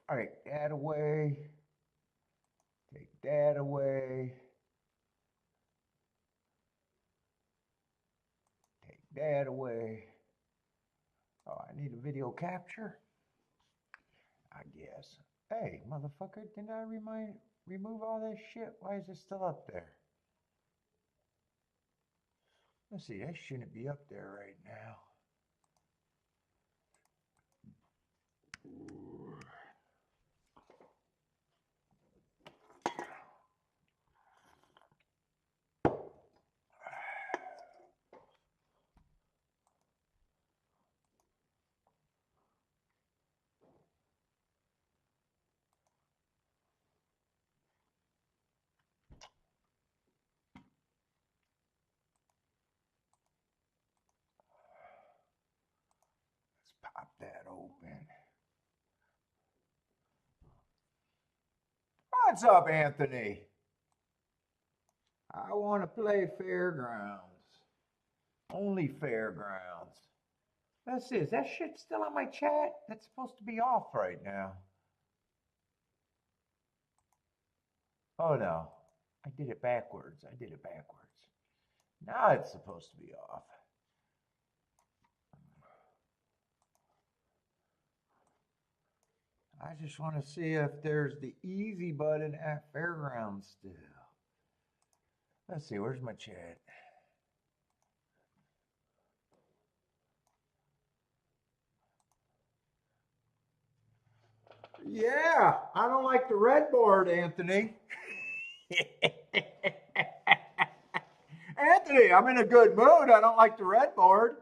Take that away. Take that away. Take that away. Oh, I need a video capture? I guess. Hey, motherfucker, didn't I remove all that shit? Why is it still up there? Let's see, that shouldn't be up there right now. Let's pop that open. What's up, Anthony? I want to play Fairgrounds. Only Fairgrounds. Let's see, is that shit still on my chat? That's supposed to be off right now. Oh no, I did it backwards. Now it's supposed to be off. I just want to see if there's the easy button at Fairgrounds still. Let's see, where's my chat? Yeah, I don't like the red board, Anthony. Anthony, I'm in a good mood. I don't like the red board.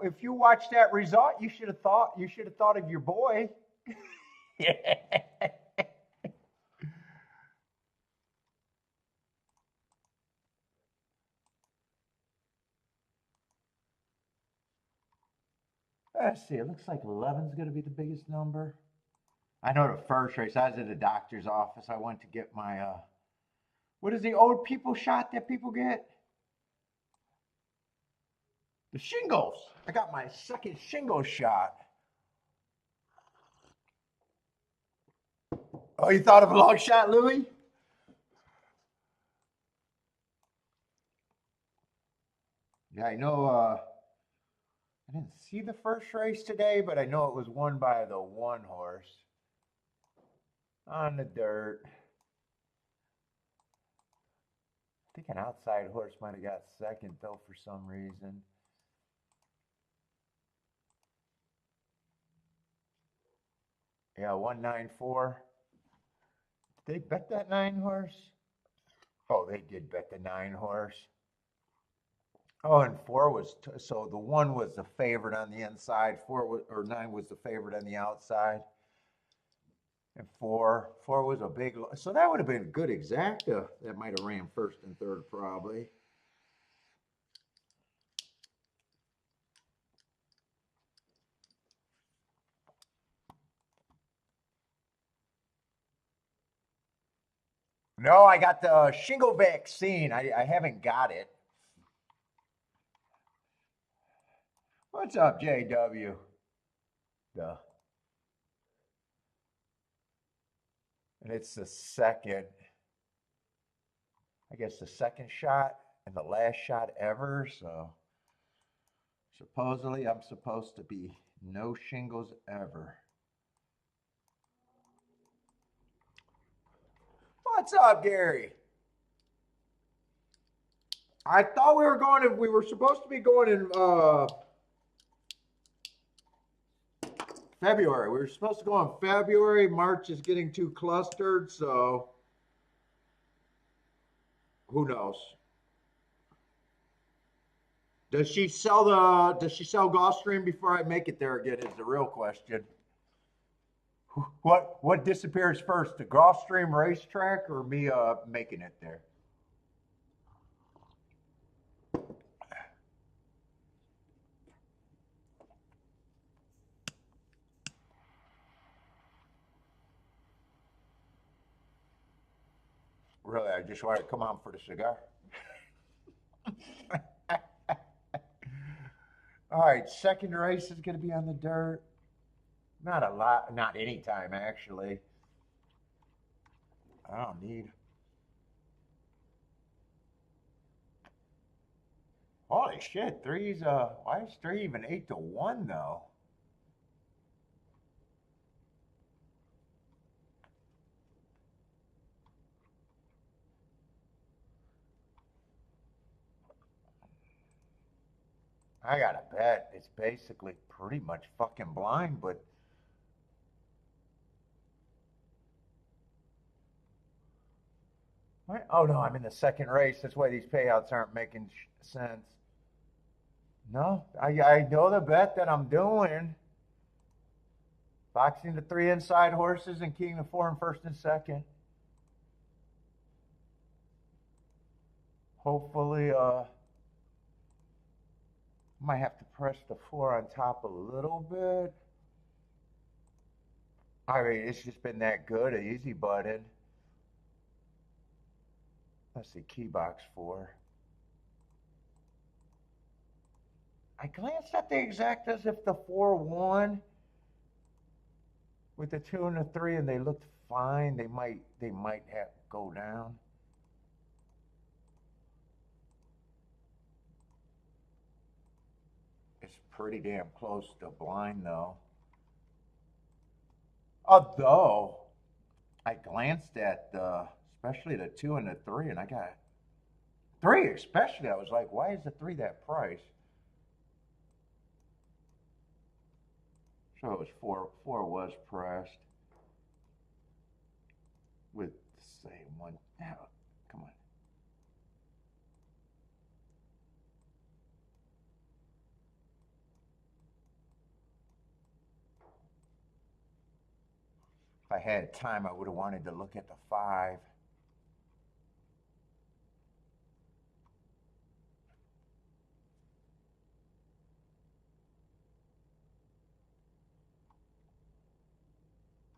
If you watched that result, you should have thought of your boy. Let's see. It looks like 11 is going to be the biggest number. I know the first race. I was at the doctor's office. I went to get my what is the old people shot that people get? The shingles. I got my second shingle shot. Oh, you thought of a long shot, Louis? Yeah, I know. I didn't see the first race today, but I know it was won by the one horse on the dirt. I think an outside horse might have got second, though, for some reason. Yeah, 194. Did they bet that 9 horse? Oh, they did bet the 9 horse. Oh, and 4 was so the 1 was the favorite on the inside. 4 was, or 9 was the favorite on the outside, and 4 was a big. So that would have been a good exacta. That might have ran first and third probably. No, I got the shingle vaccine. I haven't got it. What's up, JW? The and it's the second, I guess the second shot and the last shot ever. So supposedly I'm supposed to be no shingles ever. What's up, Gary? I thought we were supposed to be going in February. We were supposed to go in February. March is getting too clustered, so who knows? Does she sell Gulfstream before I make it there again is the real question. What disappears first, the Gulfstream racetrack or me making it there? really, I just wanted to come on for the cigar. All right, second race is going to be on the dirt. Not a lot, not any time actually. I don't need. Holy shit, three's why is three even 8-1 though? I gotta bet it's basically pretty much fucking blind, but what? Oh no, I'm in the second race. That's why these payouts aren't making sense. No, I know the bet that I'm doing. Boxing the three inside horses and keying the four in first and second. Hopefully, might have to press the four on top a little bit. I mean, it's just been that good, an easy button. Let's see, key box four. I glanced at the exact as if the four won with the two and the three, and they looked fine. They might have go down. It's pretty damn close to blind though. Although I glanced at especially the two and the three, and I got three especially. I was like, why is the three that price? So it was four. Four was pressed with the same one. Now, come on. If I had time, I would have wanted to look at the five.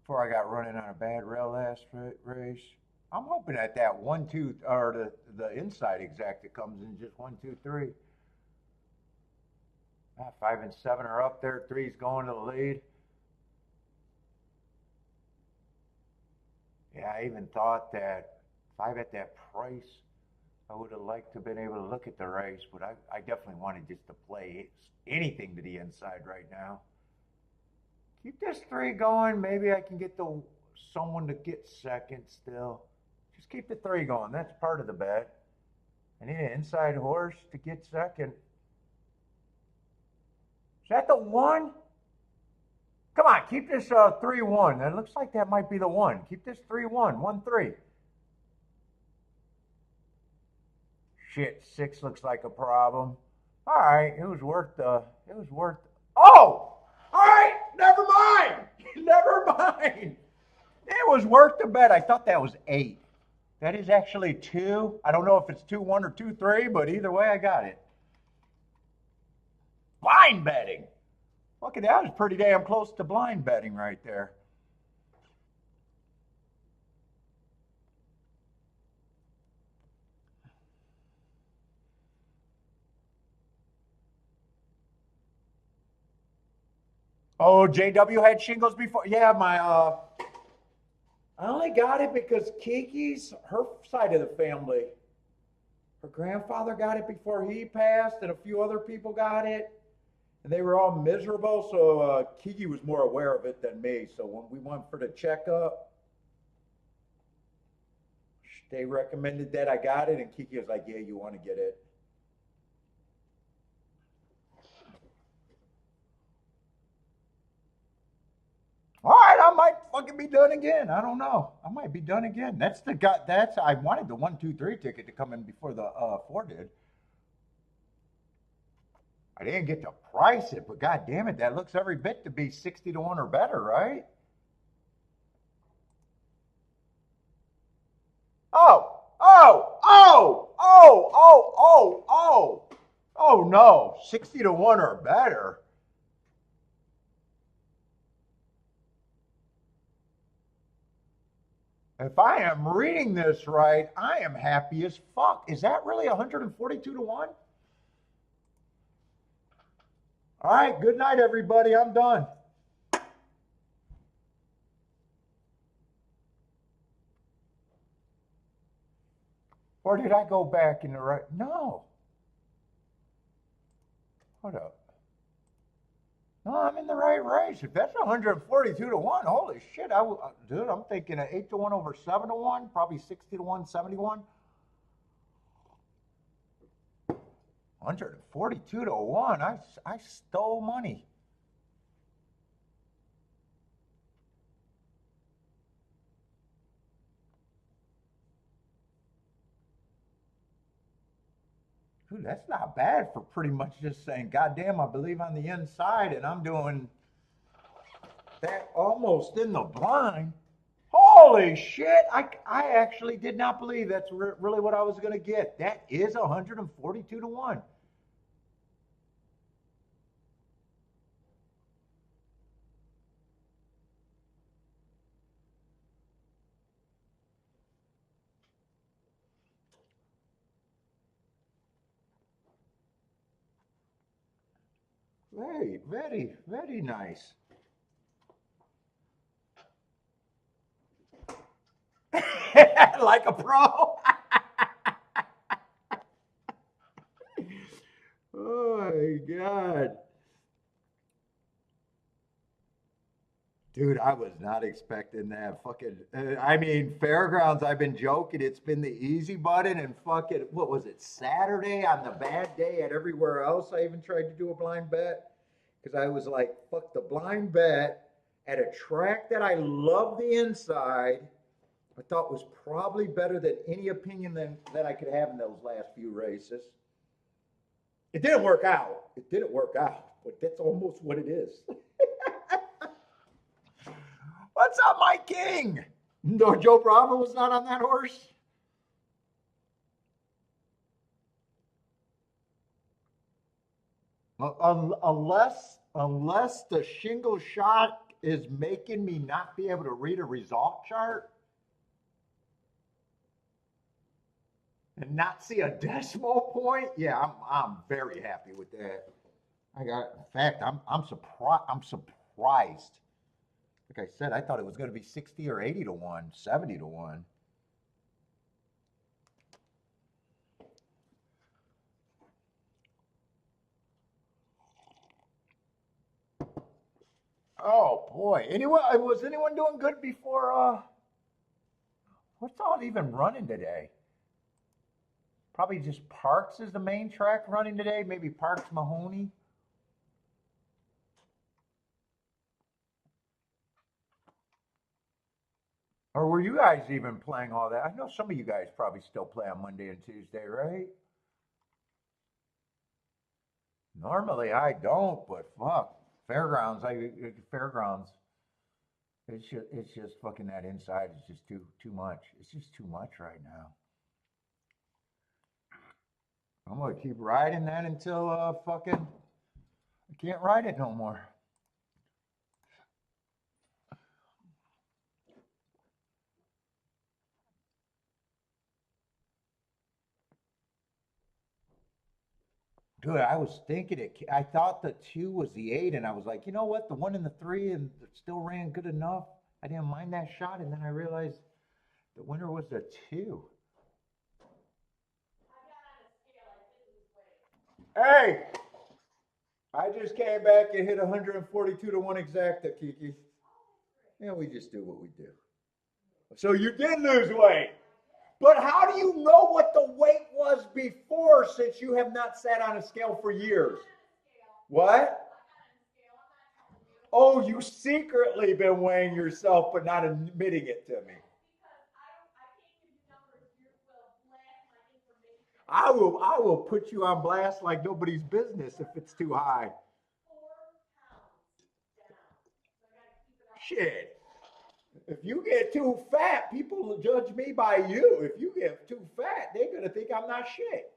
Before I got running on a bad rail last race. I'm hoping that that 1-2 or the inside exact that comes in just 1-2-3. 5 and 7 are up there. Three's going to the lead. Yeah, I even thought that five at that price, I would have liked to have been able to look at the race, but I definitely wanted just to play anything to the inside right now. Keep this three going. Maybe I can get someone to get second still. Just keep the three going. That's part of the bet. I need an inside horse to get second. Is that the one? Come on, keep this 3-1. It looks like that might be the one. Keep this 3-1, 1-3. Shit, 6 looks like a problem. All right, it was worth. Oh! All right, never mind. Never mind. It was worth the bet. I thought that was 8. That is actually 2. I don't know if it's 2-1 or 2-3, but either way, I got it. Blind betting. Look at that. Was pretty damn close to blind betting right there. Oh, JW had shingles before. Yeah, I only got it because Kiki's, her side of the family, her grandfather got it before he passed, and a few other people got it. And they were all miserable, so Kiki was more aware of it than me. So when we went for the checkup, they recommended that I got it, and Kiki was like, yeah, you want to get it. All right, I might fucking be done again. I don't know. I might be done again. That's the guy. I wanted the 1-2-3 ticket to come in before the 4 did. I didn't get to price it, but god damn it, that looks every bit to be 60-1 or better, right? Oh, oh, oh, oh, oh, oh, oh. Oh no, 60-1 or better. If I am reading this right, I am happy as fuck. Is that really 142 to 1? All right, good night, everybody. I'm done. Or did I go back in the right? No. Hold up. No, I'm in the right race. If that's 142 to 1, holy shit. Dude, I'm thinking 8 to 1 over 7 to 1, probably 60 to 1, 71. 142 to 1. I stole money. Dude, that's not bad for pretty much just saying, God damn, I believe on the inside, and I'm doing that almost in the blind. Holy shit. I actually did not believe that's really what I was going to get. That is 142 to 1. Very, very, very nice. Like a pro. Oh my God. Dude, I was not expecting that fucking. I mean, Fairgrounds, I've been joking. It's been the easy button, and fucking, what was it, Saturday on the bad day at everywhere else? I even tried to do a blind bet because I was like, fuck the blind bet at a track that I love the inside. I thought was probably better than any opinion that I could have in those last few races. It didn't work out. It didn't work out, but that's almost what it is. What's up, my king? No, Joe Bravo was not on that horse. Unless the shingle shot is making me not be able to read a result chart and not see a decimal point, yeah, I'm very happy with that. In fact, I'm surprised. I'm surprised. Like I said, I thought it was going to be 60 or 80 to 1, 70 to 1. Oh boy. Anyone was anyone doing good before what's all even running today? Probably just Parks is the main track running today, maybe Parks Mahoney. Or were you guys even playing all that? I know some of you guys probably still play on Monday and Tuesday, right? Normally I don't, but fuck. Fairgrounds. It's just fucking that inside is just too much. It's just too much right now. I'm gonna keep riding that until fucking I can't ride it no more. Dude, I was thinking it. I thought the two was the eight, and I was like, you know what? The one and the three, and it still ran good enough. I didn't mind that shot, and then I realized the winner was the two. Hey, I just came back and hit 142 to 1 exacta, Kiki. Yeah, we just do what we do. So you did lose weight. But how do you know what the weight was before since you have not sat on a scale for years? What? Oh, you secretly been weighing yourself but not admitting it to me. I will put you on blast like nobody's business if it's too high. Shit. If you get too fat, people will judge me by you. If you get too fat, they're gonna think I'm not shit.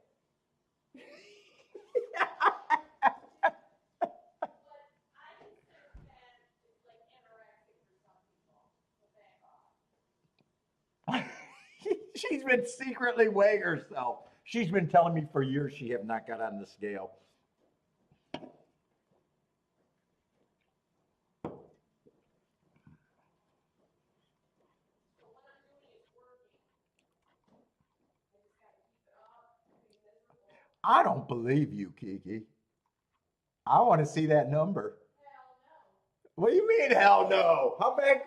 She's been secretly weighing herself. She's been telling me for years she have not got on the scale. I don't believe you, Kiki. I want to see that number. What do you mean, hell no? How bad?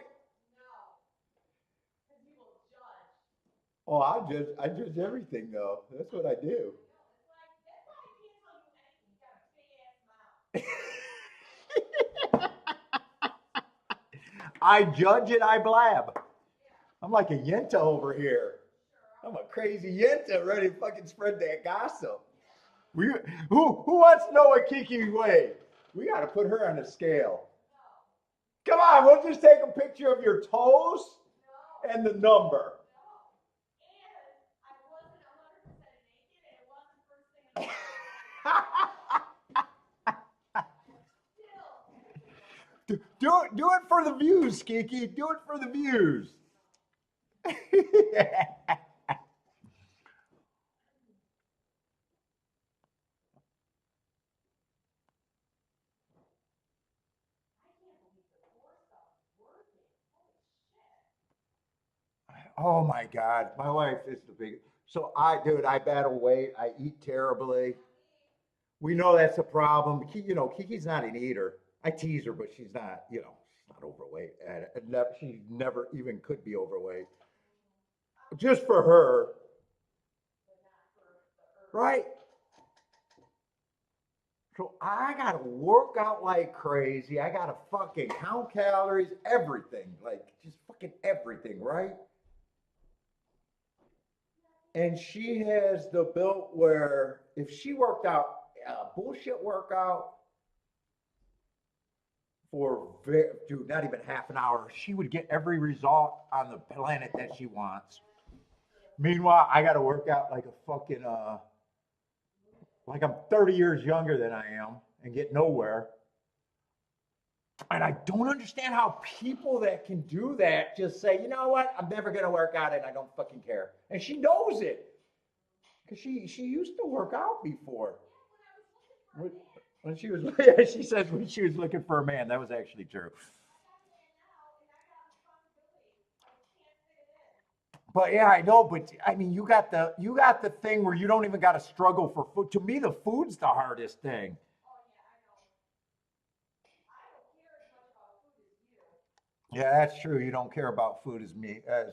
Oh, I judge everything though. That's what I do. I judge and I blab. I'm like a yenta over here. I'm a crazy yenta ready to fucking spread that gossip. We who wants to know what Kiki weighed? We got to put her on the scale. Come on, we'll just take a picture of your toes and the number. Do it for the views, Kiki. Do it for the views. Oh my God, my wife is the big. So dude, I battle weight. I eat terribly. We know that's a problem. Kiki's not an eater. I tease her, but she's not. She's not overweight. She never even could be overweight. Just for her, right? So I gotta work out like crazy. I gotta fucking count calories, everything, like just fucking everything, right? And she has the built where if she worked out a bullshit workout for dude, not even half an hour, she would get every result on the planet that she wants. Meanwhile, I got to work out like a fucking like I'm 30 years younger than I am and get nowhere. And I don't understand how people that can do that just say, you know what, I'm never gonna work out and I don't fucking care. And she knows it. Because she used to work out before. When she was, she said when she was looking for a man. That was actually true. But yeah, I know. But I mean, you got the thing where you don't even got to struggle for food. To me, the food's the hardest thing. Yeah, that's true. You don't care about food as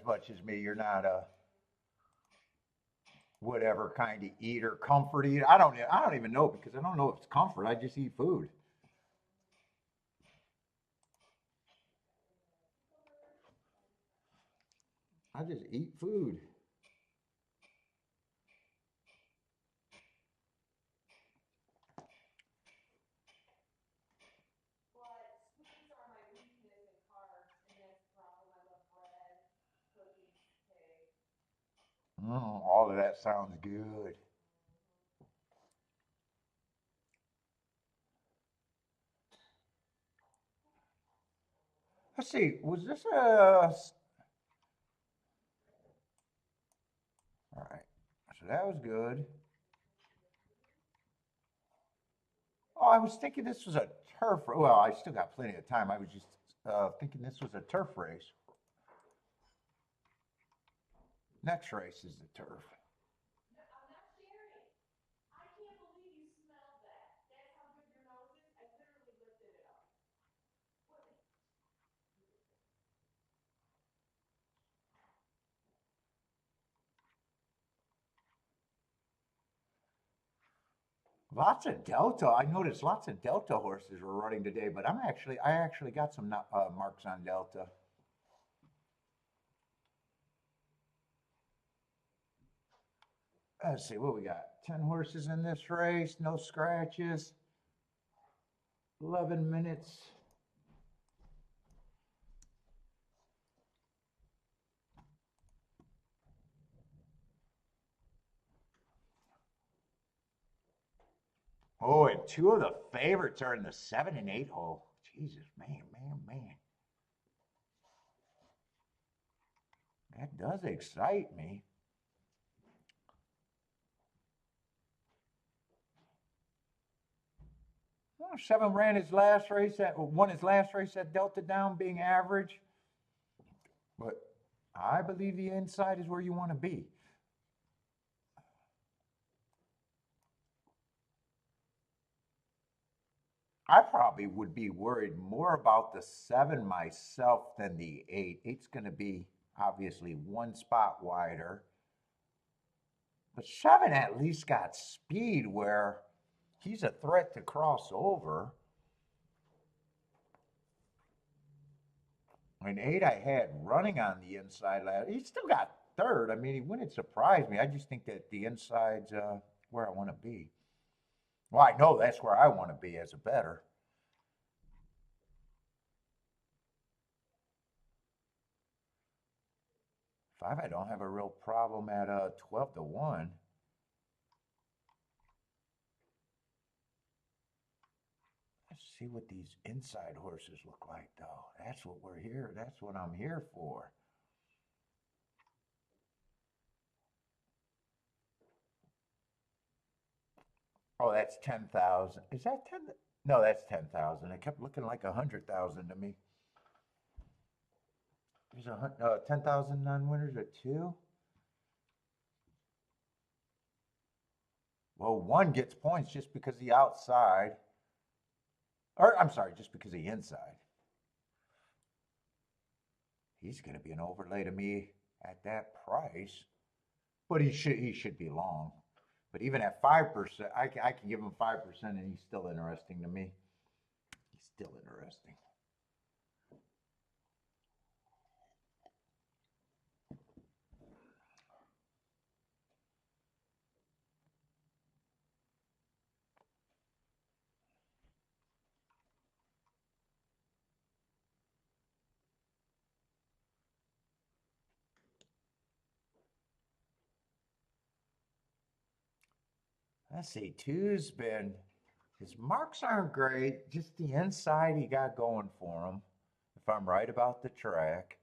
much as me. You're not a whatever kind of eater, comfort eater. I don't even know because I don't know if it's comfort. I just eat food. I just eat food. All of that sounds good. Let's see. Was this a? All right. So that was good. Oh, I was thinking this was a turf. Well, I still got plenty of time. I was just thinking this was a turf race. Next race is the turf. Lots of Delta. I noticed lots of Delta horses were running today, but I actually got some marks on Delta. Let's see what we got. 10 horses in this race, no scratches. 11 minutes. Oh, and two of the favorites are in the 7 and 8 hole. Jesus, man, man, man. That does excite me. 7 ran his last race won his last race at Delta Down, being average. But I believe the inside is where you want to be. I probably would be worried more about the 7 myself than the 8. 8's going to be obviously one spot wider. But 7 at least got speed where he's a threat to cross over. And 8 I had running on the inside last. He still got third. I mean, he wouldn't surprise me. I just think that the inside's where I want to be. Well, I know that's where I want to be as a bettor. 5, I don't have a real problem at 12 to 1. Let's see what these inside horses look like, though. That's what we're here. That's what I'm here for. Oh, that's 10,000. Is that 10? No, that's 10,000. It kept looking like 100,000 to me. There's 10,000 non-winners at 2. Well, 1 gets points just because the outside. Or, I'm sorry, just because the inside. He's going to be an overlay to me at that price. But he should be long. But even at 5%, I can give him 5% and he's still interesting to me. He's still interesting. Let's see, 2's been, his marks aren't great, just the inside he got going for him, if I'm right about the track.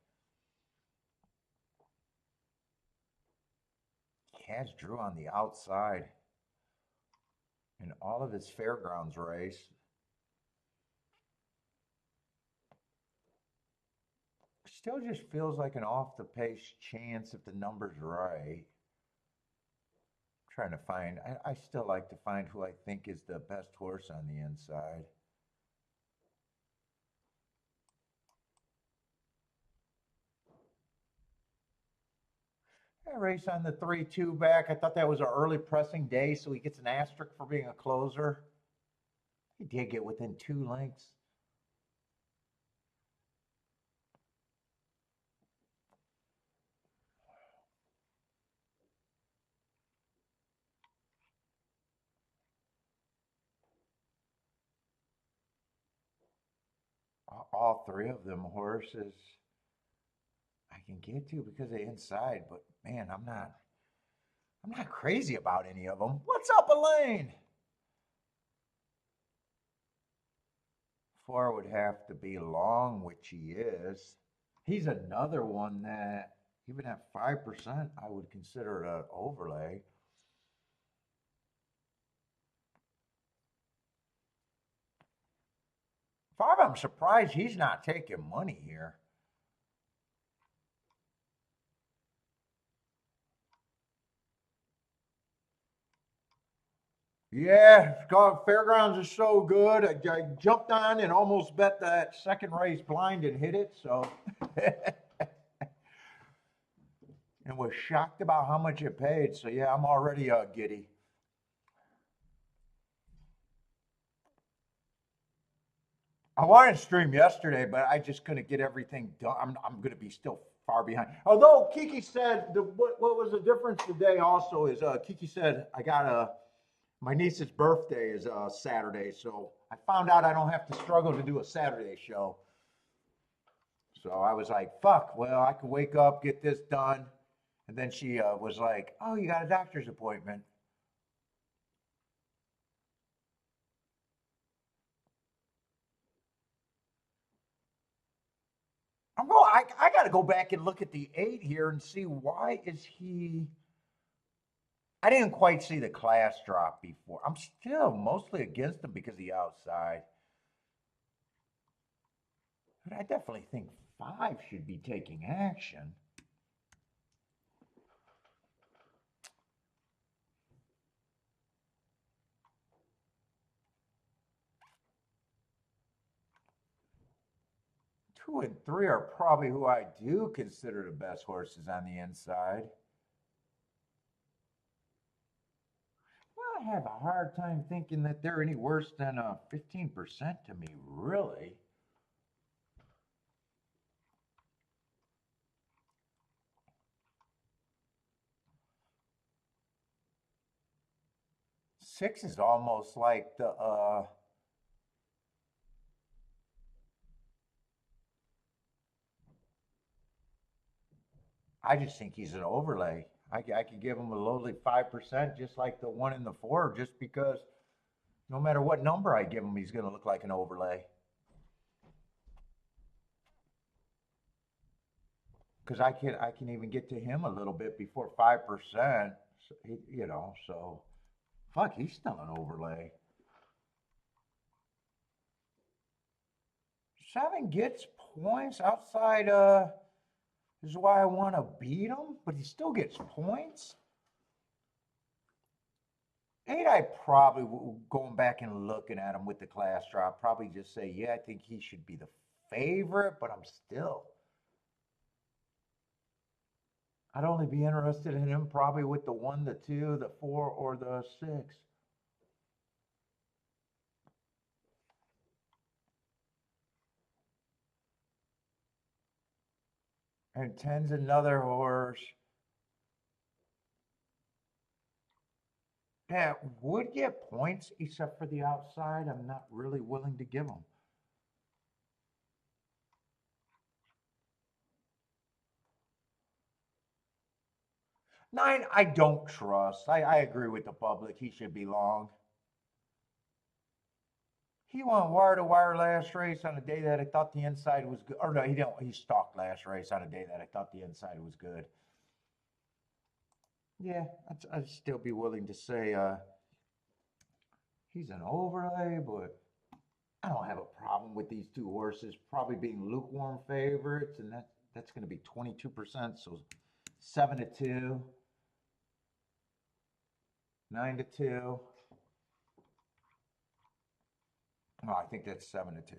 He has Drew on the outside in all of his Fairgrounds race. Still just feels like an off the pace chance if the number's right. Trying to find, I still like to find who I think is the best horse on the inside. That race on the 3-2 back, I thought that was an early pressing day, so he gets an asterisk for being a closer. He did get within 2 lengths. All 3 of them horses I can get to because they're inside, but man, I'm not crazy about any of them. What's up, Elaine? 4 would have to be long, which he is. He's another one that, even at 5%, I would consider an overlay. 5, I'm surprised he's not taking money here. Yeah, Fairgrounds is so good. I jumped on and almost bet that second race blind and hit it. So, and was shocked about how much it paid. So yeah, I'm already giddy. I wanted to stream yesterday, but I just couldn't get everything done. I'm going to be still far behind. Although Kiki said what was the difference today also is Kiki said I got my niece's birthday is Saturday, so I found out I don't have to struggle to do a Saturday show. So I was like, fuck, well, I can wake up, get this done. And then she was like, oh, you got a doctor's appointment. I got to go back and look at the 8 here and see why is he. I didn't quite see the class drop before. I'm still mostly against him because of the outside. But I definitely think 5 should be taking action. Two and three are probably who I do consider the best horses on the inside. Well, I have a hard time thinking that they're any worse than 15% to me, really. Six is almost like the I just think he's an overlay. I could give him a lowly 5%, just like the one in the four, just because no matter what number I give him, he's going to look like an overlay. Because I can even get to him a little bit before 5%. You know, so fuck, he's still an overlay. Seven gets points outside. This is why I want to beat him, but he still gets points. Eight, I probably going back and looking at him with the class drop, probably just say, yeah, I think he should be the favorite, but I'm still. I'd only be interested in him probably with the one, the two, the four, or the six. And 10's another horse that would get points, except for the outside. I'm not really willing to give him. 9, I don't trust. I agree with the public. He should be long. He went wire to wire last race on a day that I thought the inside was good. Or no, he don't. He stalked last race on a day that I thought the inside was good. Yeah, I'd still be willing to say he's an overlay, but I don't have a problem with these two horses probably being lukewarm favorites, and that's going to be 22%. So 7-2, 9-2. Oh, I think that's 7-2.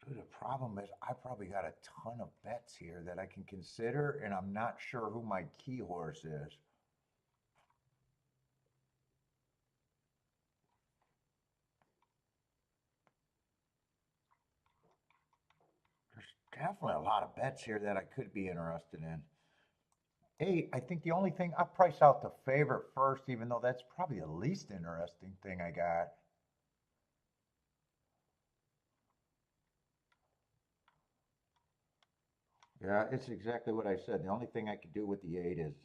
The problem is I probably got a ton of bets here that I can consider, and I'm not sure who my key horse is. There's definitely a lot of bets here that I could be interested in. 8, I think the only thing I price out the favorite first, even though that's probably the least interesting thing I got. Yeah, it's exactly what I said. The only thing I could do with the 8 is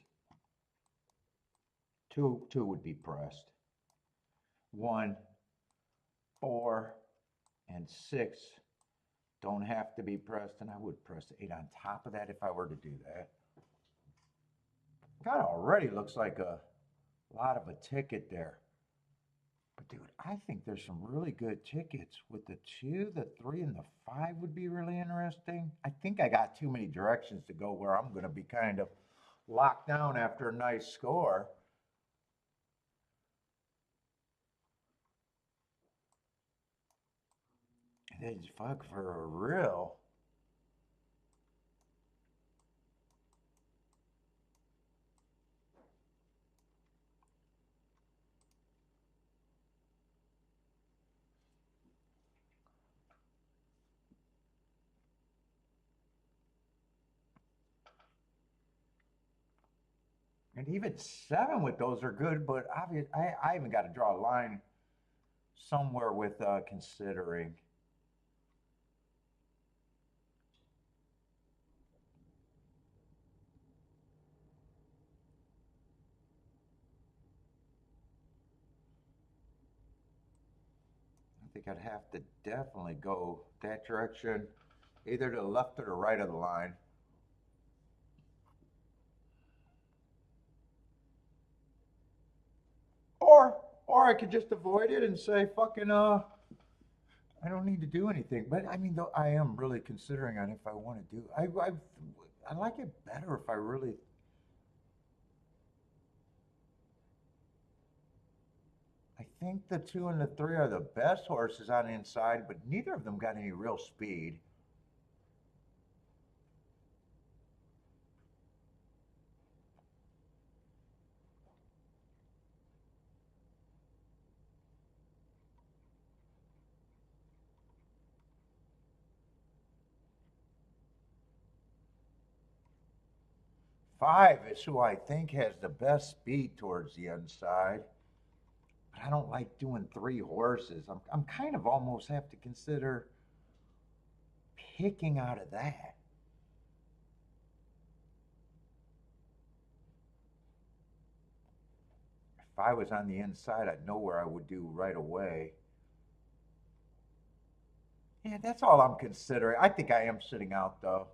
two would be pressed. 1, 4, and 6 don't have to be pressed, and I would press 8 on top of that if I were to do that. That already looks like a lot of a ticket there. But dude, I think there's some really good tickets with the 2, the 3, and the 5 would be really interesting. I think I got too many directions to go where I'm going to be kind of locked down after a nice score. And then fuck for a real. And even 7 with those are good, but obviously I even got to draw a line somewhere with considering. I think I'd have to definitely go that direction. either to the left or the right of the line. Or I could just avoid it and say, fucking, I don't need to do anything. But I mean, though, I am really considering on if I want to do. I like it better if I really. I think the 2 and the 3 are the best horses on the inside, but neither of them got any real speed. Five is who I think has the best speed towards the inside. But I don't like doing 3 horses. I'm kind of almost have to consider picking out of that. If I was on the inside, I'd know where I would do right away. Yeah, that's all I'm considering. I think I am sitting out though.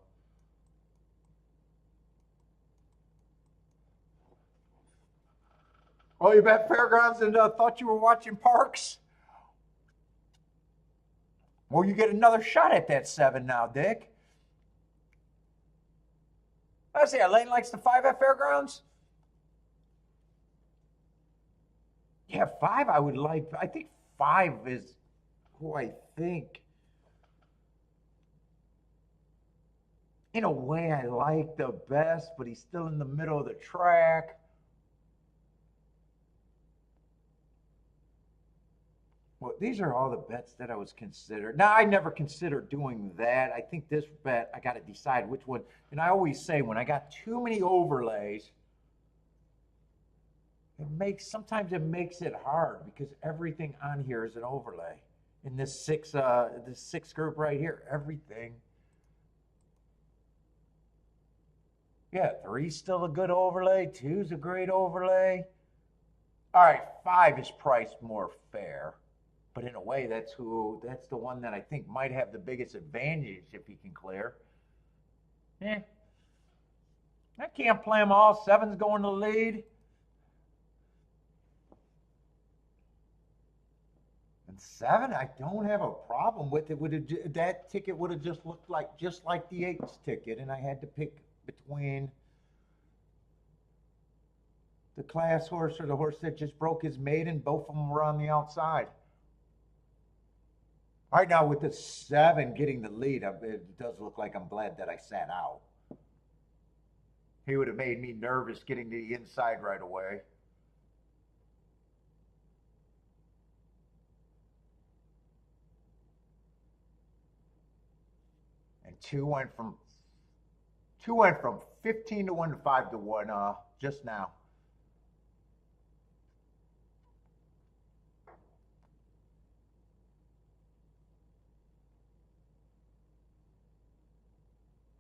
Oh, you bet Fairgrounds and thought you were watching Parks? Well, you get another shot at that 7 now, Dick. I see, Elaine likes the 5 at Fairgrounds. Yeah, 5 I would like. I think 5 is who I think. In a way, I like the best, but he's still in the middle of the track. Well, these are all the bets that I was considered. Now, I never considered doing that. I think this bet, I got to decide which one. And I always say when I got too many overlays, sometimes it makes it hard because everything on here is an overlay. In this six group right here, everything. Yeah, 3's still a good overlay. 2's a great overlay. All right, 5 is priced more fair. But in a way, that's the one that I think might have the biggest advantage if he can clear. I can't play them all. 7's going to lead. And 7, I don't have a problem with it. That ticket would have just looked like the 8's ticket, and I had to pick between the class horse or the horse that just broke his maiden. Both of them were on the outside. Right now, with the 7 getting the lead, it does look like I'm glad that I sat out. He would have made me nervous getting to the inside right away. And 2 went from 15 to 1 to 5 to 1 just now.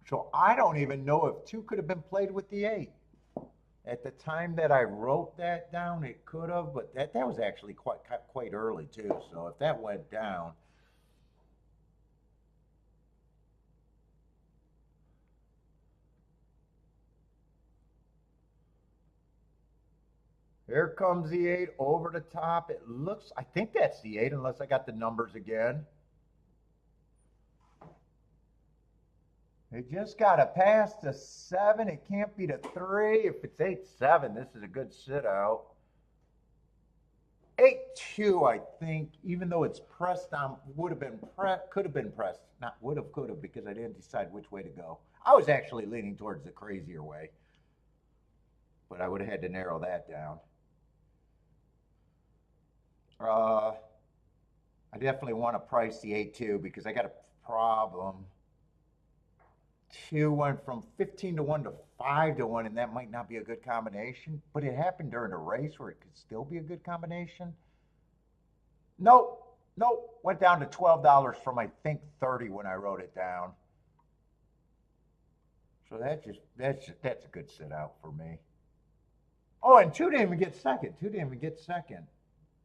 So I don't even know if 2 could have been played with the 8. At the time that I wrote that down, it could have, but that was actually quite early too. So if that went down, here comes the 8 over the top. I think that's the 8 unless I got the numbers again. It just got to pass the 7. It can't be the 3. If it's 8-7, this is a good sit out. 8-2, I think, even though it's pressed on, could have been pressed. Not would have, could have, because I didn't decide which way to go. I was actually leaning towards the crazier way, but I would have had to narrow that down. I definitely want to price the 8-2 because I got a problem. 2 went from 15 to 1 to 5 to 1, and that might not be a good combination, but it happened during a race where it could still be a good combination. Nope. Went down to $12 from, I think, 30 when I wrote it down. So that's a good sit out for me. Oh, and 2 didn't even get second.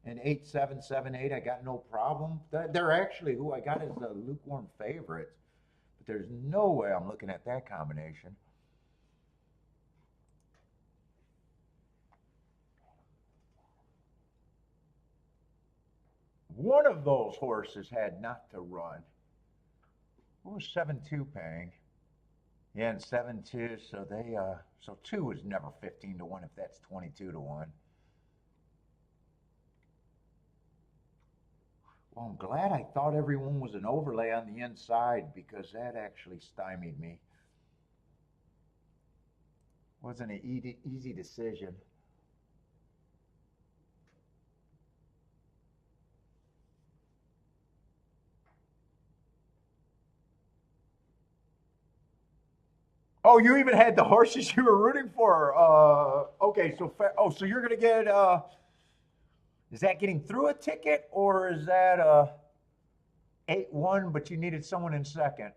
And 8-7, 7-8, I got no problem. They're actually who I got as the lukewarm favorites. There's no way I'm looking at that combination. One of those horses had not to run. What was 7-2 paying? Yeah, and 7-2, so so 2 was never 15 to 1 if that's 22 to 1. Well, I'm glad I thought everyone was an overlay on the inside because that actually stymied me. Wasn't an easy decision. Oh, you even had the horses you were rooting for. Okay, so you're gonna get. Is that getting through a ticket or is that 8-1? But you needed someone in second.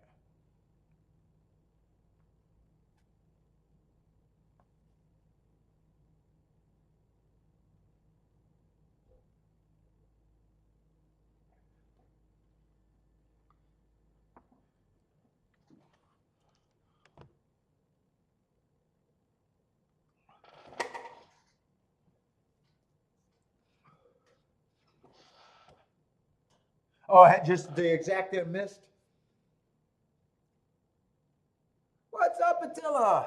Oh, just the exact missed. What's up, Attila?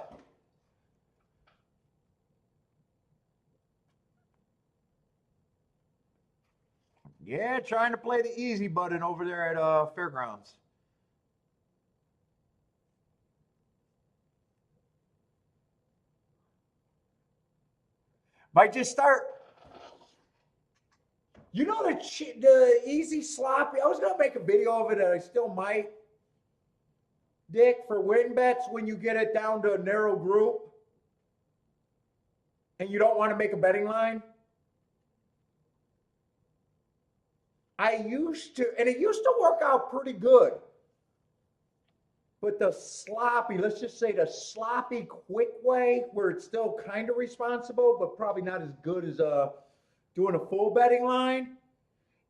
Yeah, trying to play the easy button over there at Fairgrounds. Might just start. You know the easy sloppy. I was gonna make a video of it, and I still might. Dick, for win bets when you get it down to a narrow group, and you don't want to make a betting line. I used to, and it used to work out pretty good. But the sloppy, let's just say the sloppy quick way, where it's still kind of responsible, but probably not as good as doing a full betting line,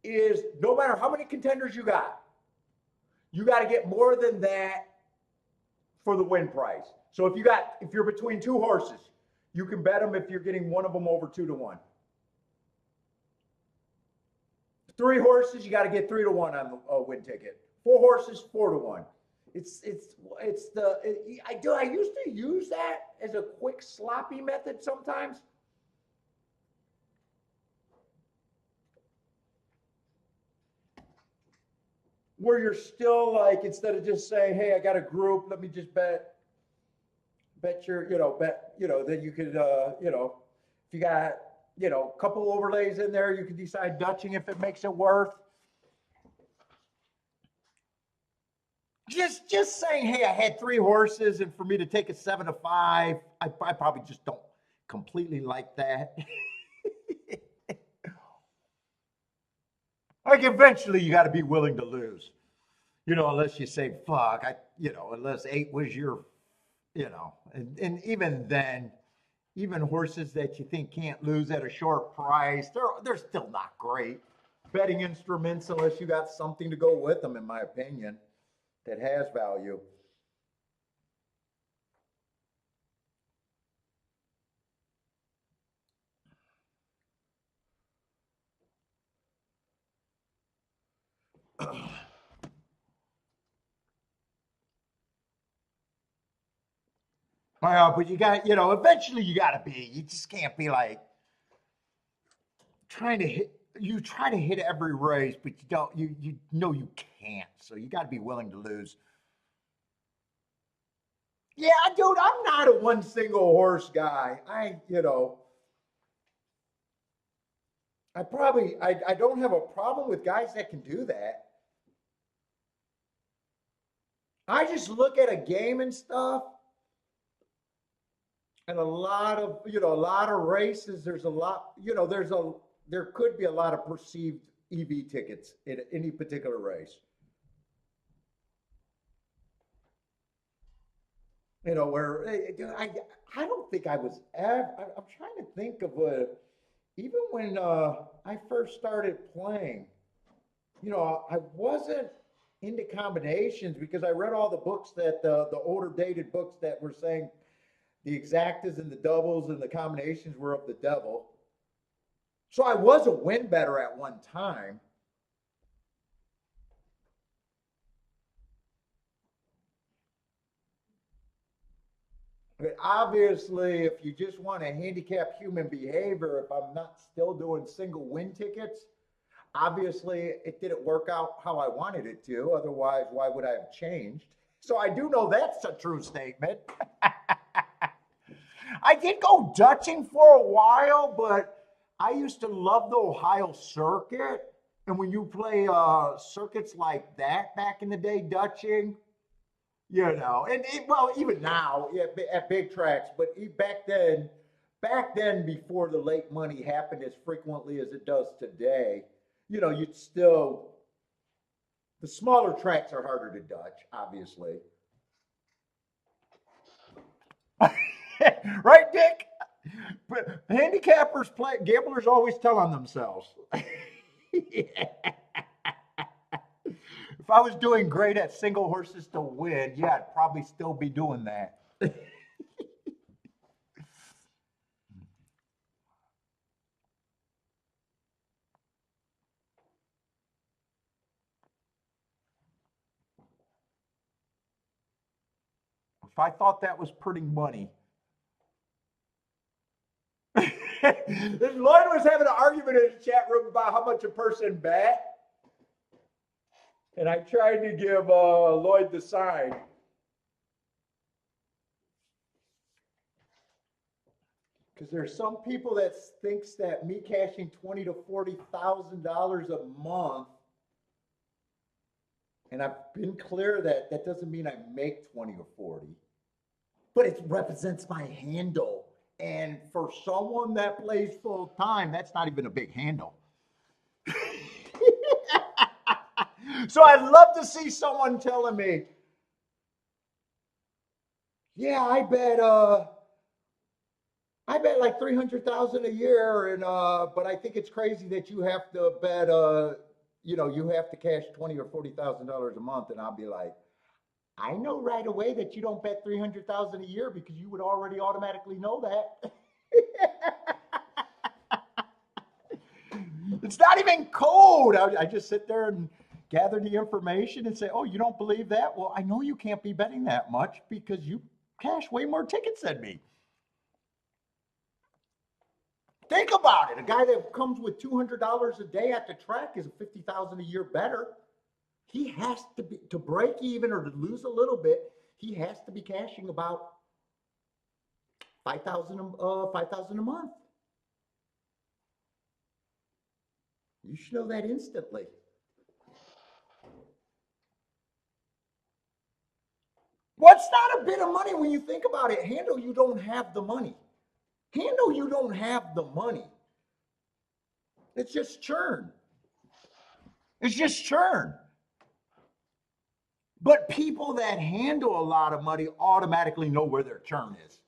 is no matter how many contenders you got to get more than that for the win price. So if you're between two horses, you can bet them if you're getting one of them over 2 to 1. 3 horses, you got to get 3 to 1 on the win ticket. 4 horses, 4 to 1. I used to use that as a quick sloppy method sometimes. Where you're still like, instead of just saying, hey, I got a group, let me just bet your, then you could, if you got, a couple overlays in there, you can decide Dutching if it makes it worth. Just saying, hey, I had 3 horses, and for me to take a 7 to 5, I probably just don't completely like that. Like eventually you got to be willing to lose, unless you say, fuck, unless 8 was your, and even then, even horses that you think can't lose at a short price, they're still not great betting instruments unless you got something to go with them, in my opinion, that has value. Well, but you got, eventually you just can't be like trying to hit, you try to hit every race, but you don't, you know you can't. So you got to be willing to lose. Yeah, dude, I'm not a one single horse guy. I don't have a problem with guys that can do that. I just look at a game and stuff, and a lot of races. There's a lot, there could be a lot of perceived EV tickets in any particular race. Where I don't think I was ever. I'm trying to think of even when I first started playing. I wasn't into combinations because I read all the books that the older dated books that were saying the exactas and the doubles and the combinations were of the devil. So I was a win better at one time. But obviously, if you just want to handicap human behavior, if I'm not still doing single win tickets, obviously it didn't work out how I wanted it to. Otherwise, why would I have changed? So I do know that's a true statement. I did go Dutching for a while, but I used to love the Ohio circuit. And when you play circuits like that back in the day, Dutching, well, even now at big tracks, but back then before the late money happened as frequently as it does today, you'd still, the smaller tracks are harder to Dutch, obviously. Right, Dick? But handicappers gamblers always tell on themselves. If I was doing great at single horses to win, yeah, I'd probably still be doing that. If I thought that was pretty money. Lloyd was having an argument in the chat room about how much a person bet. And I tried to give Lloyd the sign. Because there's some people that thinks that me cashing $20,000 to $40,000 a month, and I've been clear that that doesn't mean I make 20 or 40, but it represents my handle. And for someone that plays full time, that's not even a big handle. So I'd love to see someone telling me, yeah, I bet like 300,000 a year, and but I think it's crazy that you have to bet, you have to cash $20,000 or $40,000 a month, and I'll be like, I know right away that you don't bet 300,000 a year because you would already automatically know that. It's not even code. I just sit there and gather the information and say, oh, you don't believe that? Well, I know you can't be betting that much because you cash way more tickets than me. Think about it. A guy that comes with $200 a day at the track is a 50,000 a year better. He has to be, to break even or to lose a little bit, he has to be cashing about 5,000 a month. You should know that instantly. What's not a bit of money when you think about it? Handle, you don't have the money. Handle, you don't have the money. It's just churn. It's just churn. But people that handle a lot of money automatically know where their churn is.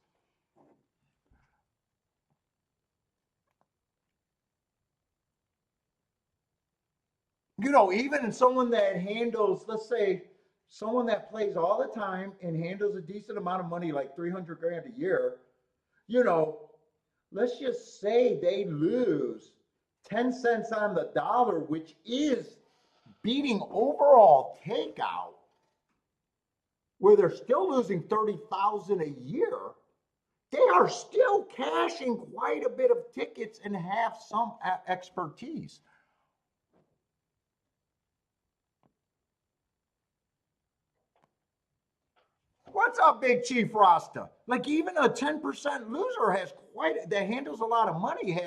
Even someone that handles, let's say, someone that plays all the time and handles a decent amount of money, like 300 grand a year, you know, let's just say they lose 10 cents on the dollar, which is beating overall takeout, where they're still losing 30,000 a year. They are still cashing quite a bit of tickets and have some expertise. What's up, Big Chief Rasta? Like even a 10% loser that handles a lot of money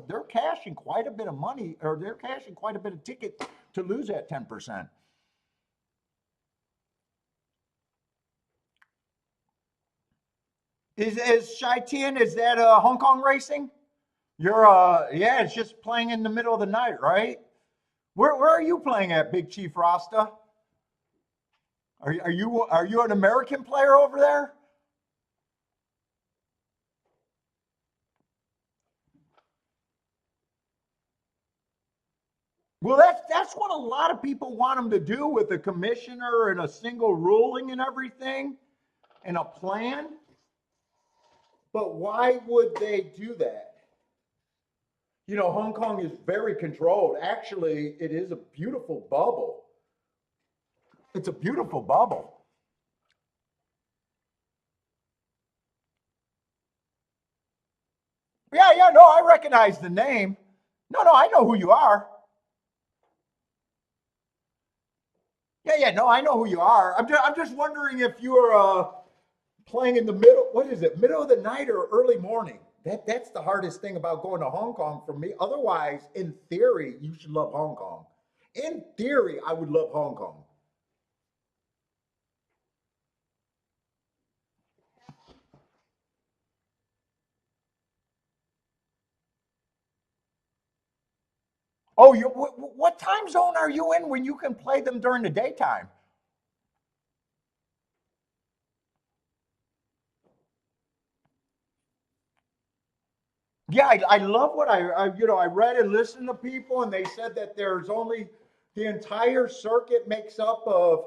they're cashing quite a bit of money, or they're cashing quite a bit of ticket to lose that 10%. Is Shaitan, is that Hong Kong racing? You're yeah, it's just playing in the middle of the night, right? Where are you playing at, Big Chief Rasta? Are you an American player over there? Well, that's what a lot of people want them to do with a commissioner and a single ruling and everything and a plan. But why would they do that? You know, Hong Kong is very controlled. Actually, it is a beautiful bubble. It's a beautiful bubble. Yeah, yeah, no, I recognize the name. No, no, I know who you are. Yeah, yeah, no, I know who you are. I'm just wondering if you're playing in the middle. What is it? Middle of the night or early morning? That's the hardest thing about going to Hong Kong for me. Otherwise, in theory, you should love Hong Kong. In theory, I would love Hong Kong. Oh, what time zone are you in when you can play them during the daytime? Yeah, I love what I read and listened to people, and they said that there's only the entire circuit makes up of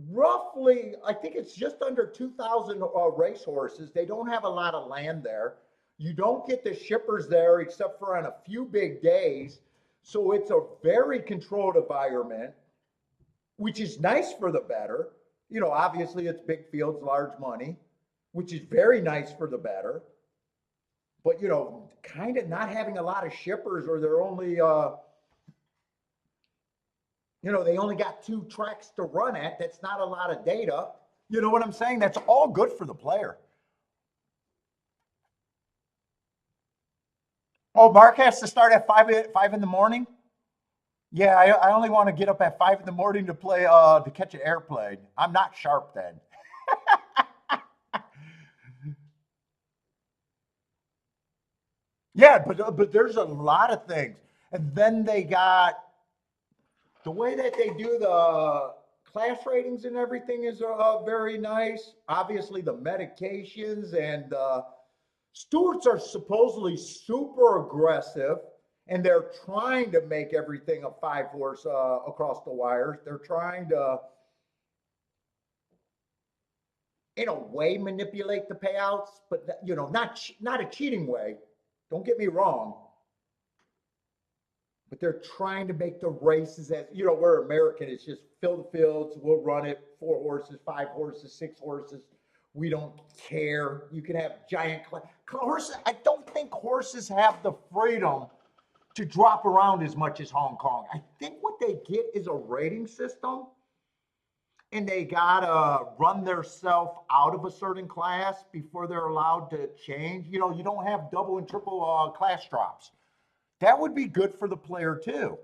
roughly, I think it's just under 2,000 racehorses. They don't have a lot of land there. You don't get the shippers there except for on a few big days. So it's a very controlled environment, which is nice for the better. You know, obviously it's big fields, large money, which is very nice for the better. But, you know, kind of not having a lot of shippers or they're only, they only got two tracks to run at. That's not a lot of data. You know what I'm saying? That's all good for the player. Oh, Mark has to start at five in the morning. Yeah, I only want to get up at 5 in the morning to play to catch an airplane. I'm not sharp then. Yeah, but there's a lot of things, and then they got the way that they do the class ratings and everything is very nice. Obviously, the medications and stewards are supposedly super aggressive, and they're trying to make everything a five horse across the wires. They're trying to, in a way, manipulate the payouts, but not a cheating way. Don't get me wrong, but they're trying to make the races as we're American. It's just fill the fields, we'll run it, 4 horses, 5 horses, 6 horses. We don't care. You can have giant horses. I don't think horses have the freedom to drop around as much as Hong Kong. I think what they get is a rating system, and they gotta run their self out of a certain class before they're allowed to change. You don't have double and triple class drops. That would be good for the player too.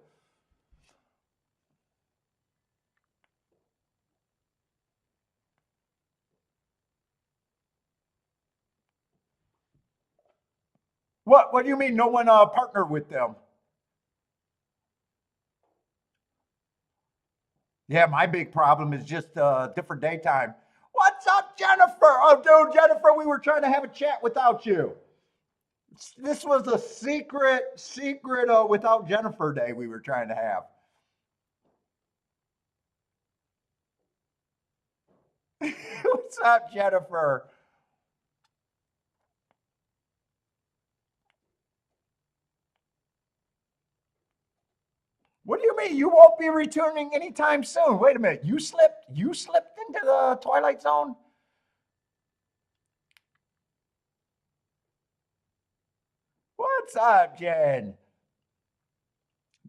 What do you mean? No one partnered with them? Yeah, my big problem is just different daytime. What's up, Jennifer? Oh, dude, Jennifer, we were trying to have a chat without you. This was a secret without Jennifer day we were trying to have. What's up, Jennifer? What do you mean you won't be returning anytime soon? Wait a minute. You slipped into the Twilight Zone? What's up, Jen?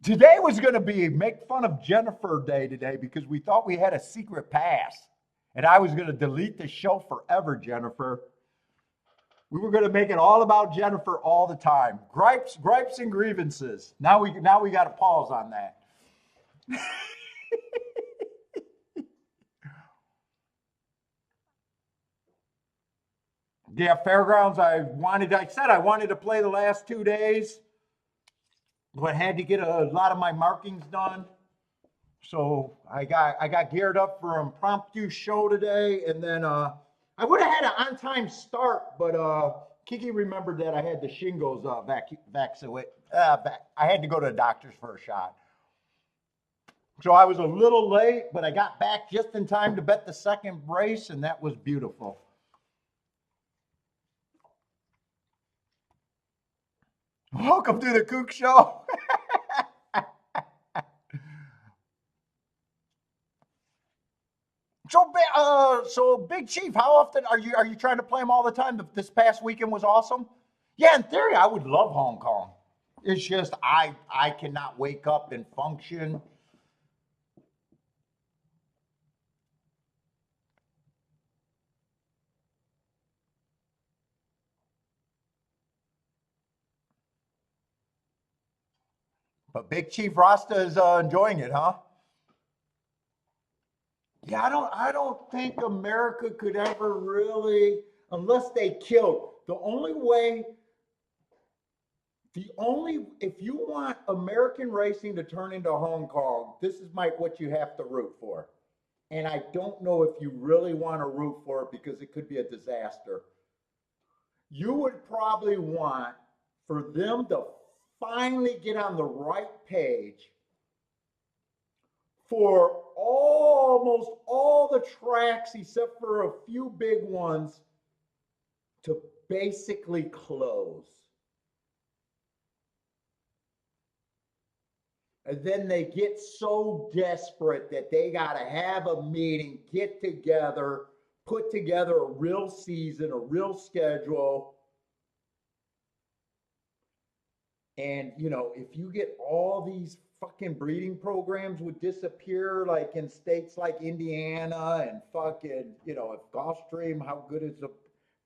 Today was going to be make fun of Jennifer Day today because we thought we had a secret pass. And I was going to delete the show forever, Jennifer. We were going to make it all about Jennifer all the time. Gripes, and grievances. Now we got to pause on that. Yeah, Fairgrounds. I said I wanted to play the last 2 days, but had to get a lot of my markings done. So I got geared up for an impromptu show today, and then I would have had an on time start, but Kiki remembered that I had the shingles I had to go to the doctor's for a shot. So I was a little late, but I got back just in time to bet the second race, and that was beautiful. Welcome to the Kook Show. So Big Chief, how often are you trying to play them all the time? This past weekend was awesome. Yeah, in theory, I would love Hong Kong. It's just I cannot wake up and function. But Big Chief Rasta is enjoying it, huh? Yeah, I don't think America could ever really, unless they killed. If you want American racing to turn into Hong Kong, this is what you have to root for. And I don't know if you really want to root for it because it could be a disaster. You would probably want for them to finally get on the right page for almost all the tracks, except for a few big ones, to basically close. And then they get so desperate that they got to have a meeting, get together, put together a real season, a real schedule. And, if you get all these fucking breeding programs would disappear, like in states like Indiana and fucking, if Gulfstream, how good is the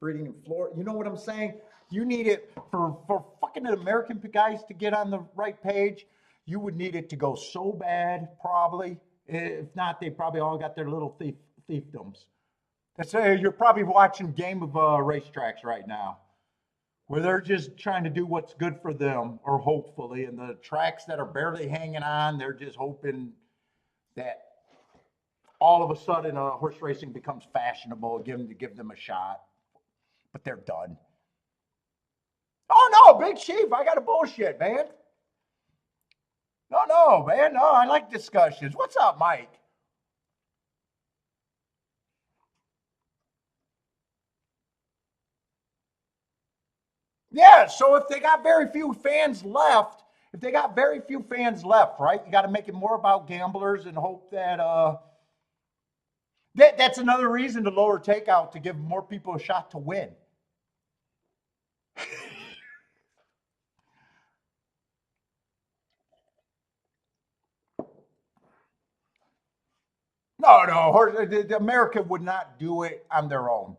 breeding in Florida? You know what I'm saying? You need it for fucking American guys to get on the right page. You would need it to go so bad, probably. If not, they probably all got their little thiefdoms. You're probably watching Game of Racetracks right now, where they're just trying to do what's good for them, or hopefully, and the tracks that are barely hanging on, they're just hoping that all of a sudden horse racing becomes fashionable, give them a shot, but they're done. Oh no, Big Chief, I got a bullshit, man. No, man, no, I like discussions. What's up, Mike? Yeah, so if they got very few fans left, right? You got to make it more about gamblers and hope that that's another reason to lower takeout to give more people a shot to win. No, America would not do it on their own.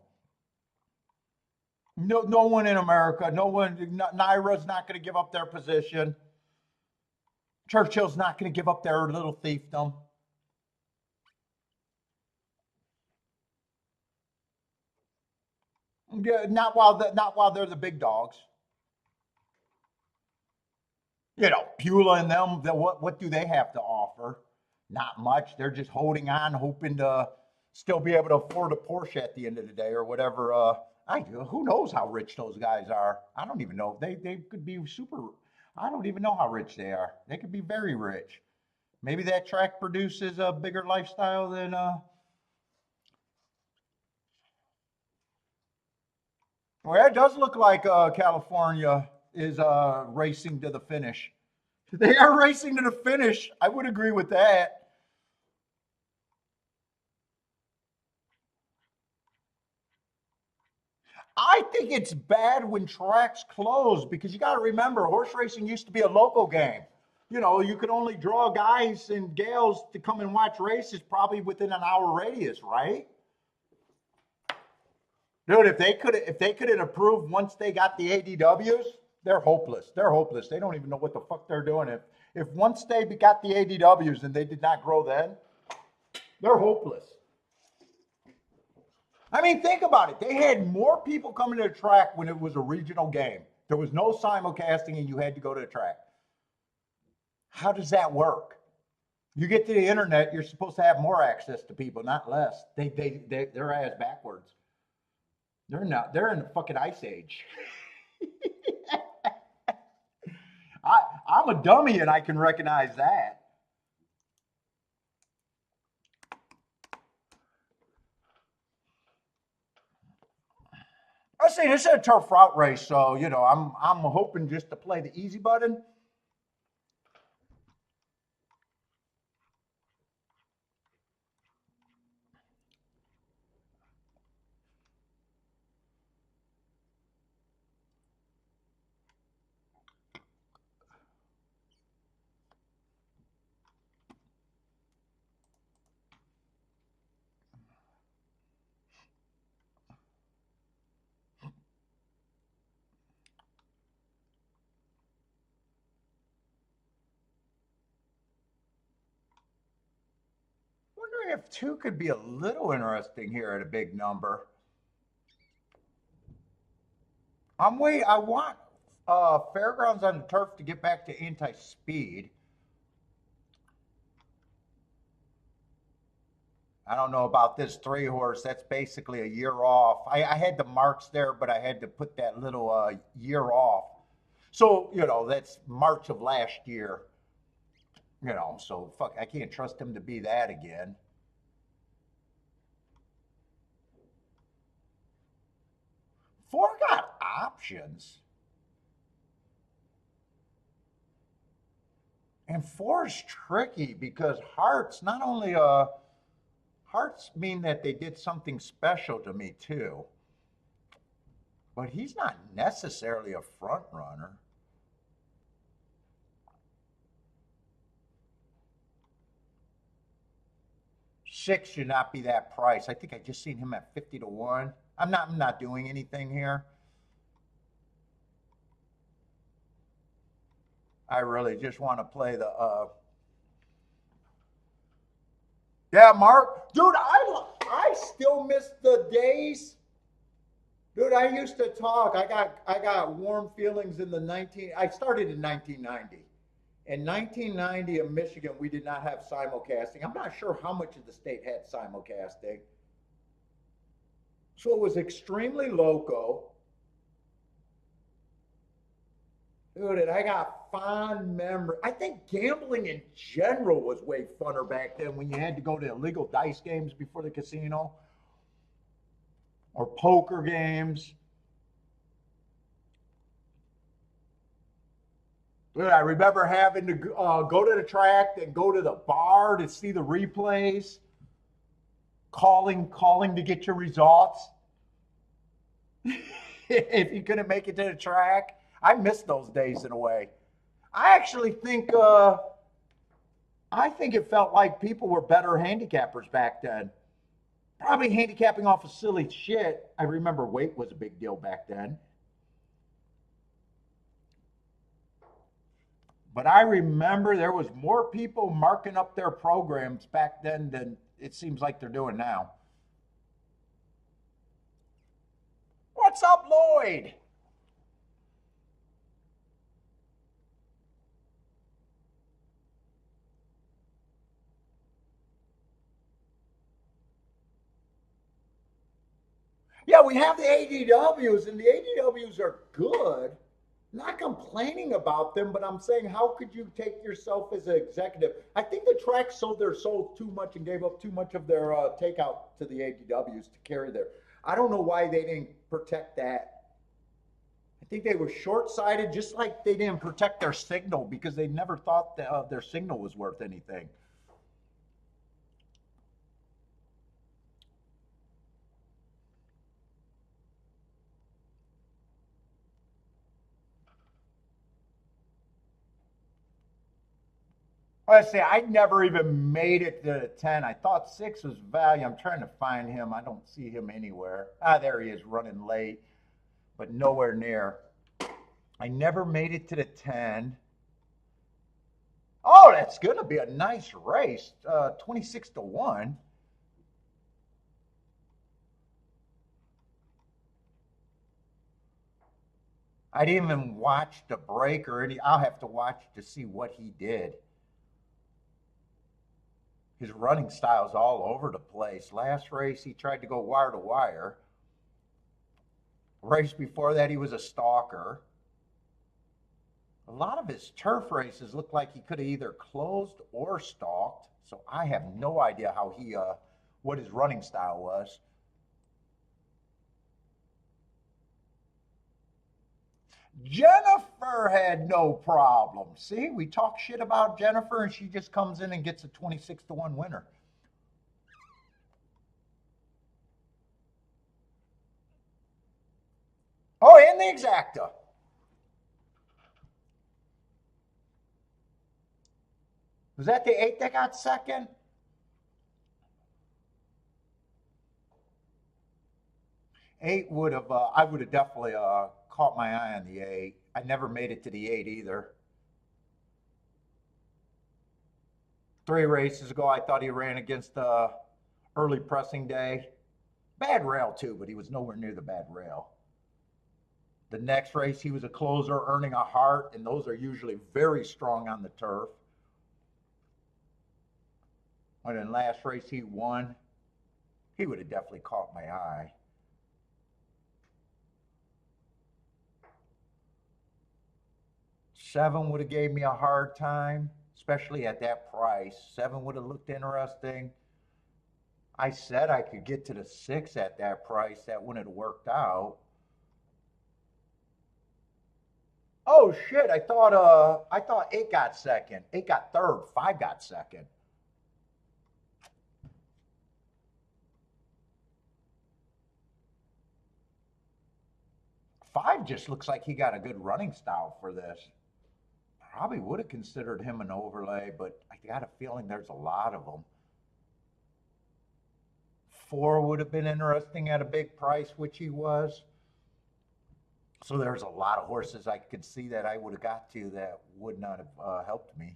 No one in America, Naira's not going to give up their position. Churchill's not going to give up their little fiefdom. Yeah, not while they're the big dogs. Pula and them. What do they have to offer? Not much. They're just holding on, hoping to still be able to afford a Porsche at the end of the day or whatever. Who knows how rich those guys are? I don't even know. They could be super. I don't even know how rich they are. They could be very rich. Maybe that track produces a bigger lifestyle than. Well, it does look like California is racing to the finish. They are racing to the finish. I would agree with that. I think it's bad when tracks close because you got to remember, horse racing used to be a local game. You could only draw guys and gals to come and watch races probably within an hour radius, right? Dude, if they could have approved once they got the ADWs, they're hopeless. They're hopeless. They don't even know what the fuck they're doing. If once they got the ADWs and they did not grow then, they're hopeless. I mean, think about it. They had more people coming to the track when it was a regional game. There was no simulcasting and you had to go to the track. How does that work? You get to the internet, you're supposed to have more access to people, not less. They're ass backwards. They're not. They're in the fucking ice age. I'm a dummy and I can recognize that. say this is a turf route race, so you know I'm hoping just to play the easy button. Wondering if 2 could be a little interesting here at a big number. I want Fairgrounds on the turf to get back to anti-speed. I don't know about this 3-horse. That's basically a year off. I had the marks there, but I had to put that little year off. So, you know, that's March of last year. You know, so fuck, I can't trust him to be that again. Four got options. And four's tricky because hearts, not only hearts mean that they did something special to me too. But he's not necessarily a front runner. Six should not be that price. I think I just seen him at 50 to 1. I'm not doing anything here. I really just want to play the yeah, Mark. Dude, I still miss the days. Dude, I used to talk. I got warm feelings in the 19 I started in 1990. In 1990 in Michigan, we did not have simulcasting. I'm not sure how much of the state had simulcasting. So it was extremely local. Dude, and I got fond memory. I think gambling in general was way funner back then when you had to go to illegal dice games before the casino or poker games. Dude, I remember having to go to the track and go to the bar to see the replays, calling to get your results. If you couldn't make it to the track, I miss those days in a way. I actually think it felt like people were better handicappers back then. Probably handicapping off of silly shit. I remember weight was a big deal back then. But I remember there was more people marking up their programs back then than it seems like they're doing now. What's up, Lloyd? Yeah, we have the ADWs, and the ADWs are good. Not complaining about them, but I'm saying, how could you take yourself as an executive? I think the track sold their soul too much and gave up too much of their takeout to the ADWs to carry there. I don't know why they didn't protect that. I think they were short-sighted, just like they didn't protect their signal because they never thought that, their signal was worth anything. Let's see, I never even made it to 10. I thought 6 was value. I'm trying to find him. I don't see him anywhere. Ah, there he is, running late, but nowhere near. I never made it to the 10. Oh, that's going to be a nice race. 26 to 1. I didn't even watch the break or any. I'll have to watch to see what he did. His running style's all over the place. Last race, he tried to go wire to wire. Race before that, he was a stalker. A lot of his turf races look like he could have either closed or stalked. So I have no idea how what his running style was. Jennifer had no problem. See, we talk shit about Jennifer and she just comes in and gets a 26-1 winner. Oh, and the exacta. Was that the 8 that got second? Eight would have, I would have definitely caught my eye on the 8. I never made it to the 8 either. 3 races ago, I thought he ran against early pressing day. Bad rail too, but he was nowhere near the bad rail. The next race, he was a closer, earning a heart, and those are usually very strong on the turf. And in last race, he won. He would have definitely caught my eye. Seven would have gave me a hard time, especially at that price. Seven would have looked interesting. I said I could get to the 6 at that price. That wouldn't have worked out. Oh shit! I thought 8 got second. 8 got third. 5 got second. Five just looks like he got a good running style for this. Probably would have considered him an overlay, but I got a feeling there's a lot of them. 4 would have been interesting at a big price, which he was. So there's a lot of horses I could see that I would have got to that would not have helped me.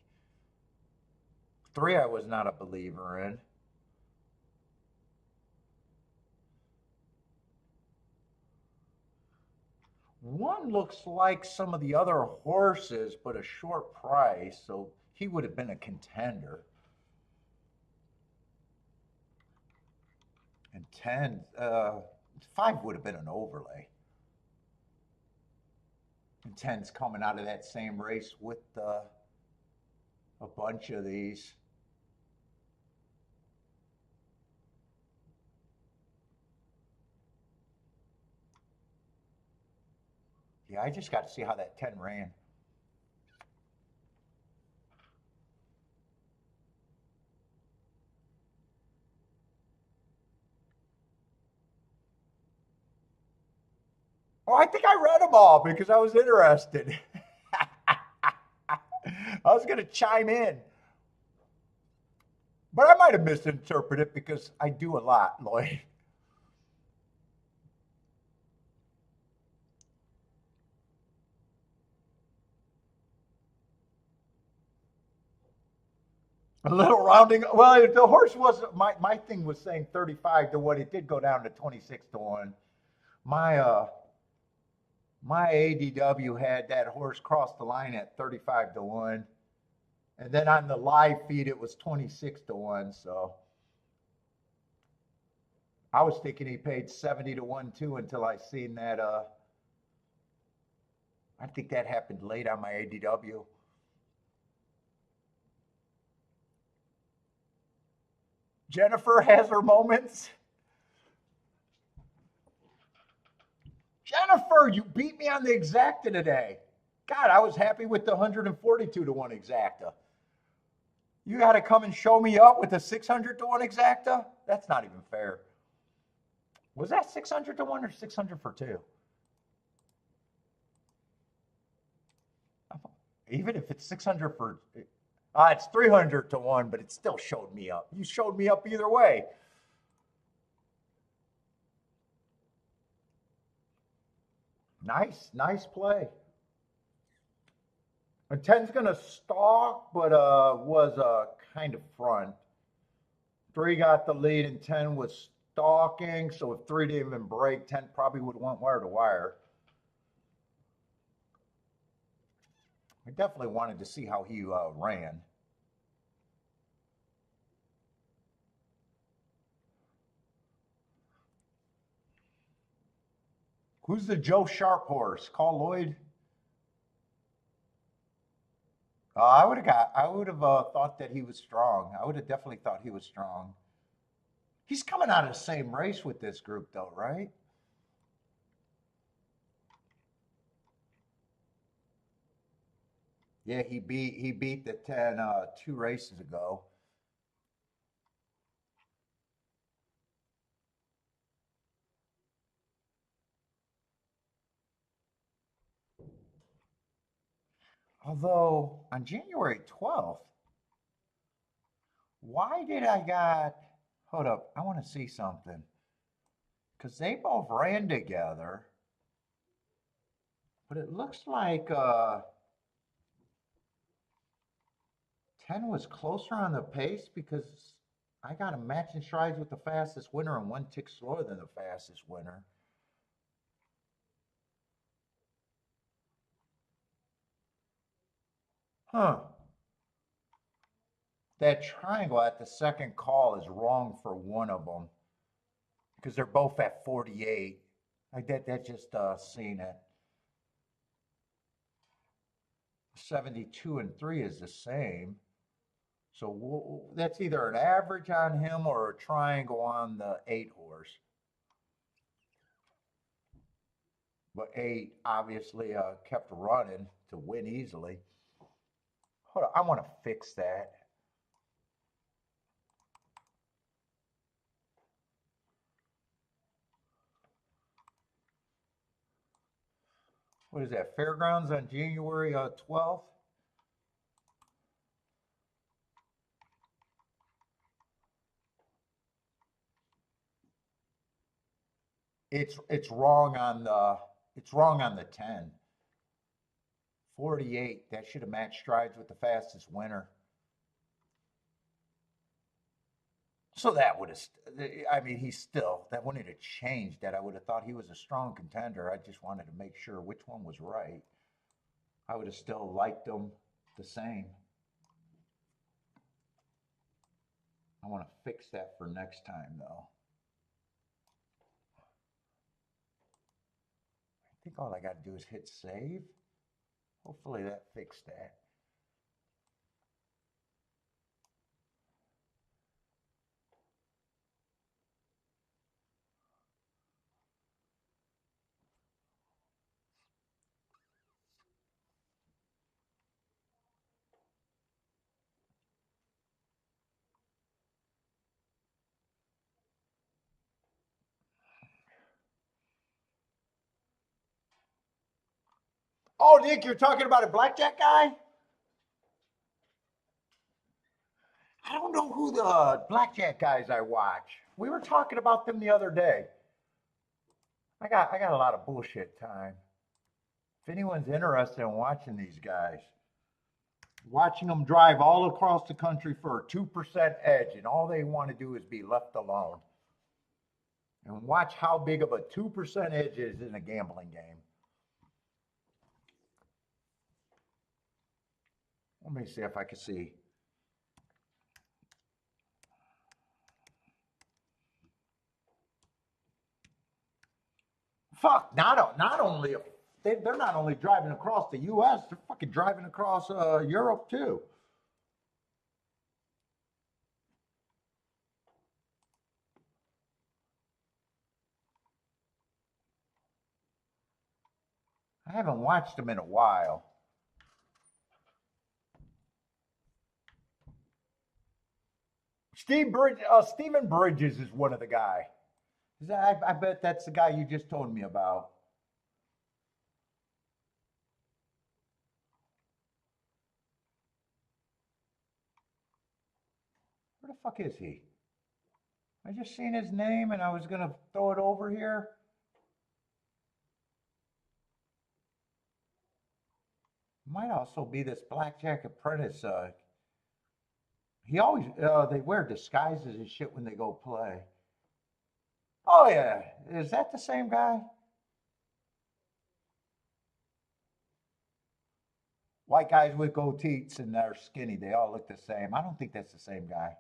3 I was not a believer in. 1 looks like some of the other horses, but a short price, so he would have been a contender. And 10, 5 would have been an overlay. And 10's coming out of that same race with a bunch of these. Yeah, I just got to see how that 10 ran. Oh, I think I read them all because I was interested. I was going to chime in. But I might have misinterpreted because I do a lot, Lloyd. A little rounding. Well, the horse was my thing was saying 35-1. It did go down to 26-1. My my ADW had that horse cross the line at 35-1. And then on the live feed it was 26-1, so I was thinking he paid 70-1 too until I seen that I think that happened late on my ADW. Jennifer has her moments. Jennifer, you beat me on the exacta today. God, I was happy with the 142-1 exacta. You got to come and show me up with a 600-1 exacta? That's not even fair. Was that 600-1 or 600 for 2? Even if it's 600 for, it's 300-1, but it still showed me up. You showed me up either way. Nice play. And 10's going to stalk, but was kind of front. 3 got the lead, and 10 was stalking. So if 3 didn't even break, 10 probably would have went wire to wire. I definitely wanted to see how he ran. Who's the Joe Sharp horse? Call Lloyd. I would have thought that he was strong. I would have definitely thought he was strong. He's coming out of the same race with this group, though, right? Yeah, he beat the 10 two races ago. Although on January 12th, why did I got hold up, I want to see something. Because they both ran together, but it looks like 10 was closer on the pace because I got a matching strides with the fastest winner and one tick slower than the fastest winner. Huh. That triangle at the second call is wrong for one of them because they're both at 48. I did that just seen it. 72 and 3 is the same. So that's either an average on him or a triangle on the 8 horse. But 8 obviously kept running to win easily. Hold on, I want to fix that. What is that? Fairgrounds on January 12th? It's wrong on the 10. 48, that should have matched strides with the fastest winner. So that would have, I mean, that wouldn't have changed that. I would have thought he was a strong contender. I just wanted to make sure which one was right. I would have still liked him the same. I want to fix that for next time, though. I think all I got to do is hit save. Hopefully that fixed that. Oh, Nick, you're talking about a blackjack guy? I don't know who the blackjack guys I watch. We were talking about them the other day. I got a lot of bullshit time. If anyone's interested in watching these guys, watching them drive all across the country for a 2% edge, and all they want to do is be left alone. And watch how big of a 2% edge is in a gambling game. Let me see if I can see. Fuck, not only they're not only driving across the U.S., they're fucking driving across Europe too. I haven't watched them in a while. Stephen Bridges is one of the guy. I bet that's the guy you just told me about. Where the fuck is he? I just seen his name and I was gonna throw it over here. Might also be this Blackjack apprentice. He always they wear disguises and shit when they go play. Oh yeah, is that the same guy? White guys with goatees and they're skinny. They all look the same. I don't think that's the same guy.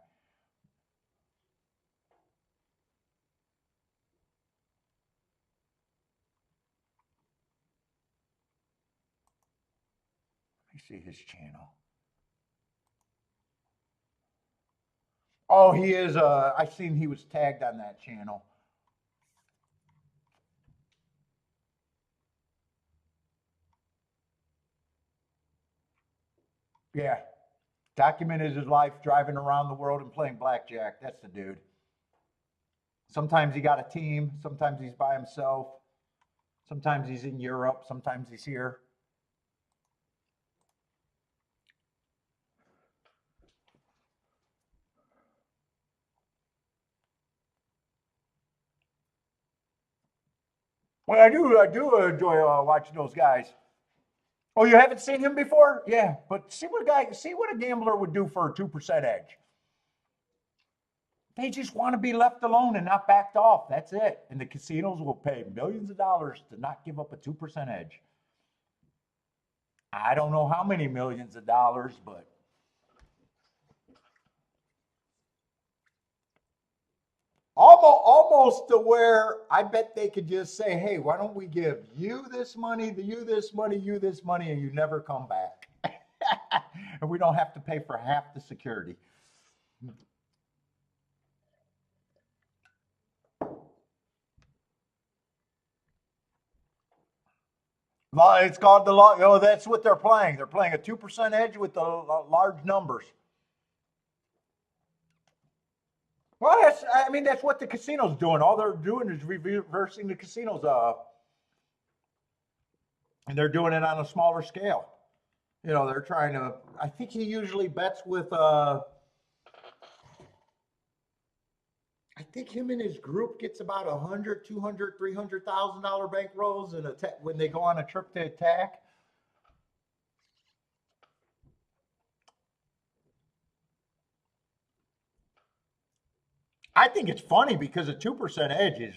Let me see his channel. Oh, he is. I seen he was tagged on that channel. Yeah. Documented his life driving around the world and playing blackjack. That's the dude. Sometimes he got a team. Sometimes he's by himself. Sometimes he's in Europe. Sometimes he's here. Well, I do enjoy watching those guys. Oh, you haven't seen him before? Yeah, but see what a gambler would do for a 2% edge. They just want to be left alone and not backed off. That's it. And the casinos will pay millions of dollars to not give up a 2% edge. I don't know how many millions of dollars, but almost to where I bet they could just say, hey, why don't we give you this money, you this money, you this money, and you never come back. And we don't have to pay for half the security. It's called the law. Oh, that's what they're playing. They're playing a 2% edge with the large numbers. Well, I mean, that's what the casino's doing. All they're doing is reversing the casinos, and they're doing it on a smaller scale. They're trying to. I think he usually bets with. I think him and his group gets about 100, 200, $300,000 bankrolls and when they go on a trip to attack. I think it's funny because a 2% edge is,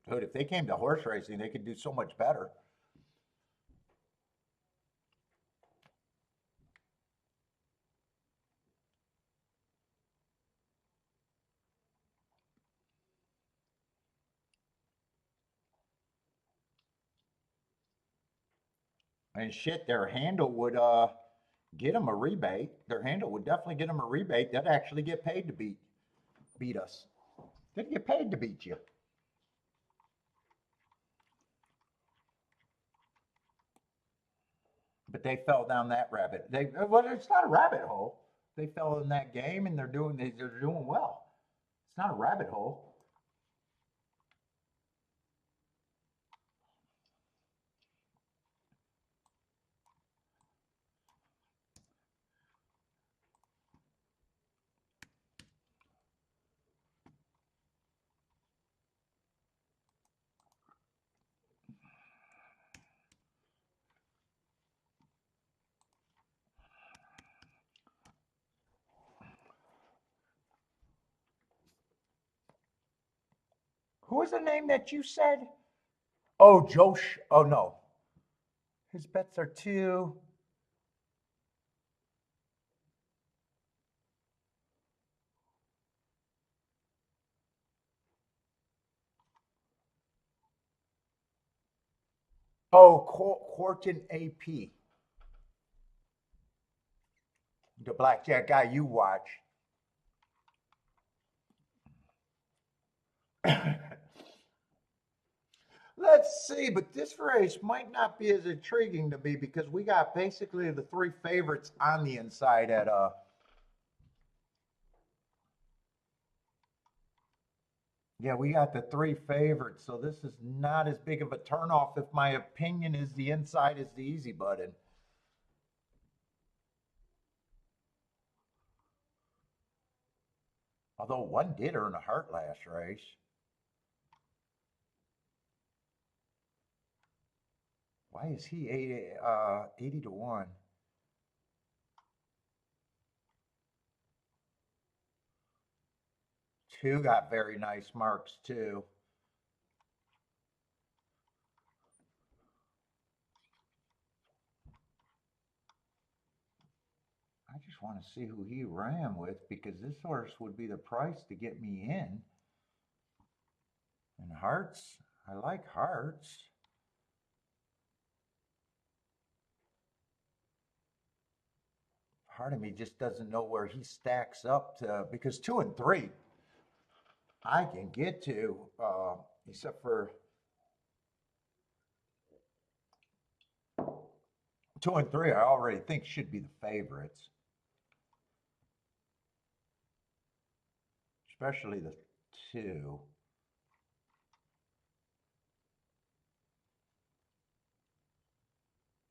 dude, if they came to horse racing, they could do so much better. And shit, their handle would get them a rebate. Their handle would definitely get them a rebate. They'd actually get paid to beat us. They'd get paid to beat you. But they fell down that rabbit. Well, it's not a rabbit hole. They fell in that game, and they're doing well. It's not a rabbit hole. Who was the name that you said? Oh, Josh. Oh no, his bets are two. Oh, Quarton AP, the blackjack guy you watch. Let's see, but this race might not be as intriguing to me because we got basically the three favorites on the inside at yeah, we got the three favorites, so this is not as big of a turnoff if my opinion is the inside is the easy button. Although one did earn a heart last race. Why is he 80 to 1? Two got very nice marks too. I just want to see who he ran with because this horse would be the price to get me in. And Hearts, I like Hearts. Part of me just doesn't know where he stacks up to because 2 and 3 I can get to, except for 2 and 3, I already think should be the favorites, especially the 2.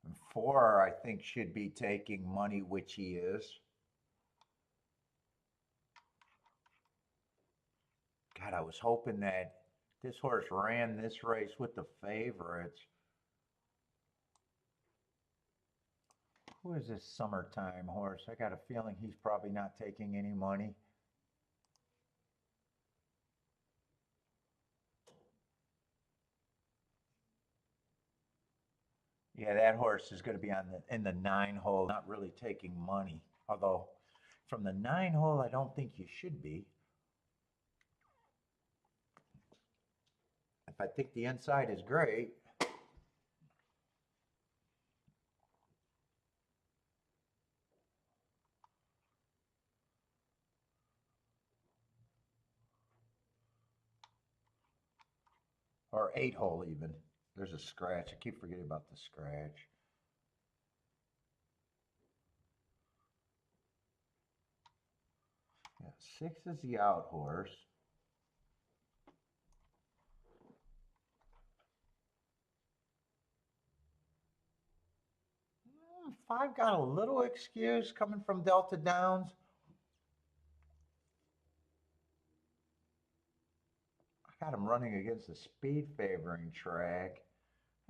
And 4, I think, should be taking money, which he is. God, I was hoping that this horse ran this race with the favorites. Who is this Summertime horse? I got a feeling he's probably not taking any money. Yeah, that horse is going to be on in the 9 hole, not really taking money. Although from the 9 hole, I don't think you should be. If I think the inside is great. Or 8 hole even. There's a scratch. I keep forgetting about the scratch. Yeah, 6 is the out horse. 5 got a little excuse coming from Delta Downs. I got him running against a speed favoring track.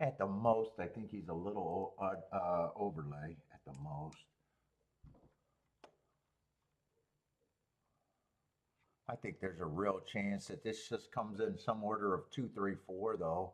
At the most, I think he's a little overlay at the most. I think there's a real chance that this just comes in some order of 2, 3, 4, though.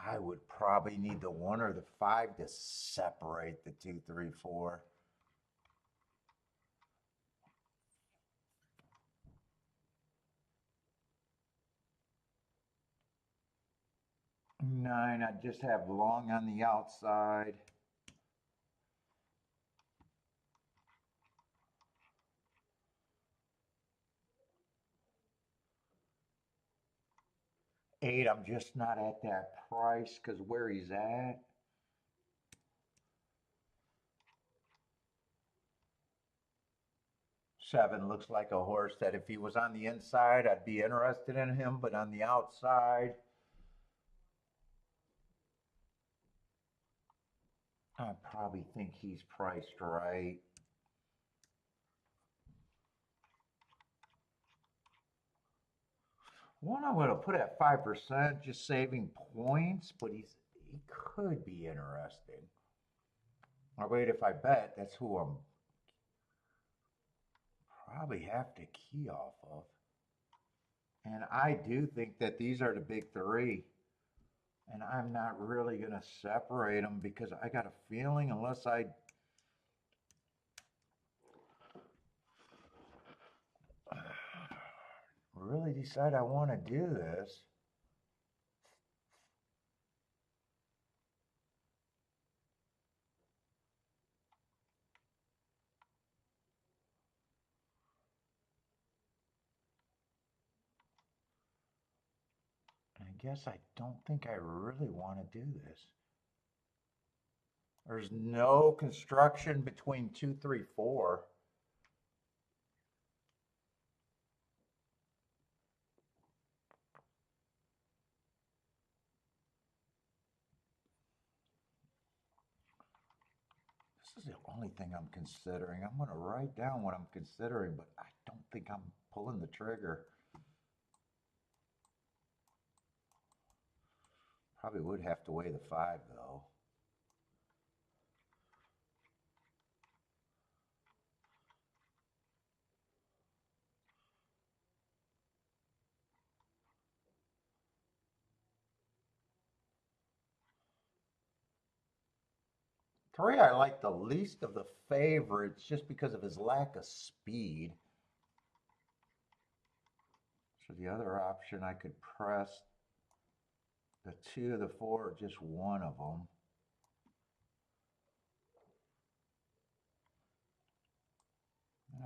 I would probably need the 1 or the 5 to separate the 2, 3, 4. Nine, I just have long on the outside. Eight, I'm just not at that price because where he's at. Seven looks like a horse that if he was on the inside, I'd be interested in him, but on the outside, I probably think he's priced right. One I'm going to put at 5%, just saving points, but he could be interesting. Or wait, if I bet, that's who I'm probably have to key off of. And I do think that these are the big 3. And I'm not really going to separate them because I got a feeling unless I really decide I want to do this. I guess I don't think I really want to do this. There's no construction between 2, 3, 4. This is the only thing I'm considering. I'm going to write down what I'm considering, but I don't think I'm pulling the trigger. Probably would have to weigh the 5 though. Three, I like the least of the favorites just because of his lack of speed. So the other option I could press The 2, the 4, or just one of them. And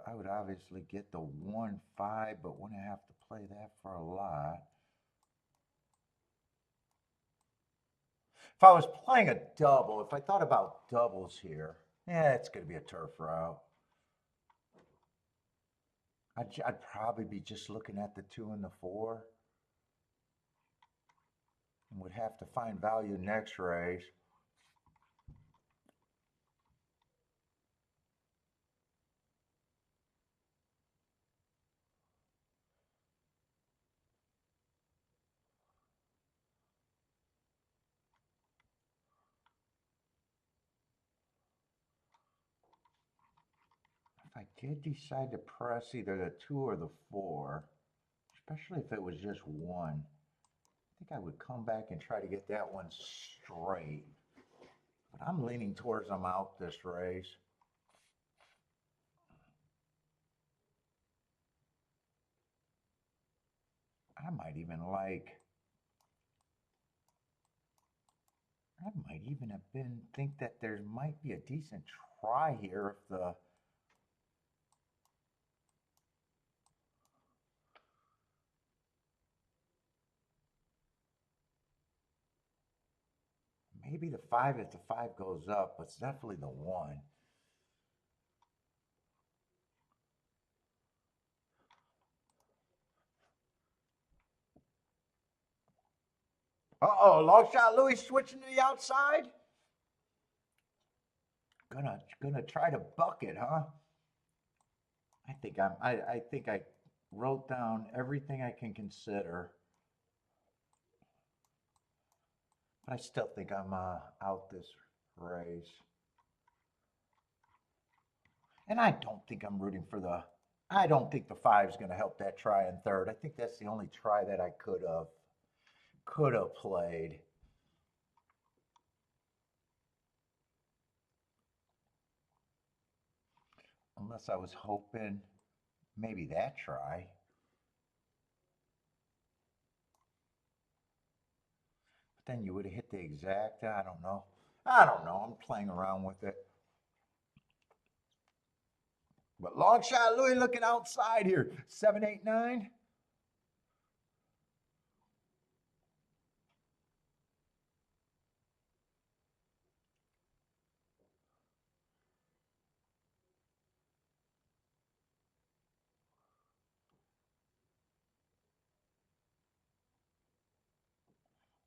I would obviously get the 1, 5, but wouldn't have to play that for a lot. If I was playing a double, if I thought about doubles here, it's going to be a turf route. I'd probably be just looking at the 2 and the 4. And would have to find value next raise. If I did decide to press either the 2 or the 4, especially if it was just 1, I think I would come back and try to get that one straight. But I'm leaning towards I'm out this race. I might even think that there might be a decent try here if the maybe the 5 if the 5 goes up, but it's definitely the 1. Uh-oh, long shot Louis switching to the outside. Gonna try to buck it, huh? I think I wrote down everything I can consider. But I still think I'm out this race. And I don't think I'm rooting for I don't think the 5 is going to help that try in third. I think that's the only try that I could have played. Unless I was hoping maybe that try. But then you would have hit the exact, I don't know. I'm playing around with it. But long shot Louis looking outside here. 7, 8, 9.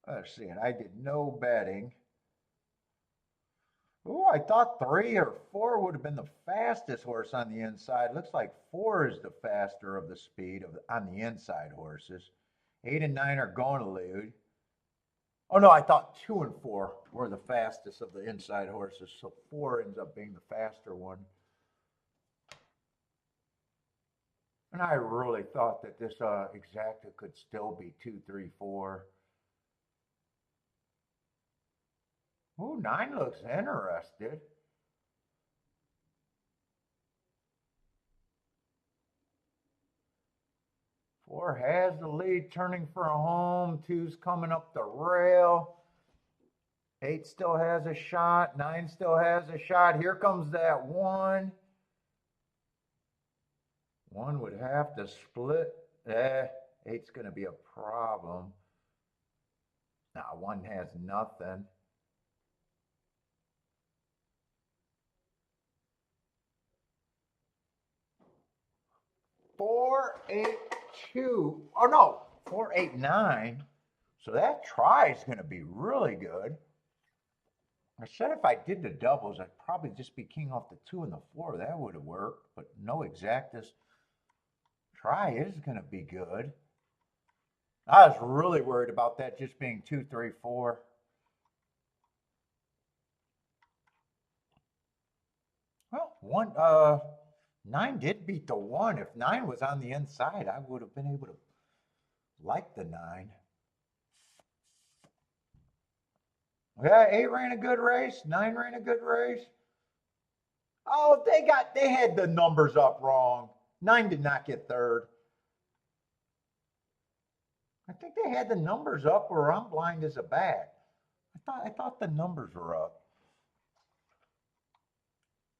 Let's see, and I did no betting. Oh, I thought 3 or 4 would have been the fastest horse on the inside. Looks like 4 is the faster of the speed on the inside horses. 8 and 9 are going to lead. Oh no, I thought 2 and 4 were the fastest of the inside horses, so 4 ends up being the faster one. And I really thought that this exacta could still be 2, 3, 4. Ooh, 9 looks interested. Four has the lead, turning for a home. 2's coming up the rail. 8 still has a shot. 9 still has a shot. Here comes that 1. 1 would have to split. 8's going to be a problem. Now 1 has nothing. Four, 8, 2. Oh no, 4, 8, 9. So that try is going to be really good. I said if I did the doubles, I'd probably just be king off the 2 and the 4. That would have worked, but no exactas. Try is going to be good. I was really worried about that just being 2, 3, 4. Well, 9 did beat the 1. If 9 was on the inside, I would have been able to like the 9. Yeah, 8 ran a good race. 9 ran a good race. Oh, they had the numbers up wrong. 9 did not get third. I think they had the numbers up, or I'm blind as a bat. I thought the numbers were up.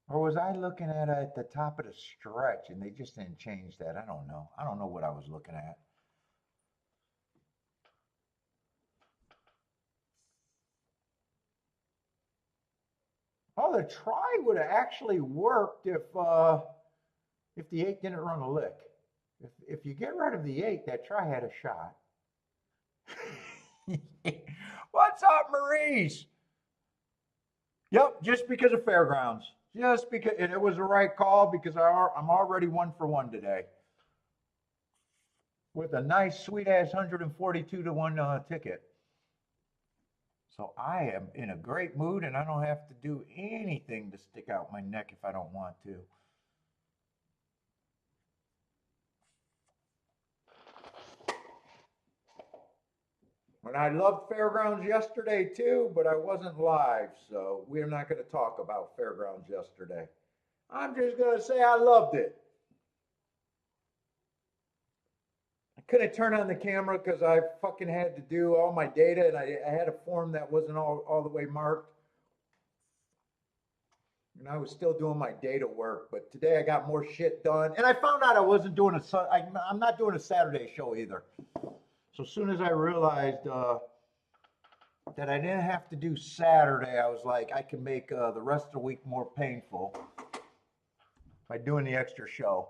Or was I looking at it at the top of the stretch and they just didn't change that? I don't know. I don't know what I was looking at. Oh, the try would have actually worked if the 8 didn't run a lick. If you get rid of the 8, that try had a shot. What's up, Maurice? Yep, just because of Fairgrounds. Just because, and it was the right call because I'm already 1 for 1 today. With a nice, sweet ass 142 to 1 ticket. So I am in a great mood and I don't have to do anything to stick out my neck if I don't want to. And I loved Fairgrounds yesterday too, but I wasn't live, so we're not going to talk about Fairgrounds yesterday. I'm just going to say I loved it. I couldn't turn on the camera because I fucking had to do all my data, and I had a form that wasn't all the way marked. And I was still doing my data work, but today I got more shit done. And I found out I wasn't doing I'm not doing a Saturday show either. So as soon as I realized that I didn't have to do Saturday, I was like, I can make the rest of the week more painful by doing the extra show.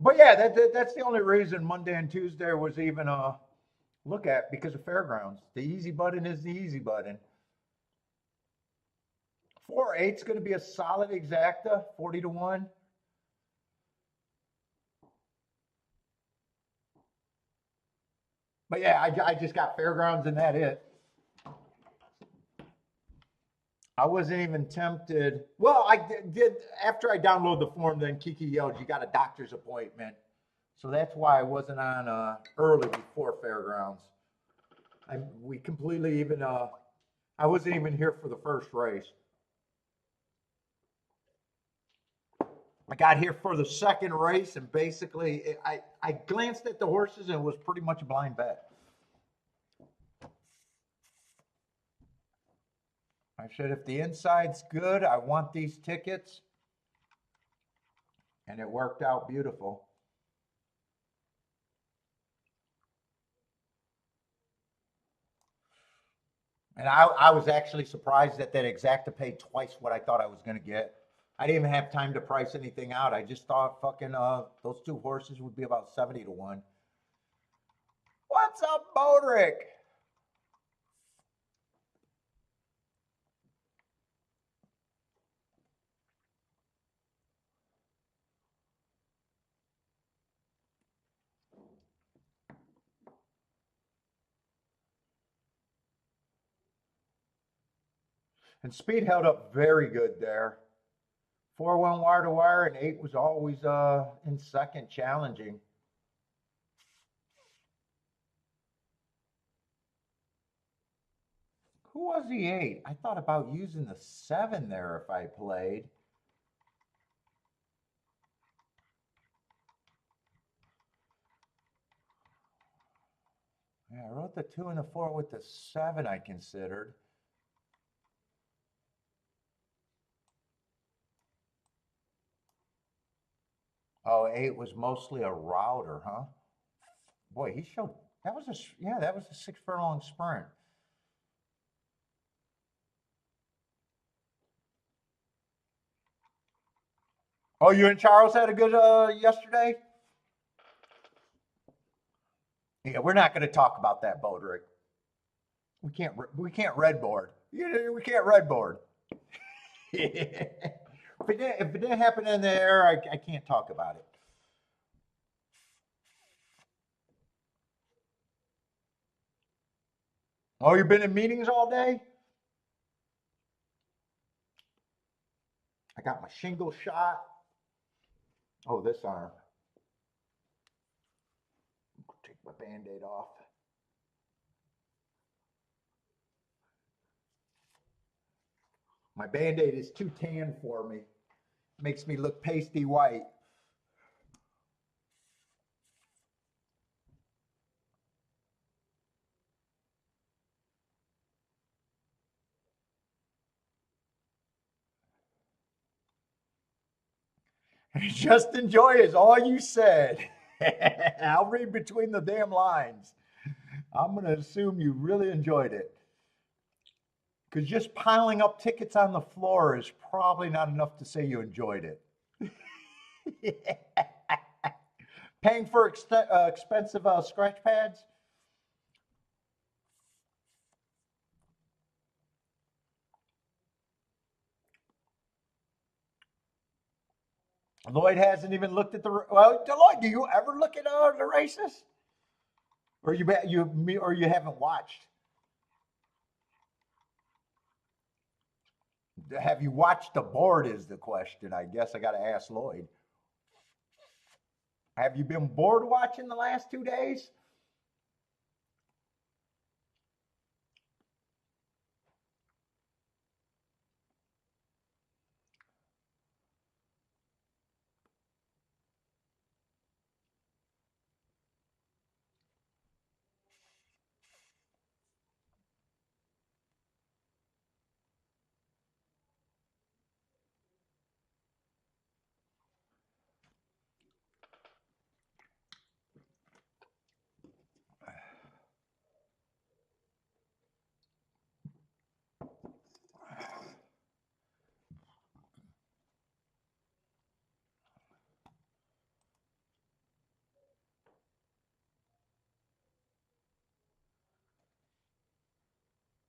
But yeah, that's the only reason Monday and Tuesday was even look at, because of Fairgrounds. The easy button is the easy button. 4-8's going to be a solid exacta, 40 to 1. But yeah, I just got Fairgrounds and that it. I wasn't even tempted. Well, I did after I downloaded the form, then Kiki yelled, "You got a doctor's appointment." So that's why I wasn't on early before Fairgrounds. We completely even, I wasn't even here for the first race. I got here for the second race, and basically I glanced at the horses and it was pretty much a blind bet. I said, if the inside's good, I want these tickets. And it worked out beautiful. And I was actually surprised that exacta paid twice what I thought I was going to get. I didn't even have time to price anything out. I just thought fucking those 2 horses would be about 70 to 1. What's up, Bodrick? And speed held up very good there. 4 went wire to wire, and 8 was always in second, challenging. Who was the 8? I thought about using the 7 there if I played. Yeah, I wrote the 2 and the 4 with the 7 I considered. Oh, 8 was mostly a router, huh? Boy, he showed, that was a 6 furlong sprint. Oh, you and Charles had a good yesterday? Yeah, we're not going to talk about that, Bodrick. We can't red board. We can't red board. If it didn't happen in the air, I can't talk about it. Oh, you've been in meetings all day? I got my shingle shot. Oh, this arm. Take my Band-Aid off. My Band-Aid is too tan for me. Makes me look pasty white. Just enjoy is all you said. I'll read between the damn lines. I'm going to assume you really enjoyed it. Because just piling up tickets on the floor is probably not enough to say you enjoyed it. Paying for expensive scratch pads? Lloyd hasn't even looked at the. Well, Lloyd, do you ever look at the races? Or you haven't watched? Have you watched the board? Is the question. I guess I got to ask Lloyd. Have you been bored watching the last 2 days?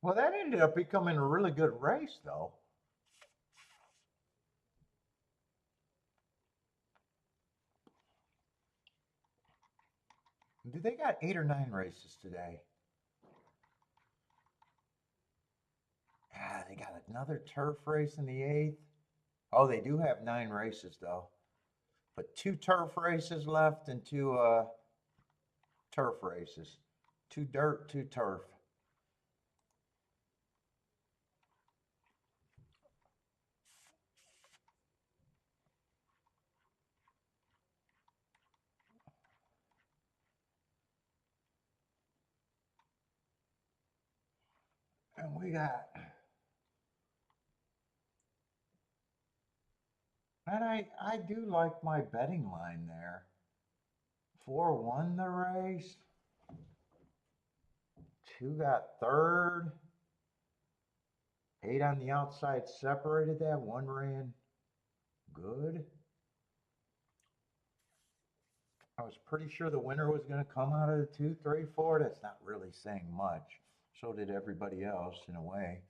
Well, that ended up becoming a really good race, though. They got 8 or 9 races today? Ah, they got another turf race in the 8th. Oh, they do have 9 races, though. But 2 turf races left and 2 turf races. 2 dirt, 2 turf. And we got. And I do like my betting line there. 4 won the race. 2 got third. 8 on the outside separated that. 1 ran good. I was pretty sure the winner was going to come out of the 2, 3, 4. That's not really saying much. So did everybody else in a way.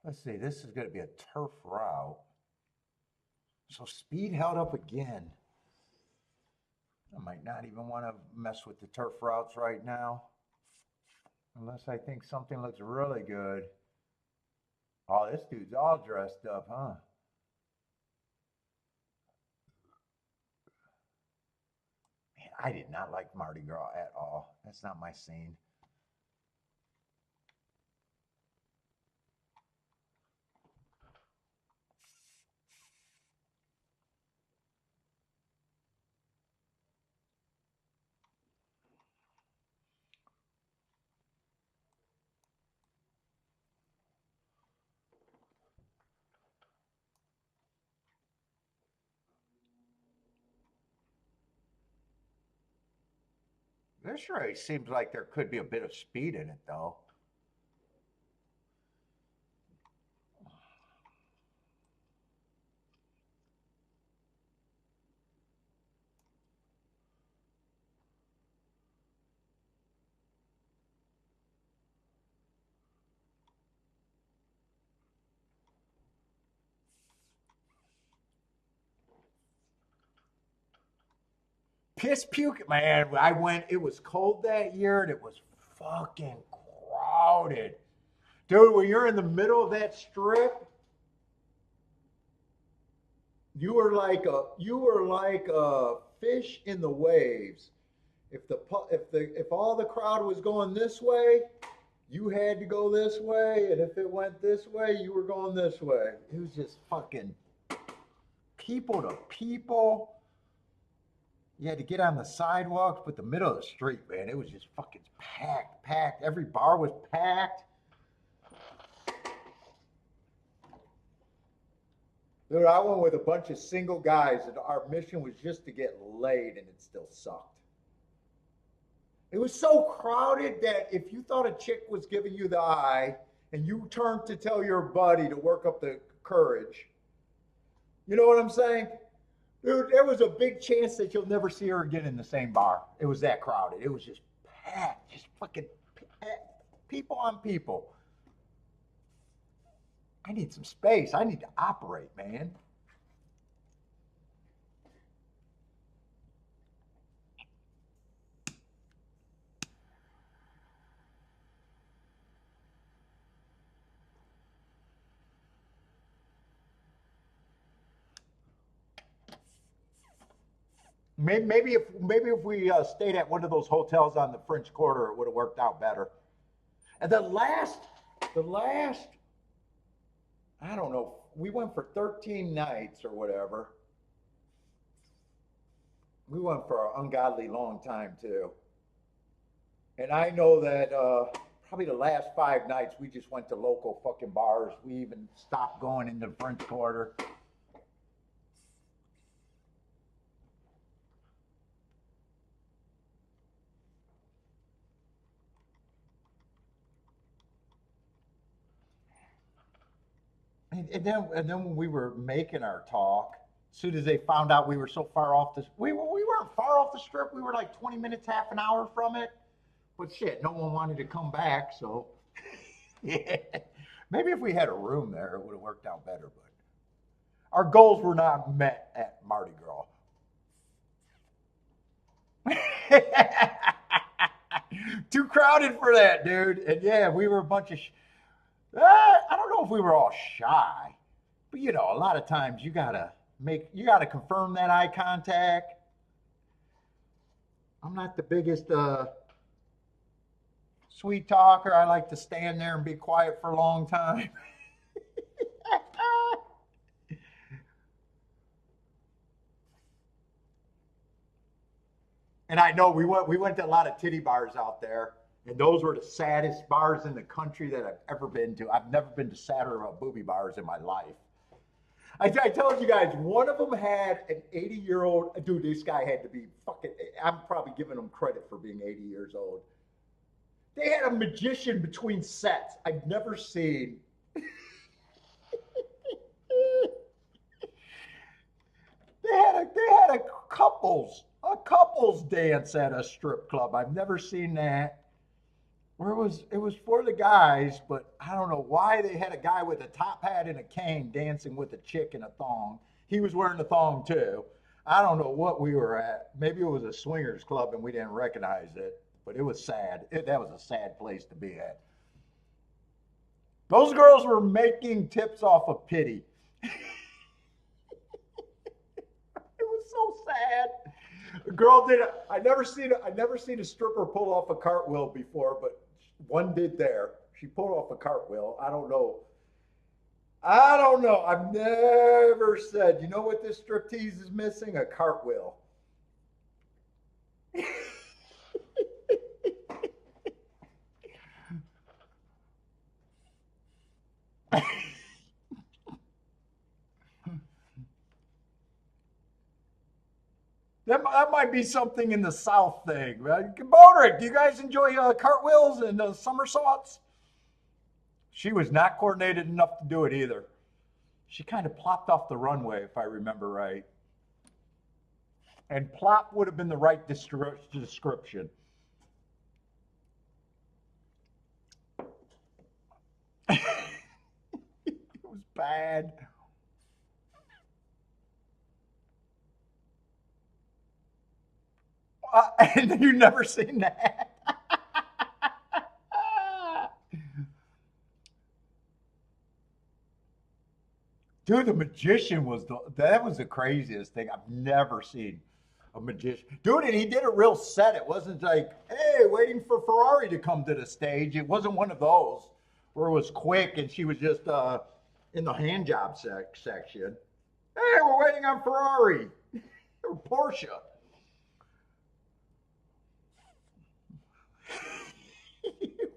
Let's see, this is going to be a turf route. So speed held up again. I might not even want to mess with the turf routes right now. Unless I think something looks really good. Oh, this dude's all dressed up, huh? Man, I did not like Marti Gras at all. That's not my scene. This race seems like there could be a bit of speed in it, though. Piss puke, man. I went, it was cold that year and it was fucking crowded. Dude, when you're in the middle of that strip, you were like a fish in the waves. If all the crowd was going this way, you had to go this way, and if it went this way, you were going this way. It was just fucking people to people. You had to get on the sidewalks, but the middle of the street, man, it was just fucking packed. Every bar was packed. Dude, I went with a bunch of single guys, and our mission was just to get laid, and it still sucked. It was so crowded that if you thought a chick was giving you the eye, and you turned to tell your buddy to work up the courage, you know what I'm saying? Dude, there was a big chance that you'll never see her again in the same bar. It was that crowded. It was just packed, just fucking packed. People on people. I need some space. I need to operate, man. Maybe if we stayed at one of those hotels on the French Quarter, it would have worked out better. And the last, I don't know, we went for 13 nights or whatever. We went for an ungodly long time too. And I know that probably the last 5 nights we just went to local fucking bars. We even stopped going into the French Quarter. And then when we were making our talk, as soon as they found out we were so far off the, we weren't far off the strip. We were like 20 minutes, half an hour from it. But shit, no one wanted to come back. So yeah, maybe if we had a room there, it would have worked out better. But our goals were not met at Marti Gras. Too crowded for that, dude. And yeah, we were a bunch of. I don't know if we were all shy, but you know, a lot of times you gotta confirm that eye contact. I'm not the biggest sweet talker. I like to stand there and be quiet for a long time. And I know we went to a lot of titty bars out there. And those were the saddest bars in the country that I've ever been to. I've never been to sadder booby bars in my life. I told you guys, one of them had an 80-year-old, dude, this guy had to be fucking, I'm probably giving him credit for being 80 years old. They had a magician between sets I've never seen. They had a couples dance at a strip club. I've never seen that. Where it was for the guys, but I don't know why they had a guy with a top hat and a cane dancing with a chick in a thong. He was wearing a thong too. I don't know what we were at. Maybe it was a swingers club and we didn't recognize it, but it was sad. That was a sad place to be at. Those girls were making tips off of pity. It was so sad. A girl did. I never seen a stripper pull off a cartwheel before, but one did there. She pulled off a cartwheel. I don't know. I've never said. You know what this striptease is missing? A cartwheel. That might be something in the South thing. Right? Bodrick, do you guys enjoy cartwheels and somersaults? She was not coordinated enough to do it either. She kind of plopped off the runway, if I remember right. And plop would have been the right description. It was bad. And you've never seen that. Dude, the magician that was the craziest thing I've never seen. A magician. Dude, and he did a real set. It wasn't like, hey, waiting for Ferrari to come to the stage. It wasn't one of those where it was quick and she was just in the hand job section. Hey, we're waiting on Ferrari or Porsche.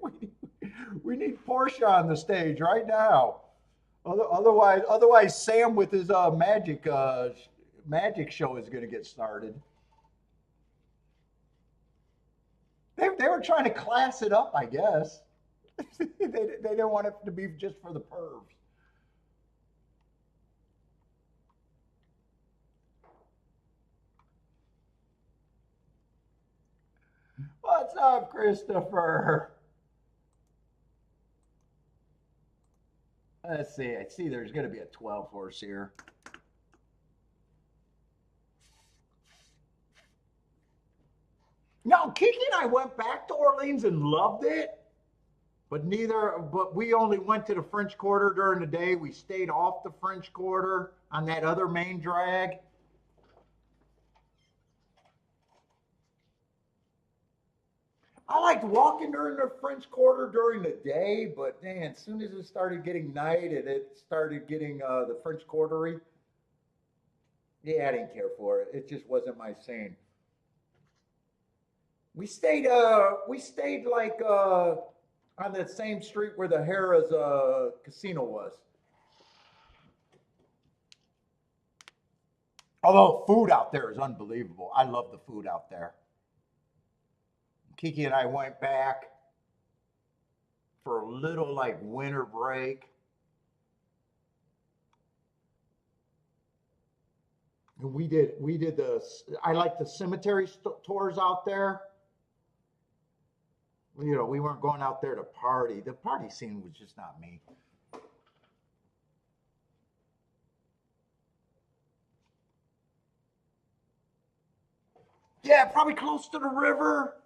we, we need Porsche on the stage right now. Otherwise, Sam with his magic show is going to get started. They were trying to class it up, I guess. They didn't want it to be just for the pervs. What's up, Christopher? Let's see. I see there's going to be a 12 horse here. Now, Kiki and I went back to Orleans and loved it, but we only went to the French Quarter during the day. We stayed off the French Quarter on that other main drag. I liked walking during the French Quarter during the day, but man, as soon as it started getting night and it started getting the French Quartery, yeah, I didn't care for it. It just wasn't my scene. We stayed like on that same street where the Harrah's casino was. Although food out there is unbelievable. I love the food out there. Kiki and I went back for a little like winter break. And we did the I like the cemetery tours out there. We weren't going out there to party. The party scene was just not me. Yeah, probably close to the river.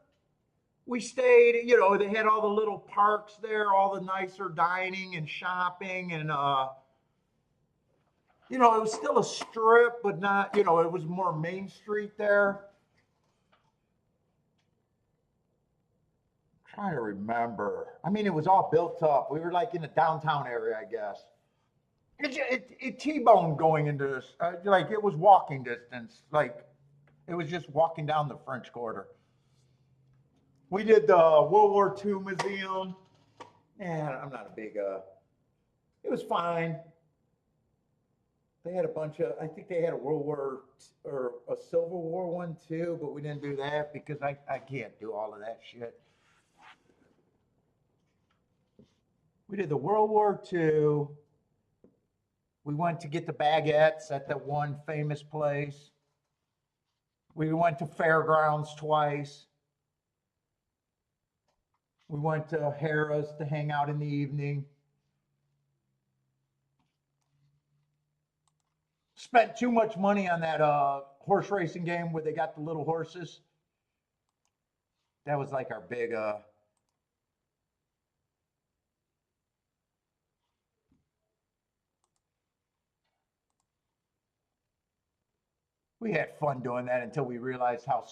We stayed, they had all the little parks there, all the nicer dining and shopping, and it was still a strip, but not, it was more Main Street there. I'm trying to remember. I mean, it was all built up. We were like in the downtown area, I guess. It T-boned going into this, like it was walking distance, like it was just walking down the French Quarter. We did the World War II museum. And I'm not a big. It was fine. They had a bunch of. I think they had a World War or a Civil War one too, but we didn't do that because I can't do all of that shit. We did the World War II. We went to get the baguettes at that one famous place. We went to Fairgrounds twice. We went to Harrah's to hang out in the evening. Spent too much money on that horse racing game where they got the little horses. That was like our big. We had fun doing that until we realized how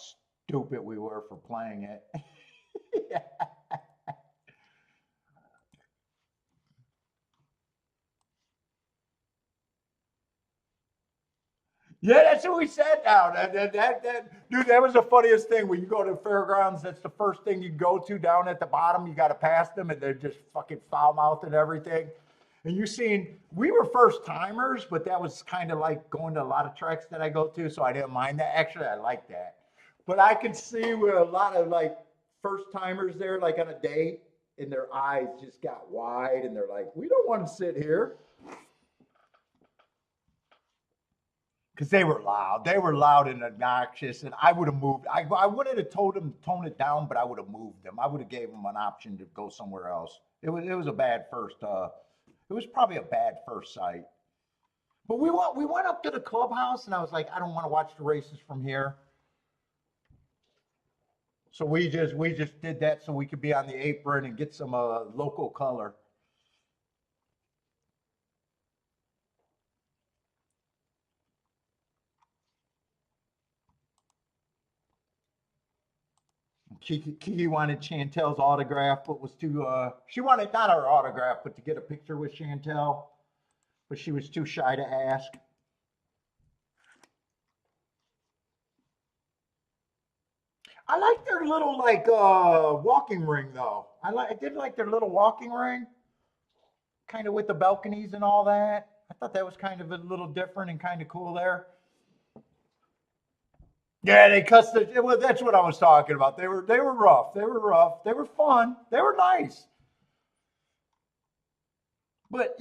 stupid we were for playing it. Yeah. Yeah, that's what we said now. Dude, that was the funniest thing. When you go to Fairgrounds, that's the first thing you go to down at the bottom. You got to pass them, and they're just fucking foul mouthed and everything. And we were first timers, but that was kind of like going to a lot of tracks that I go to, so I didn't mind that. Actually, I like that. But I could see with a lot of like first timers there, like on a date, and their eyes just got wide, and they're like, we don't want to sit here. Because they were loud. They were loud and obnoxious, and I would have moved. I wouldn't have told them to tone it down, but I would have moved them. I would have gave them an option to go somewhere else. It was a bad first. It was probably a bad first sight. But we went up to the clubhouse, and I was like, I don't want to watch the races from here. So we just did that so we could be on the apron and get some local color. Kiki wanted Chantel's autograph, but was too. She wanted not our autograph, but to get a picture with Chantel, but she was too shy to ask. I like their little like walking ring though. I did like their little walking ring, kind of with the balconies and all that. I thought that was kind of a little different and kind of cool there. Yeah, they cussed the. Well, that's what I was talking about. They were rough. They were rough. They were fun. They were nice. But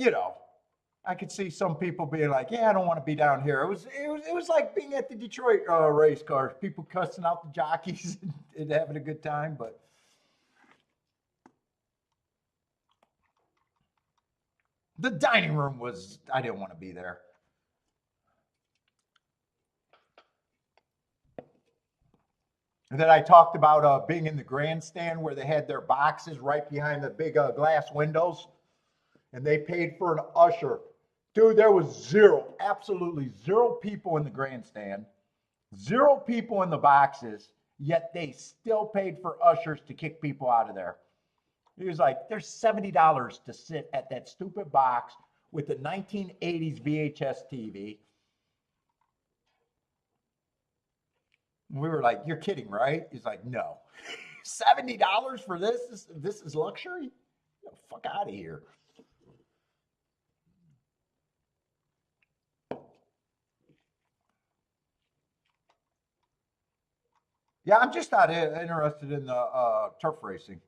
I could see some people being like, "Yeah, I don't want to be down here." It was like being at the Detroit race cars. People cussing out the jockeys and having a good time. But the dining room was. I didn't want to be there. And then I talked about being in the grandstand where they had their boxes right behind the big glass windows, and they paid for an usher. Dude, there was zero, absolutely zero people in the grandstand, zero people in the boxes, yet they still paid for ushers to kick people out of there. He was like, there's $70 to sit at that stupid box with the 1980s VHS TV. And we were like, you're kidding, right? He's like, no. $70 for this? This is luxury? Get the fuck out of here. Yeah, I'm just not interested in the turf racing.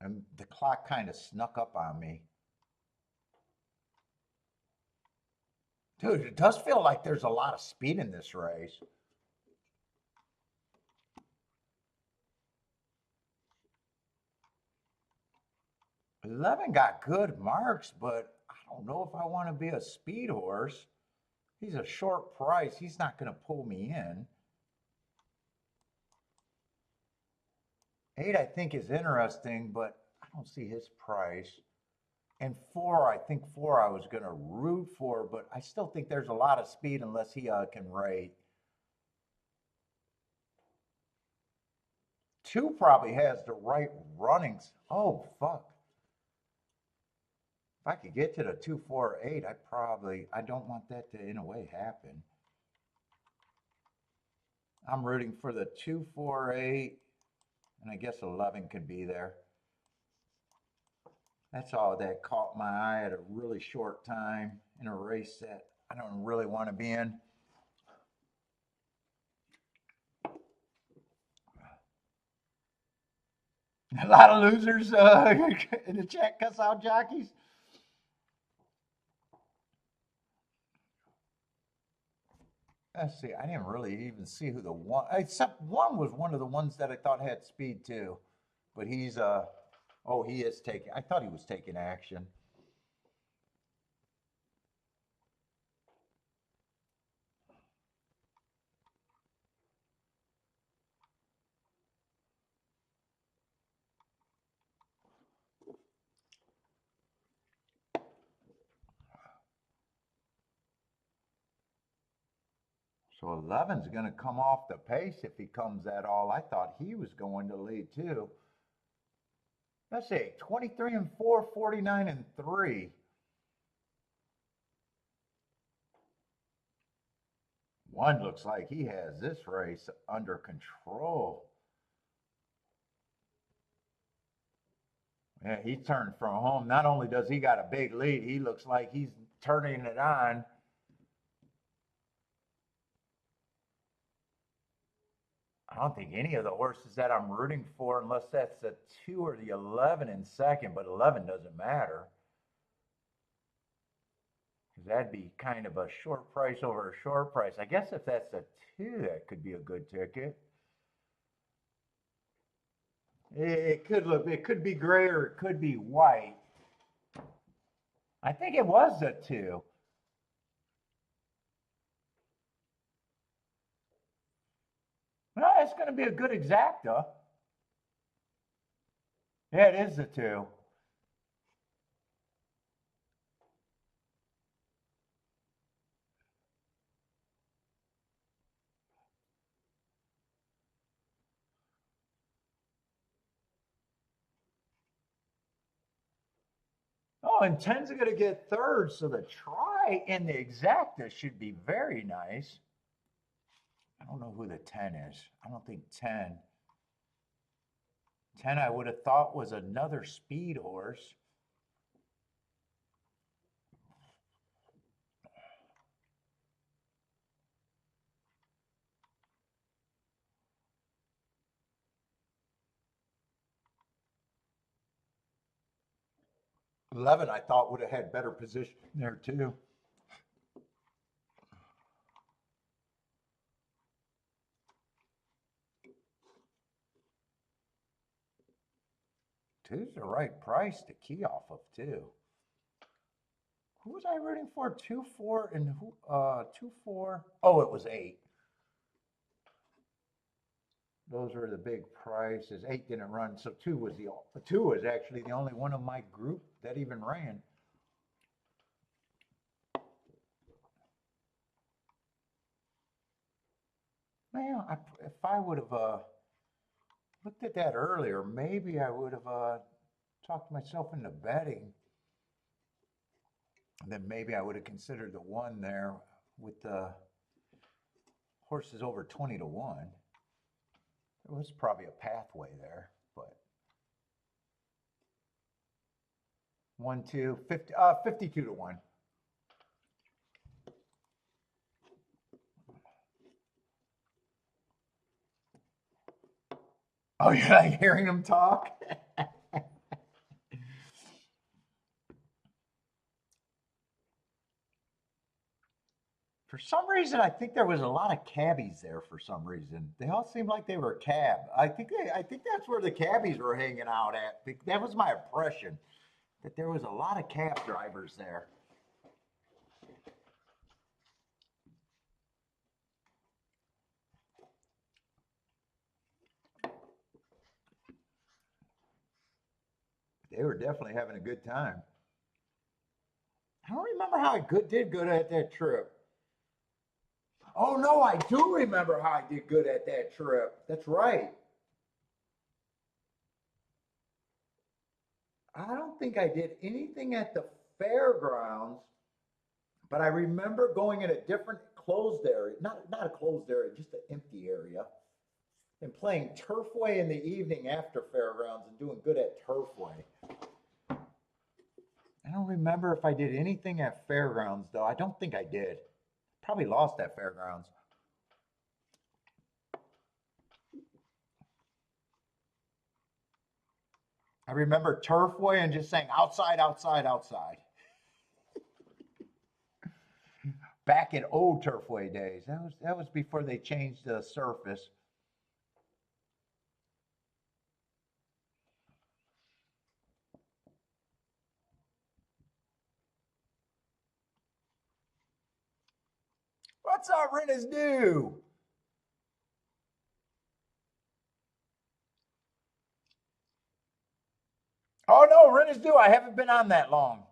And the clock kind of snuck up on me. Dude, it does feel like there's a lot of speed in this race. 11 got good marks, but I don't know if I want to be a speed horse. He's a short price. He's not going to pull me in. 8, I think, is interesting, but I don't see his price. And 4, I think 4 I was going to root for, but I still think there's a lot of speed unless he can rate. 2 probably has the right runnings. Oh, fuck. If I could get to the 248, I don't want that to, in a way, happen. I'm rooting for the 248, and I guess 11 could be there. That's all that caught my eye at a really short time in a race that I don't really want to be in. A lot of losers in the chat cuss out jockeys. Let's see. I didn't really even see who the one, except one was one of the ones that I thought had speed too. But oh, he is taking, I thought he was taking action. So 11's going to come off the pace if he comes at all. I thought he was going to lead too. Let's see, 23 and 4, 49 and 3. One looks like he has this race under control. Yeah, he turned from home. Not only does he got a big lead, he looks like he's turning it on. I don't think any of the horses that I'm rooting for, unless that's the 2 or the 11 in second, but 11 doesn't matter. Because that'd be kind of a short price over a short price. I guess if that's a 2, that could be a good ticket. It could be gray or it could be white. I think it was a 2. Well, it's going to be a good exacta. Yeah, it is a 2. Oh, Oh, and 10's going to get third, so the try and the exacta should be very nice. I don't know who the 10 is. I don't think 10. 10 I would have thought was another speed horse. Eleven, I thought would have had better position there too. Two's the right price to key off of too. Who was I rooting for? 2-4 and who? 2-4. Oh, it was 8. Those were the big prices. 8 didn't run, so 2 was actually the only one of my group that even ran. Man, if I would have looked at that earlier, maybe I would have talked myself into betting. Then maybe I would have considered the one there with the horses over 20 to 1. There was probably a pathway there, but 1, 2, 50, 52 to 1. Oh, you like hearing them talk? For some reason, I think there was a lot of cabbies there. For some reason, they all seemed like they were cab. I think that's where the cabbies were hanging out at. That was my impression, that there was a lot of cab drivers there. They were definitely having a good time. I don't remember how I did good at that trip. Oh no, I do remember how I did good at that trip. That's right. I don't think I did anything at the fairgrounds, but I remember going in a different closed area, not a closed area, just an empty area, and playing Turfway in the evening after fairgrounds and doing good at Turfway. I don't remember if I did anything at fairgrounds though. I don't think I did. Probably lost at fairgrounds. I remember Turfway and just saying outside, outside, outside. Back in old Turfway days. That was before they changed the surface. What's up, Rennes new? Oh no, Rennes new. I haven't been on that long.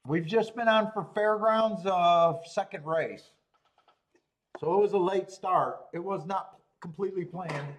We've just been on for Fairgrounds second race. So it was a late start. It was not completely planned.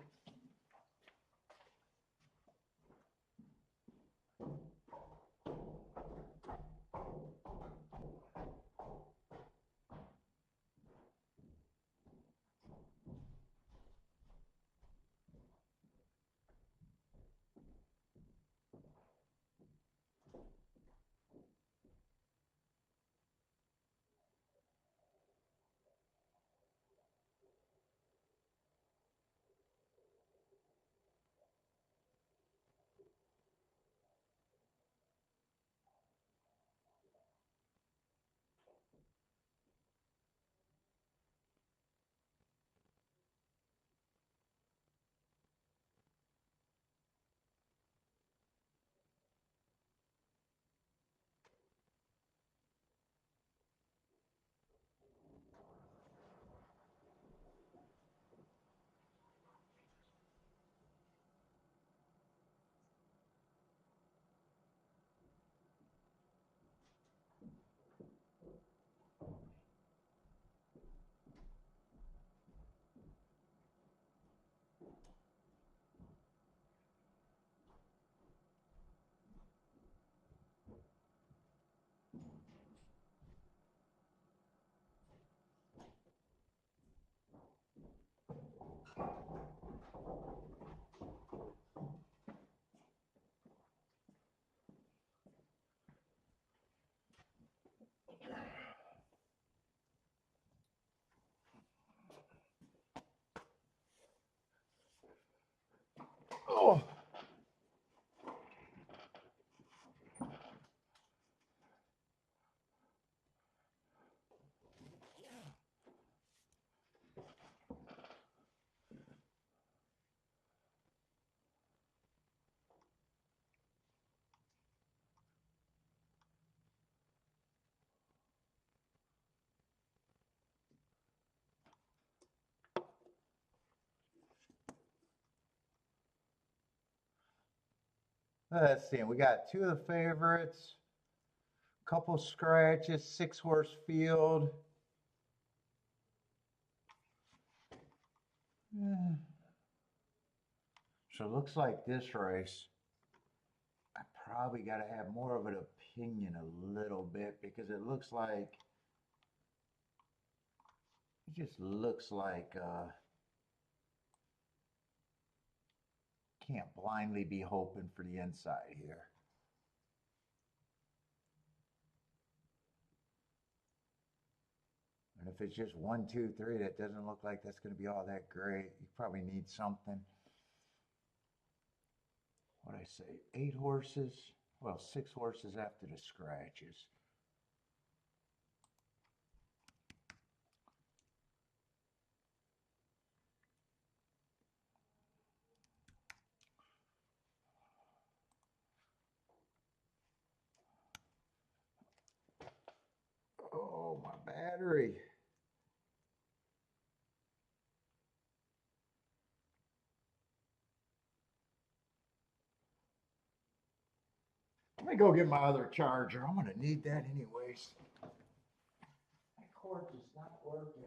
Let's see. We got two of the favorites, couple scratches, 6-horse field. So it looks like this race, I probably got to have more of an opinion a little bit because it looks like, it just looks like, can't blindly be hoping for the inside here. And if it's just 1, 2, 3, that doesn't look like that's going to be all that great. You probably need something. What'd I say? 8 horses? Well, 6 horses after the scratches. Oh, my battery. Let me go get my other charger. I'm going to need that anyways. My cord is not working.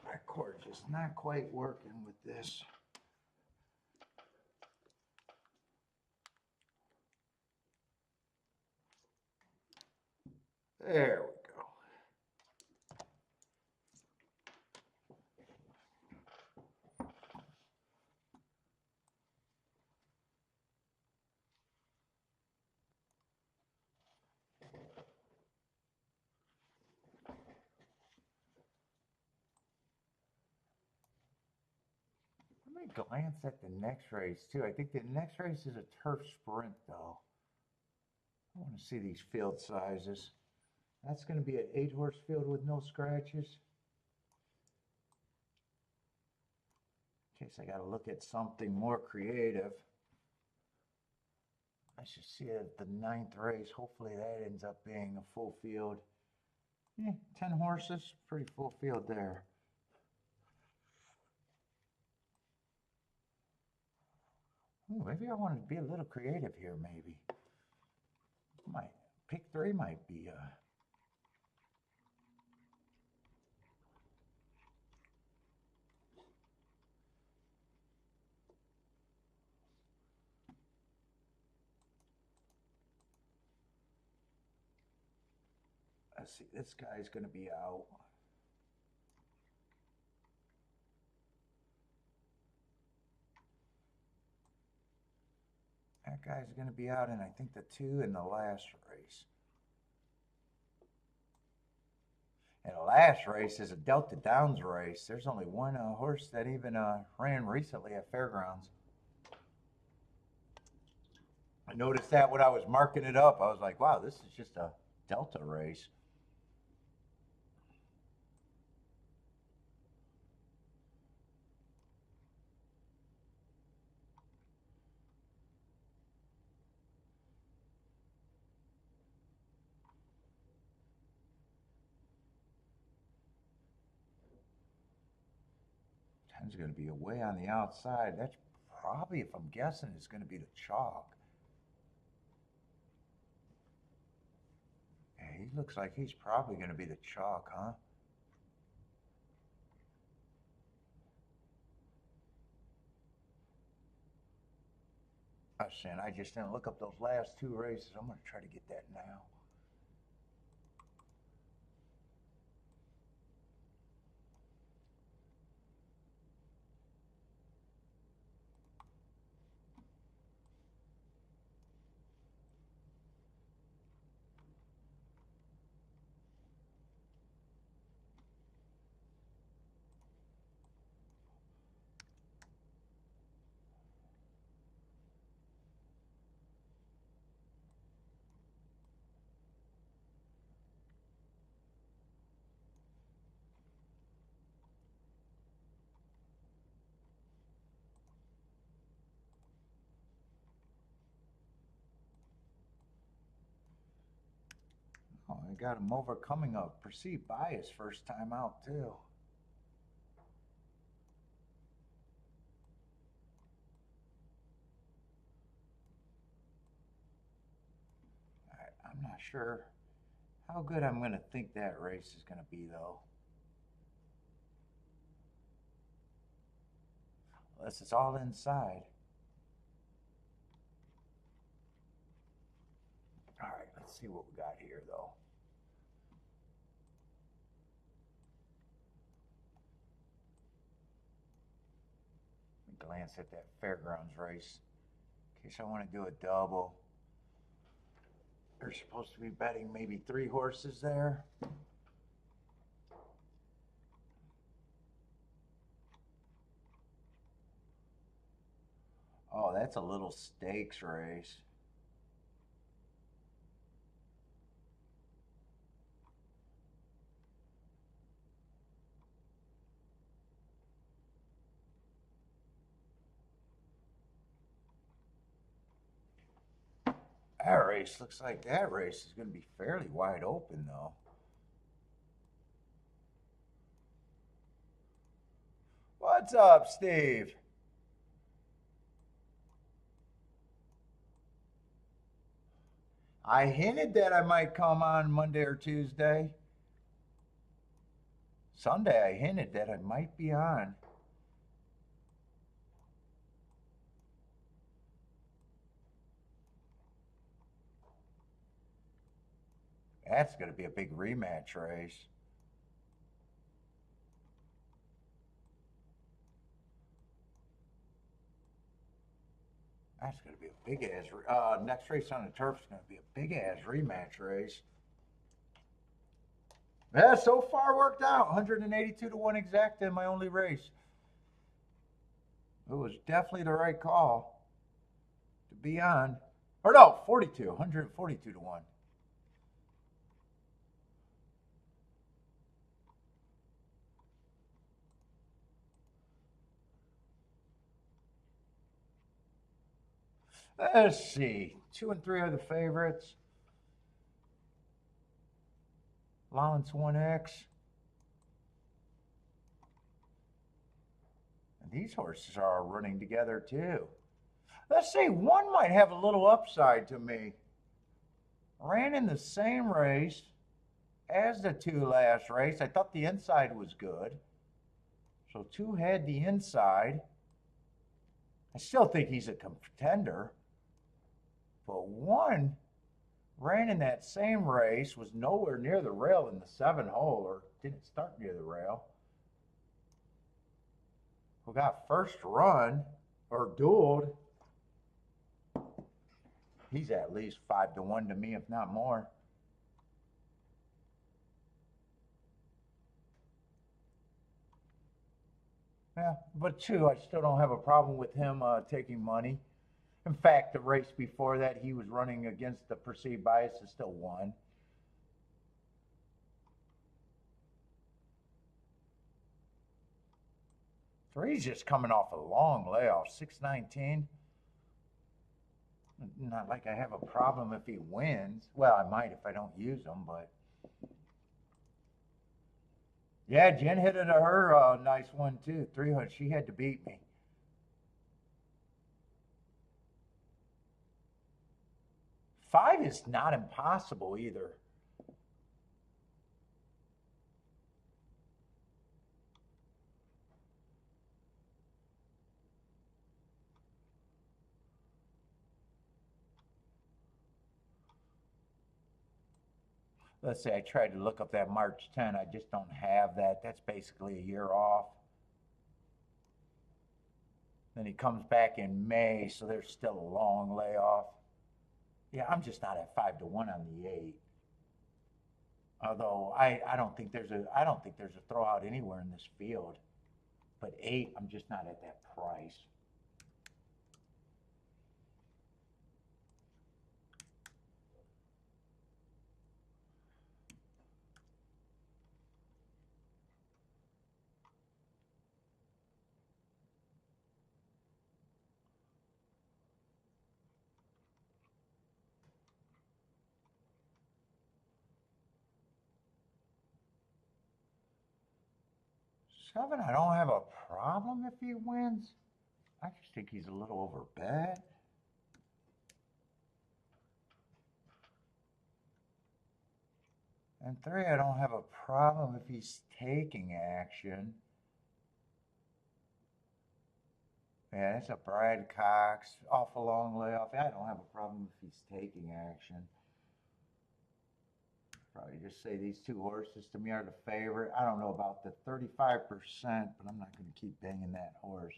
My cord just not quite working with this. There we go. Let me glance at the next race too. I think the next race is a turf sprint though. I want to see these field sizes. That's going to be an 8-horse field with no scratches. In case I got to look at something more creative. I should see it at the 9th race. Hopefully that ends up being a full field. 10 horses, pretty full field there. Ooh, maybe I want to be a little creative here, maybe. Might pick 3 might be let's see, this guy's going to be out. That guy's going to be out in, I think, the 2 in the last race. And the last race is a Delta Downs race. There's only one horse that even ran recently at Fairgrounds. I noticed that when I was marking it up. I was like, wow, this is just a Delta race. Ten's going to be away on the outside. That's probably, if I'm guessing, is going to be the chalk. Yeah, he looks like he's probably going to be the chalk, huh? I was saying, I just didn't look up those last 2 races. I'm going to try to get that now. I got him overcoming a perceived bias first time out too. I'm not sure how good I'm going to think that race is going to be though. Unless it's all inside. All right, let's see what we got here though. Glance at that Fairgrounds race in case I want to do a double. They're supposed to be betting maybe 3 horses there. Oh, that's a little stakes race. That race looks like that race is going to be fairly wide open though. What's up, Steve? I hinted that I might come on Monday or Tuesday. Sunday, I hinted that I might be on. That's going to be a big rematch race. That's going to be a big ass. Next race on the turf is going to be a big ass rematch race. Yeah, so far worked out. 182 to 1 exact in my only race. It was definitely the right call to be on. Or no, 42, 142 to 1. Let's see. 2 and 3 are the favorites. Allowance 1X. And these horses are running together too. Let's say one might have a little upside to me. Ran in the same race as the 2 last race. I thought the inside was good. So 2 had the inside. I still think he's a contender. But 1 ran in that same race, was nowhere near the rail in the 7 hole, or didn't start near the rail. Who got first run or dueled. He's at least 5 to 1 to me, if not more. Yeah, but 2, I still don't have a problem with him taking money. In fact, the race before that, he was running against the perceived bias and still won. Three's just coming off a long layoff, 619. Not like I have a problem if he wins. Well, I might if I don't use him, but. Yeah, Jen hit it her nice one too. 300. She had to beat me. Five is not impossible either. Let's say I tried to look up that March 10. I just don't have that. That's basically a year off. Then he comes back in May, so there's still a long layoff. Yeah, I'm just not at 5 to 1 on the 8. Although I don't think there's a throwout anywhere in this field. But 8, I'm just not at that price. 7, I don't have a problem if he wins. I just think he's a little overbet. And 3, I don't have a problem if he's taking action. Yeah, it's a Brad Cox, off a long layoff. I don't have a problem if he's taking action. Probably just say these 2 horses to me are the favorite. I don't know about the 35%, but I'm not going to keep banging that horse.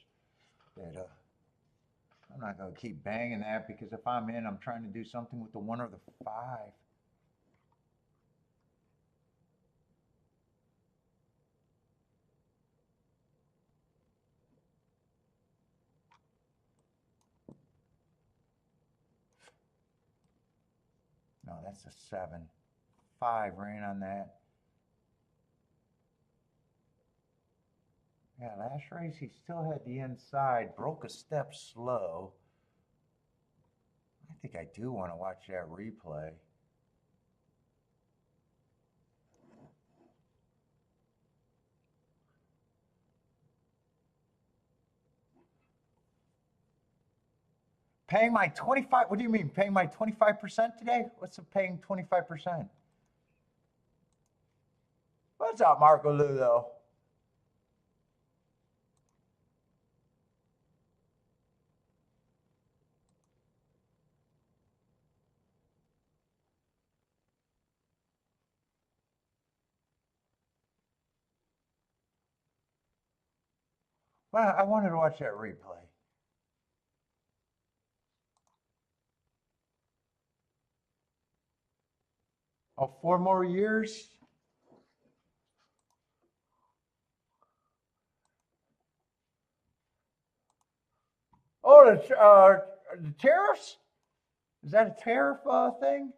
I'm not going to keep banging that because if I'm in, I'm trying to do something with the 1 or the 5. No, that's a 7. 5 ran on that. Yeah, last race he still had the inside, broke a step slow. I think I do want to watch that replay. Paying my 25, what do you mean, paying my 25% today? What's the paying 25%? What's up, Marco Ludo? Well, I wanted to watch that replay. Oh, 4 more years? Oh, the tariffs? Is that a tariff thing?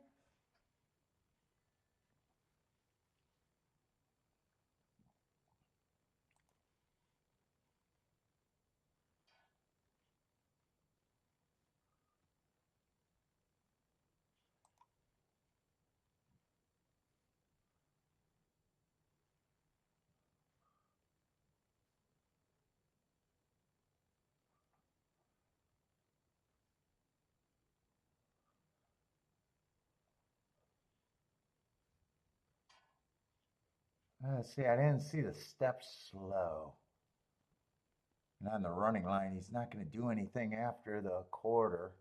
Let's see, I didn't see the step slow. And on the running line, he's not going to do anything after the quarter.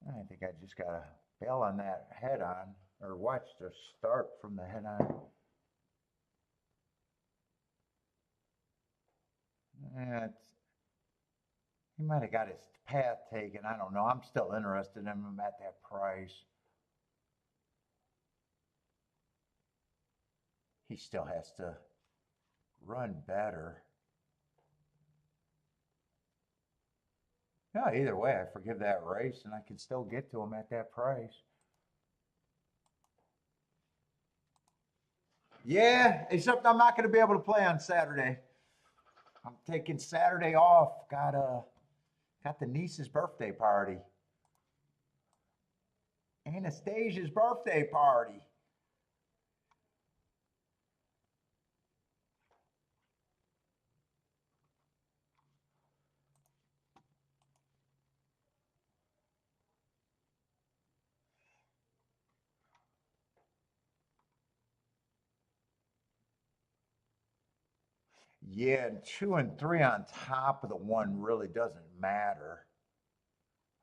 I think I just got to bail on that head on, or watch the start from the head on. Yeah, he might have got his path taken. I don't know. I'm still interested in him at that price. He still has to run better. Yeah, either way, I forgive that race and I can still get to him at that price. Yeah, except I'm not going to be able to play on Saturday. I'm taking Saturday off. Got the niece's birthday party. Anastasia's birthday party. Yeah, and 2 and 3 on top of the 1 really doesn't matter.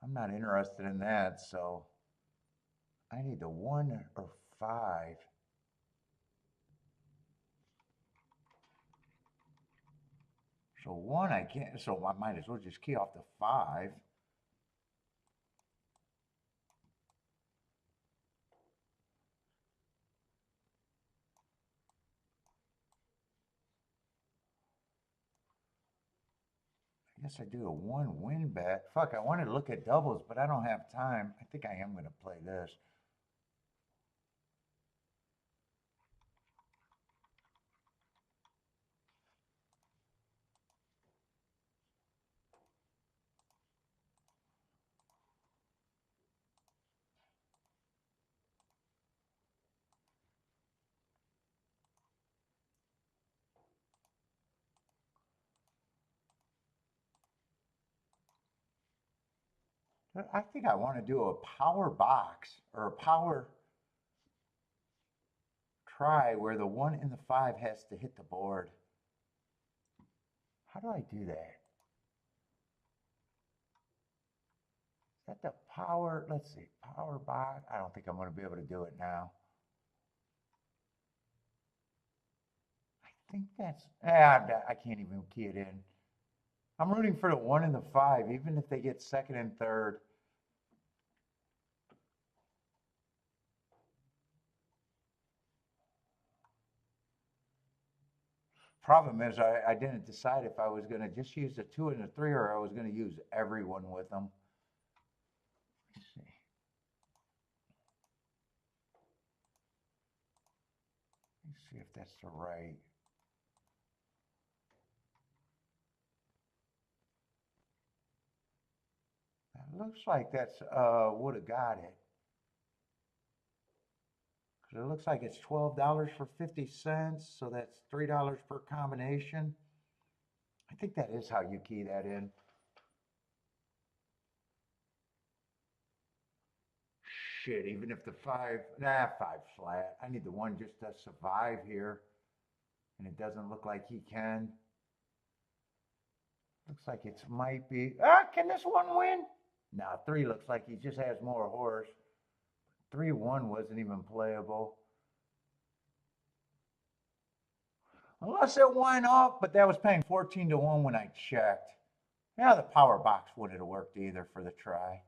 I'm not interested in that, so I need the 1 or 5. So 1 I can't, so I might as well just key off the 5. I guess I do a 1 win bet. Fuck, I wanted to look at doubles, but I don't have time. I think I am going to play this. But I think I want to do a power box or a power try where the 1 and the 5 has to hit the board. How do I do that? Is that the power? Let's see, power box. I don't think I'm going to be able to do it now. I think that's, I can't even key it in. I'm rooting for the 1 and the 5, even if they get second and third. Problem is, I didn't decide if I was going to just use the 2 and the 3 or I was going to use everyone with them. Let's see. Let's see if that's the right. It looks like that's would have got it. Because it looks like it's $12 for 50 cents, so that's $3 per combination. I think that is how you key that in. Shit, even if the 5, 5 flat. I need the 1 just to survive here. And it doesn't look like he can. Looks like it might be. Can this one win? No, 3 looks like he just has more horse. 3-1 wasn't even playable. Unless it went up, but that was paying 14 to 1 when I checked. Yeah, the power box wouldn't have worked either for the try.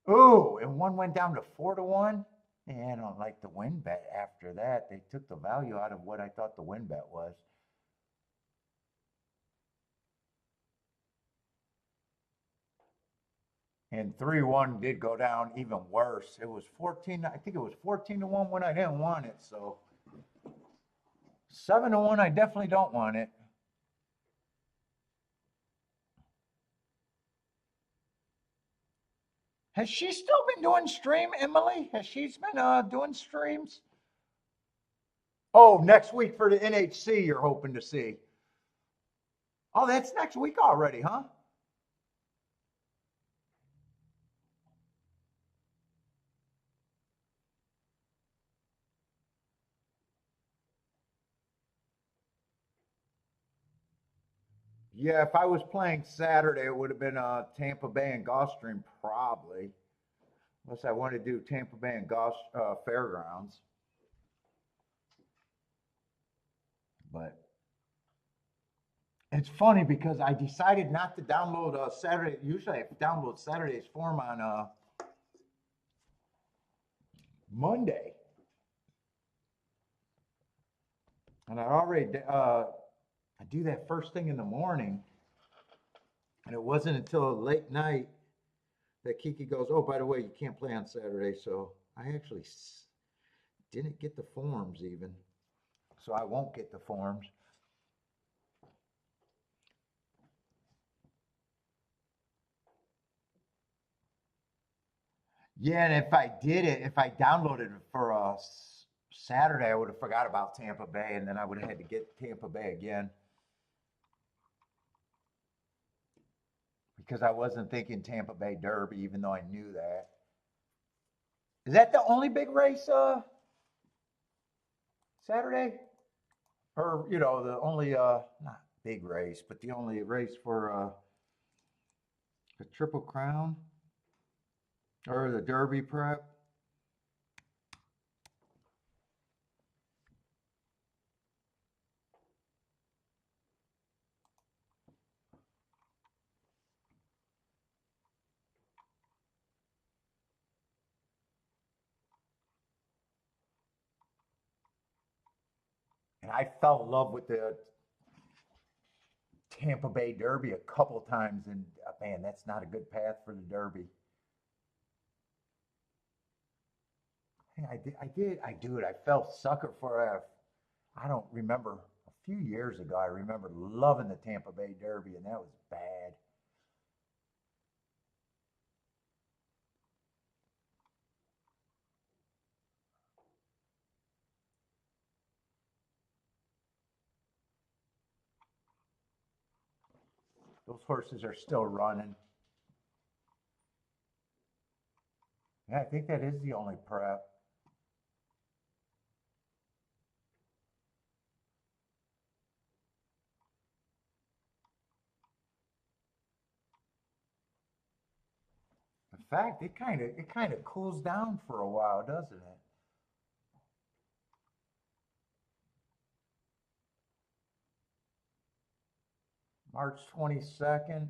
Ooh, and 1 went down to 4 to 1. Yeah, I don't like the win bet after that. They took the value out of what I thought the win bet was. And 3-1 did go down even worse. It was 14, I think it was 14 to 1 when I didn't want it. So 7 to 1, I definitely don't want it. Has she still been doing stream, Emily? Has she been doing streams? Oh, next week for the NHC you're hoping to see. Oh, that's next week already, huh? Yeah, if I was playing Saturday, it would have been Tampa Bay and Gulfstream probably. Unless I want to do Tampa Bay and Fairgrounds. But it's funny because I decided not to download Saturday. Usually I download Saturday's form on Monday. And I do that first thing in the morning. And it wasn't until late night that Kiki goes, oh, by the way, you can't play on Saturday. So I actually didn't get the forms even. So I won't get the forms. Yeah, and if I did it, if I downloaded it for Saturday, I would have forgot about Tampa Bay, and then I would have had to get Tampa Bay again. Because I wasn't thinking Tampa Bay Derby, even though I knew that. Is that the only big race Saturday? Or, the only, not big race, but the only race for the Triple Crown? Or the Derby prep? And I fell in love with the Tampa Bay Derby a couple times, and man, that's not a good path for the Derby. I do it. I felt sucker for I don't remember, a few years ago, I remember loving the Tampa Bay Derby, and that was bad. Those horses are still running. Yeah, I think that is the only prep. In fact, it kind of cools down for a while, doesn't it? March 22nd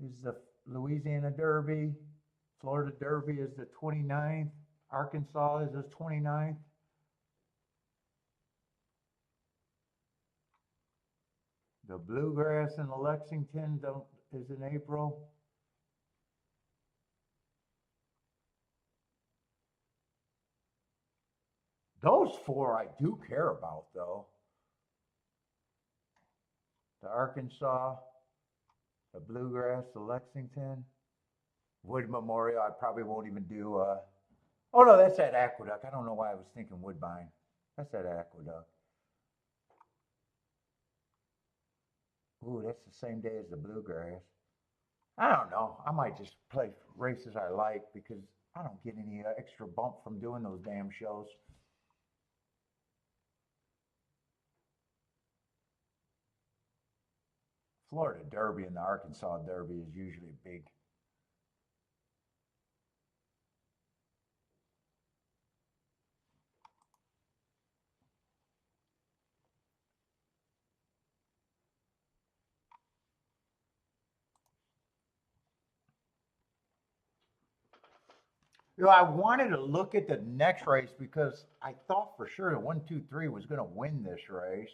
is the Louisiana Derby. Florida Derby is the 29th. Arkansas is the 29th. The Bluegrass in the Lexington is in April. Those four I do care about, though. The Arkansas, the Bluegrass, the Lexington, Wood Memorial. I probably won't even do. Oh no, that's at Aqueduct. I don't know why I was thinking Woodbine. That's at Aqueduct. Ooh, that's the same day as the Bluegrass. I don't know. I might just play races I like because I don't get any extra bump from doing those damn shows. Florida Derby and the Arkansas Derby is usually big. I wanted to look at the next race because I thought for sure that 1, 2, 3 was going to win this race.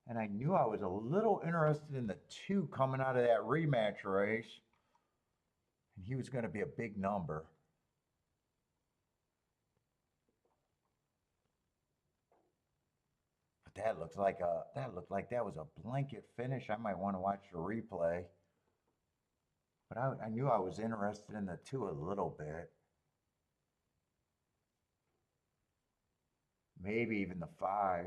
And I knew I was a little interested in the 2 coming out of that rematch race. And he was going to be a big number. But that looked like that was a blanket finish. I might want to watch the replay. But I knew I was interested in the 2 a little bit. Maybe even the 5.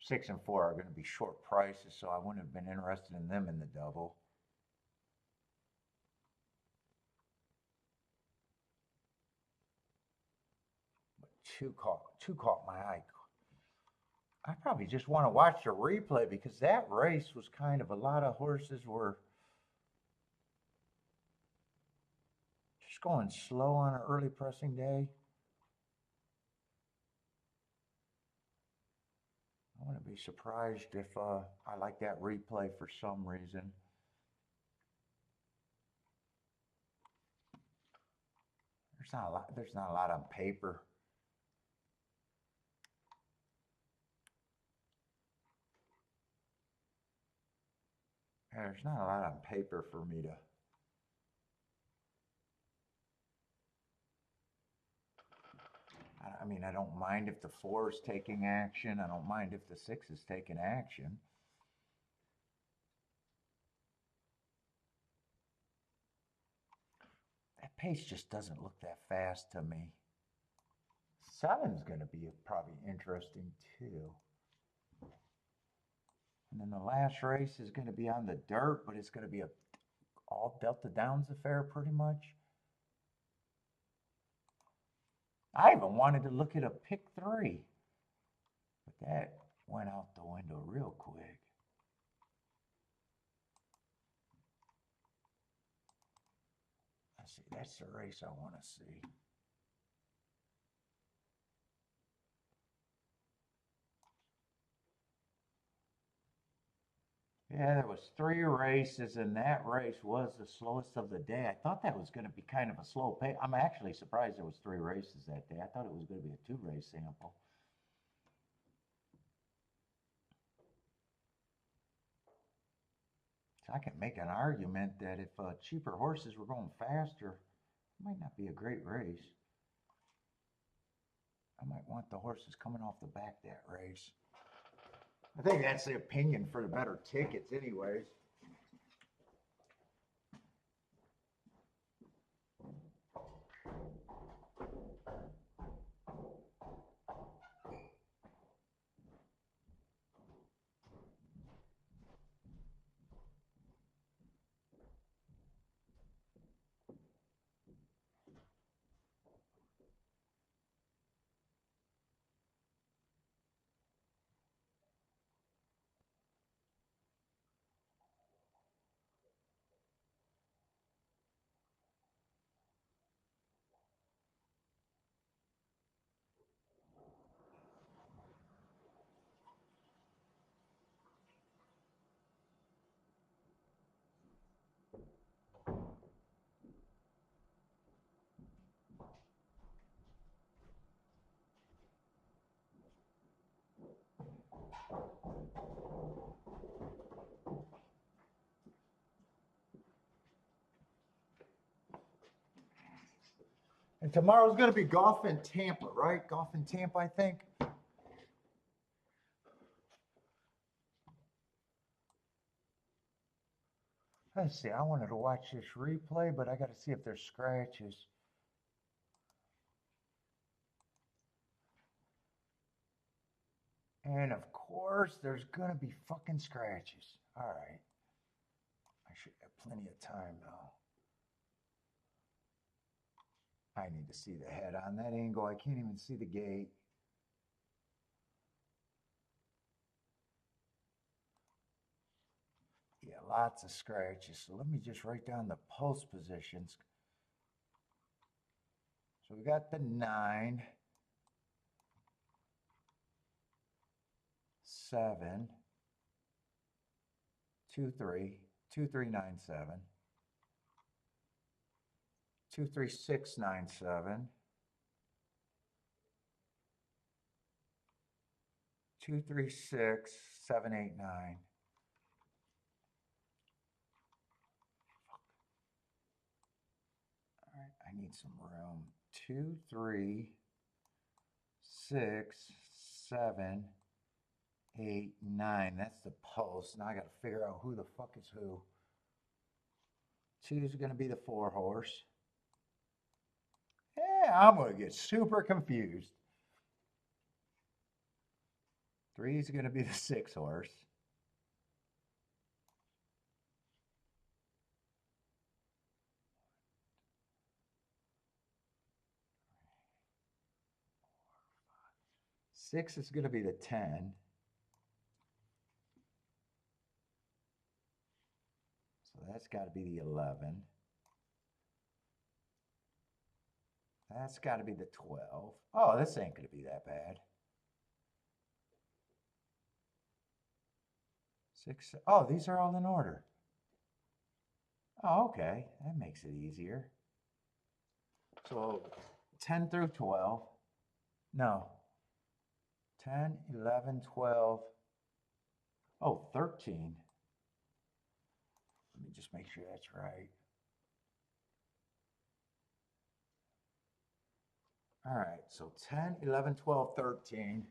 6 and 4 are going to be short prices, so I wouldn't have been interested in them in the double. But two caught my eye. I probably just want to watch the replay because that race was kind of a lot of horses were just going slow on an early pressing day. I wouldn't be surprised if I like that replay for some reason. There's not a lot on paper. There's not a lot on paper for me to. I mean, I don't mind if the 4 is taking action. I don't mind if the 6 is taking action. That pace just doesn't look that fast to me. 7's going to be probably interesting too. And then the last race is going to be on the dirt, but it's going to be all Delta Downs affair pretty much. I even wanted to look at a pick 3, but that went out the window real quick. Let's see, that's the race I want to see. Yeah, there was 3 races, and that race was the slowest of the day. I thought that was going to be kind of a slow pace. I'm actually surprised there was 3 races that day. I thought it was going to be a 2-race sample. So I can make an argument that if cheaper horses were going faster, it might not be a great race. I might want the horses coming off the back that race. I think that's the opinion for the better tickets anyways. And tomorrow's going to be golf in Tampa, right? Golf in Tampa, I think. Let's see. I wanted to watch this replay, but I got to see if there's scratches. And of course, there's going to be fucking scratches. All right. I should have plenty of time, though. I need to see the head on that angle. I can't even see the gate. Yeah, lots of scratches. So let me just write down the post positions. So we got the 9, 7, 2, 3, 2, 3, 9, 7, 2, 3, 6, 9, 7, 2, 3, 6, 7, 8, 9. All right, I need some room. 2, 3, 6, 7, 8, 9. That's the post. Now I got to figure out who the fuck is who. 2 is going to be the 4 horse. Yeah, I'm going to get super confused. 3 is going to be the 6 horse. Six is going to be the 10. So that's got to be the 11. That's got to be the 12. Oh, this ain't going to be that bad. 6. Oh, these are all in order. Oh, okay. That makes it easier. So 10 through 12. No. 10, 11, 12. Oh, 13. Let me just make sure that's right. All right, so 10, 11, 12, 13,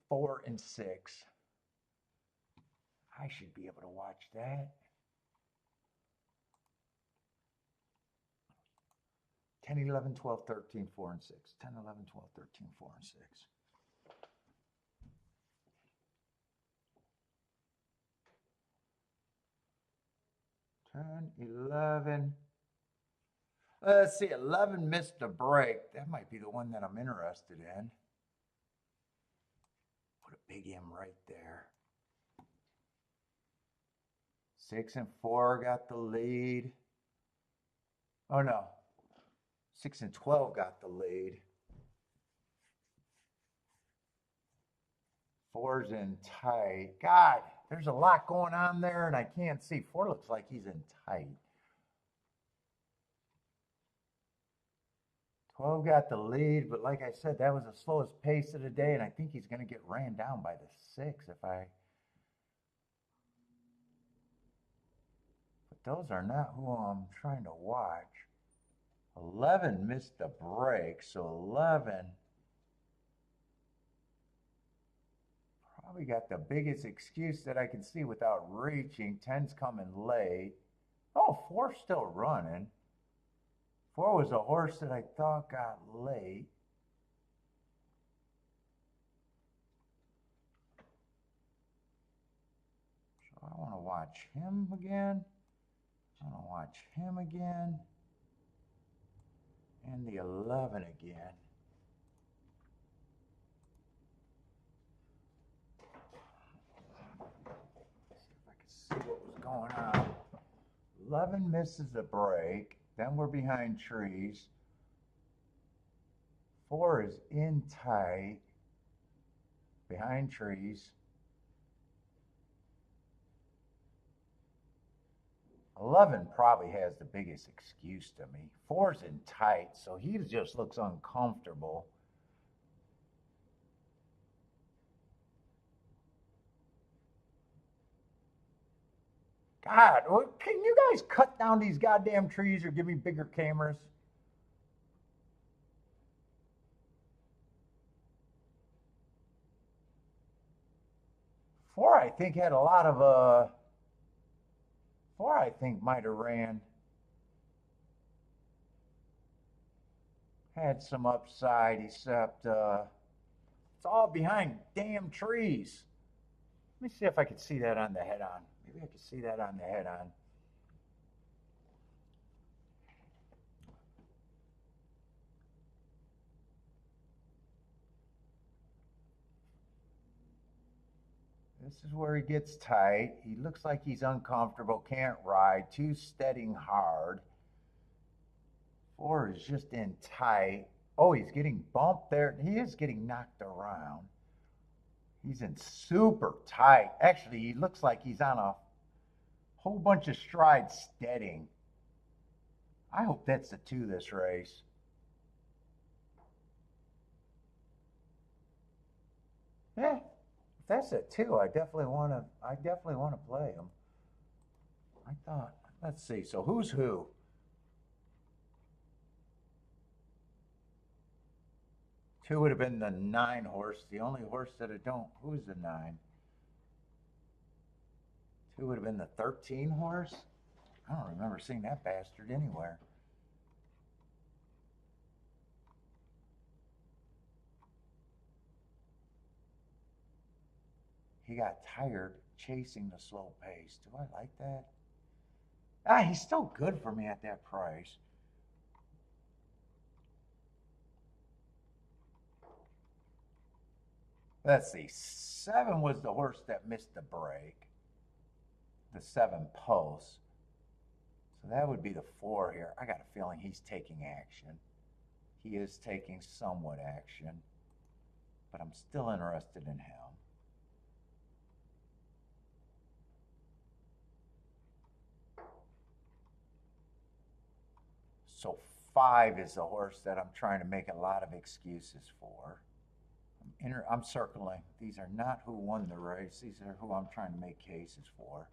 4, and 6. I should be able to watch that. 10, 11, 12, 13, 4, and 6. 10, 11, 12, 13, 4, and 6. 10, 11. Let's see, 11 missed a break. That might be the one that I'm interested in. Put a big M right there. 6 and 4 got the lead. Oh no, 6 and 12 got the lead. 4's in tight. God, there's a lot going on there and I can't see. 4 looks like he's in tight. 12 got the lead, but like I said, that was the slowest pace of the day, and I think he's going to get ran down by the 6 if I... But those are not who I'm trying to watch. 11 missed the break, so 11 probably got the biggest excuse that I can see without reaching. 10's coming late. Oh, 4's still running. 4 was a horse that I thought got late. So I want to watch him again. I want to watch him again. And the 11 again. See if I can see what was going on. 11 misses the break. Then we're behind trees. 4 is in tight. Behind trees. 11 probably has the biggest excuse to me. 4's in tight, so he just looks uncomfortable. God, can you guys cut down these goddamn trees or give me bigger cameras? Four, I think, had a lot of, four, I think, might have ran, had some upside, except it's all behind damn trees. Let me see if I can see that on the head on. Maybe I can see that on the head on. This is where he gets tight. He looks like he's uncomfortable, can't ride, two steadying hard. Four is just in tight. Oh, he's getting bumped there. He is getting knocked around. He's in super tight. Actually, he looks like he's on a whole bunch of strides steadying. I hope that's the two this race. Yeah, if that's a two, I definitely want to play him. I thought, let's see. So who's who? Two would have been the 9 horse. The only horse that I don't. Who's the 9? Two would have been the 13 horse. I don't remember seeing that bastard anywhere. He got tired chasing the slow pace. Do I like that? Ah, he's still good for me at that price. Let's see. 7 was the horse that missed the break. The 7 post. So that would be the 4 here. I got a feeling he's taking action. He is taking somewhat action. But I'm still interested in him. So 5 is the horse that I'm trying to make a lot of excuses for. I'm circling. These are not who won the race. These are who I'm trying to make cases for.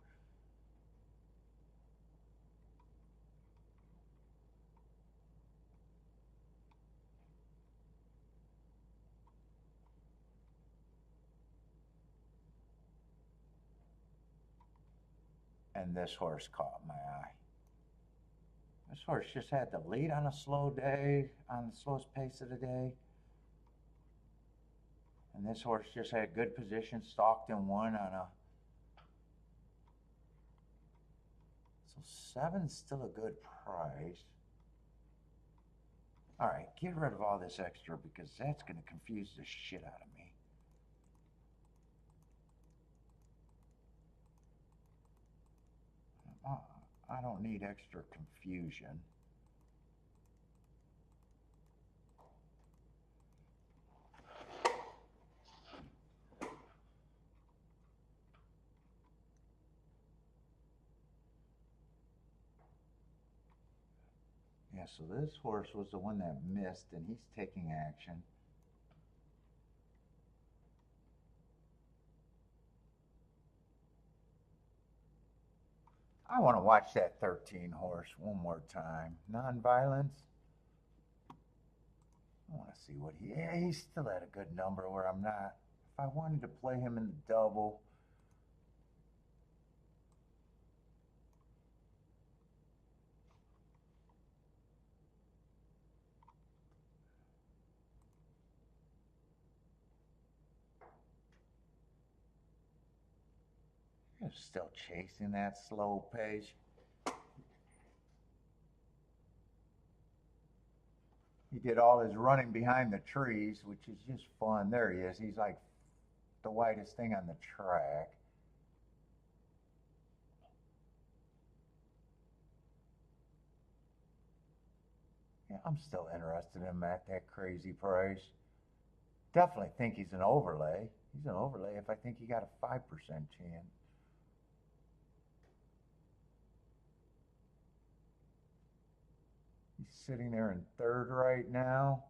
And this horse caught my eye. This horse just had the lead on a slow day, on the slowest pace of the day. And this horse just had good position, stalked and won on a... So 7's still a good price. All right, get rid of all this extra because that's going to confuse the shit out of me. I don't need extra confusion. Yeah, so this horse was the one that missed, and he's taking action. I want to watch that 13 horse one more time. Non-violence. I want to see what he... Yeah, he's still at a good number where I'm not. If I wanted to play him in the double... You're still chasing that slow pace. He did all his running behind the trees, which is just fun. There he is. He's like the widest thing on the track. Yeah, I'm still interested in him at that crazy price. Definitely think he's an overlay. He's an overlay if I think he got a 5% chance. He's sitting there in 3rd right now.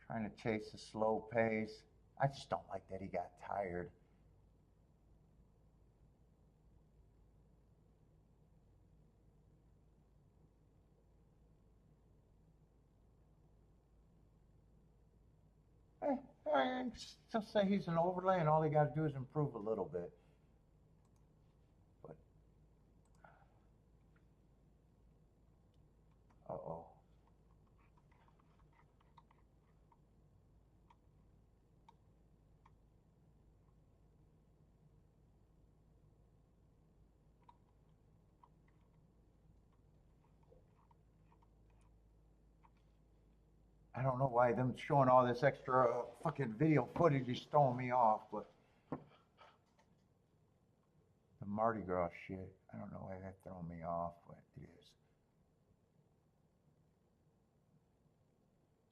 Trying to chase a slow pace. I just don't like that he got tired. I still say he's an overlay, and all he got to do is improve a little bit. But uh-oh. I don't know why them showing all this extra fucking video footage is throwing me off, but the Marti Gras shit, I don't know why that's throwing me off, but it is.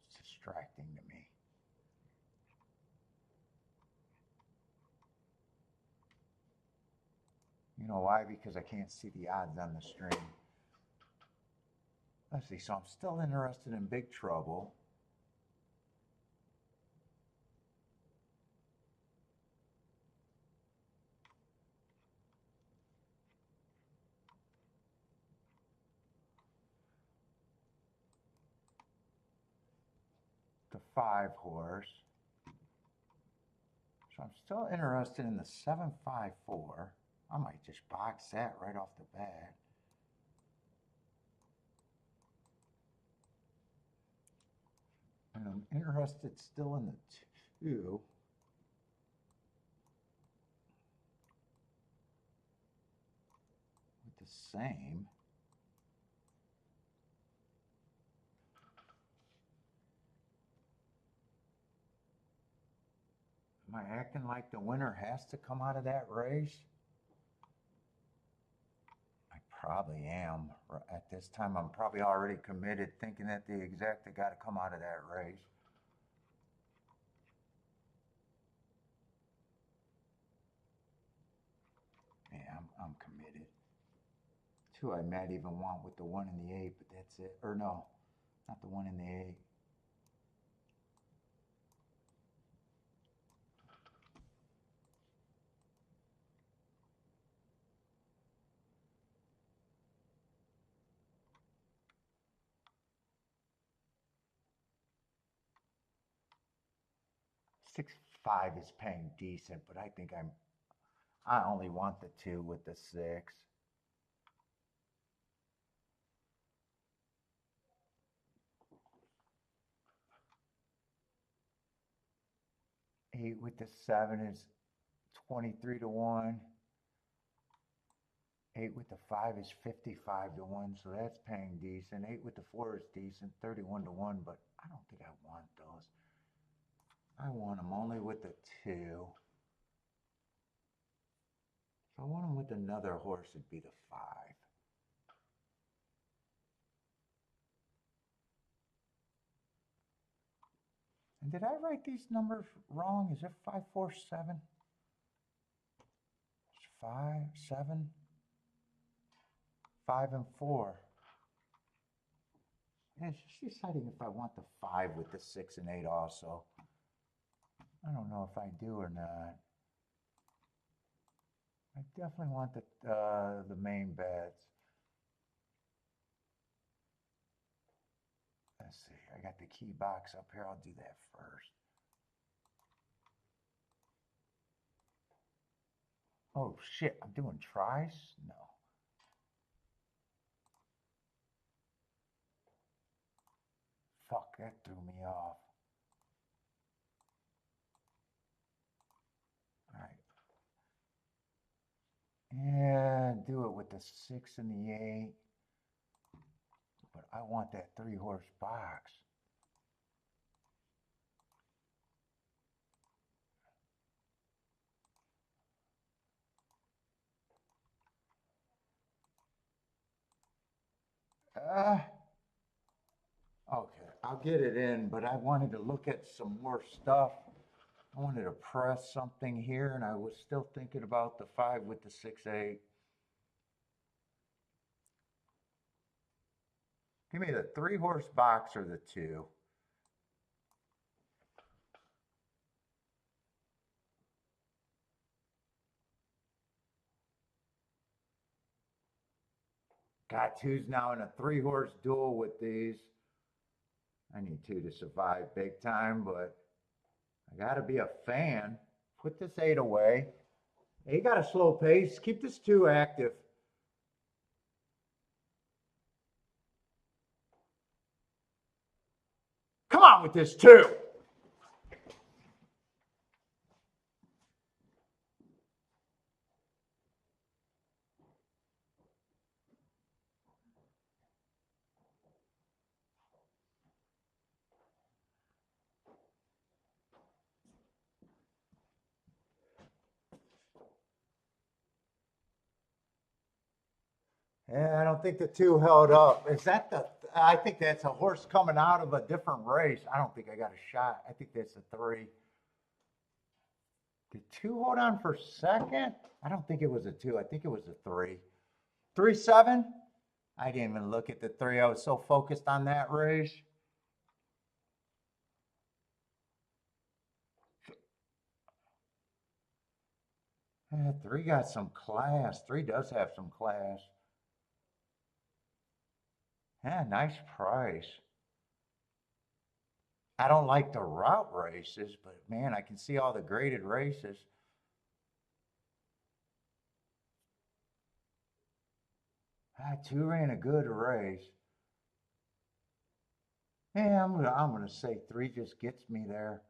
It's distracting to me. You know why? Because I can't see the odds on the stream. Let's see, so I'm still interested in Big Trouble. The 5 horse. So I'm still interested in the 754. I might just box that right off the bat. And I'm interested still in the 2. With the same. Am I acting like the winner has to come out of that race? I probably am. At this time, I'm probably already committed, thinking that the exacta got to come out of that race. Yeah, I'm committed. 2 I might even want with the 1 and the 8, but that's it. Or no, not the 1 and the 8. Six five is paying decent, but I think I only want the 2 with the 6. Eight with the 7 is 23 to 1. 8 with the 5 is 55 to 1, so that's paying decent. 8 with the 4 is decent, 31 to 1, but I don't think I want those. I want them only with the 2. If I want them with another horse, it'd be the 5. And did I write these numbers wrong? Is it 547? It's 5, 7, 5, and 4. Yeah, it's just deciding if I want the 5 with the 6 and 8 also. I don't know if I do or not. I definitely want the main bets. Let's see, I got the key box up here. I'll do that first. Oh shit, I'm doing tries? No. Fuck, that threw me off. All right. Yeah, do it with the 6 and the 8. But I want that 3 horse box. Okay, I'll get it in, but I wanted to look at some more stuff. I wanted to press something here, and I was still thinking about the 5 with the 6, 8. Give me the 3 horse box or the 2. Got 2's now in a 3 horse duel with these. I need 2 to survive big time, but I got to be a fan. Put this 8 away. He got a slow pace. Keep this 2 active. Come on with this 2. Yeah, I don't think the 2 held up. Is that the? I think that's a horse coming out of a different race. I don't think I got a shot. I think that's a 3. Did 2 hold on for second? I don't think it was a 2. I think it was a 3. 3-7? I didn't even look at the 3. I was so focused on that race. Yeah, 3 got some class. 3 does have some class. Yeah, nice price. I don't like the route races, but man, I can see all the graded races. 2 ran a good race. Yeah, I'm gonna say 3 just gets me there.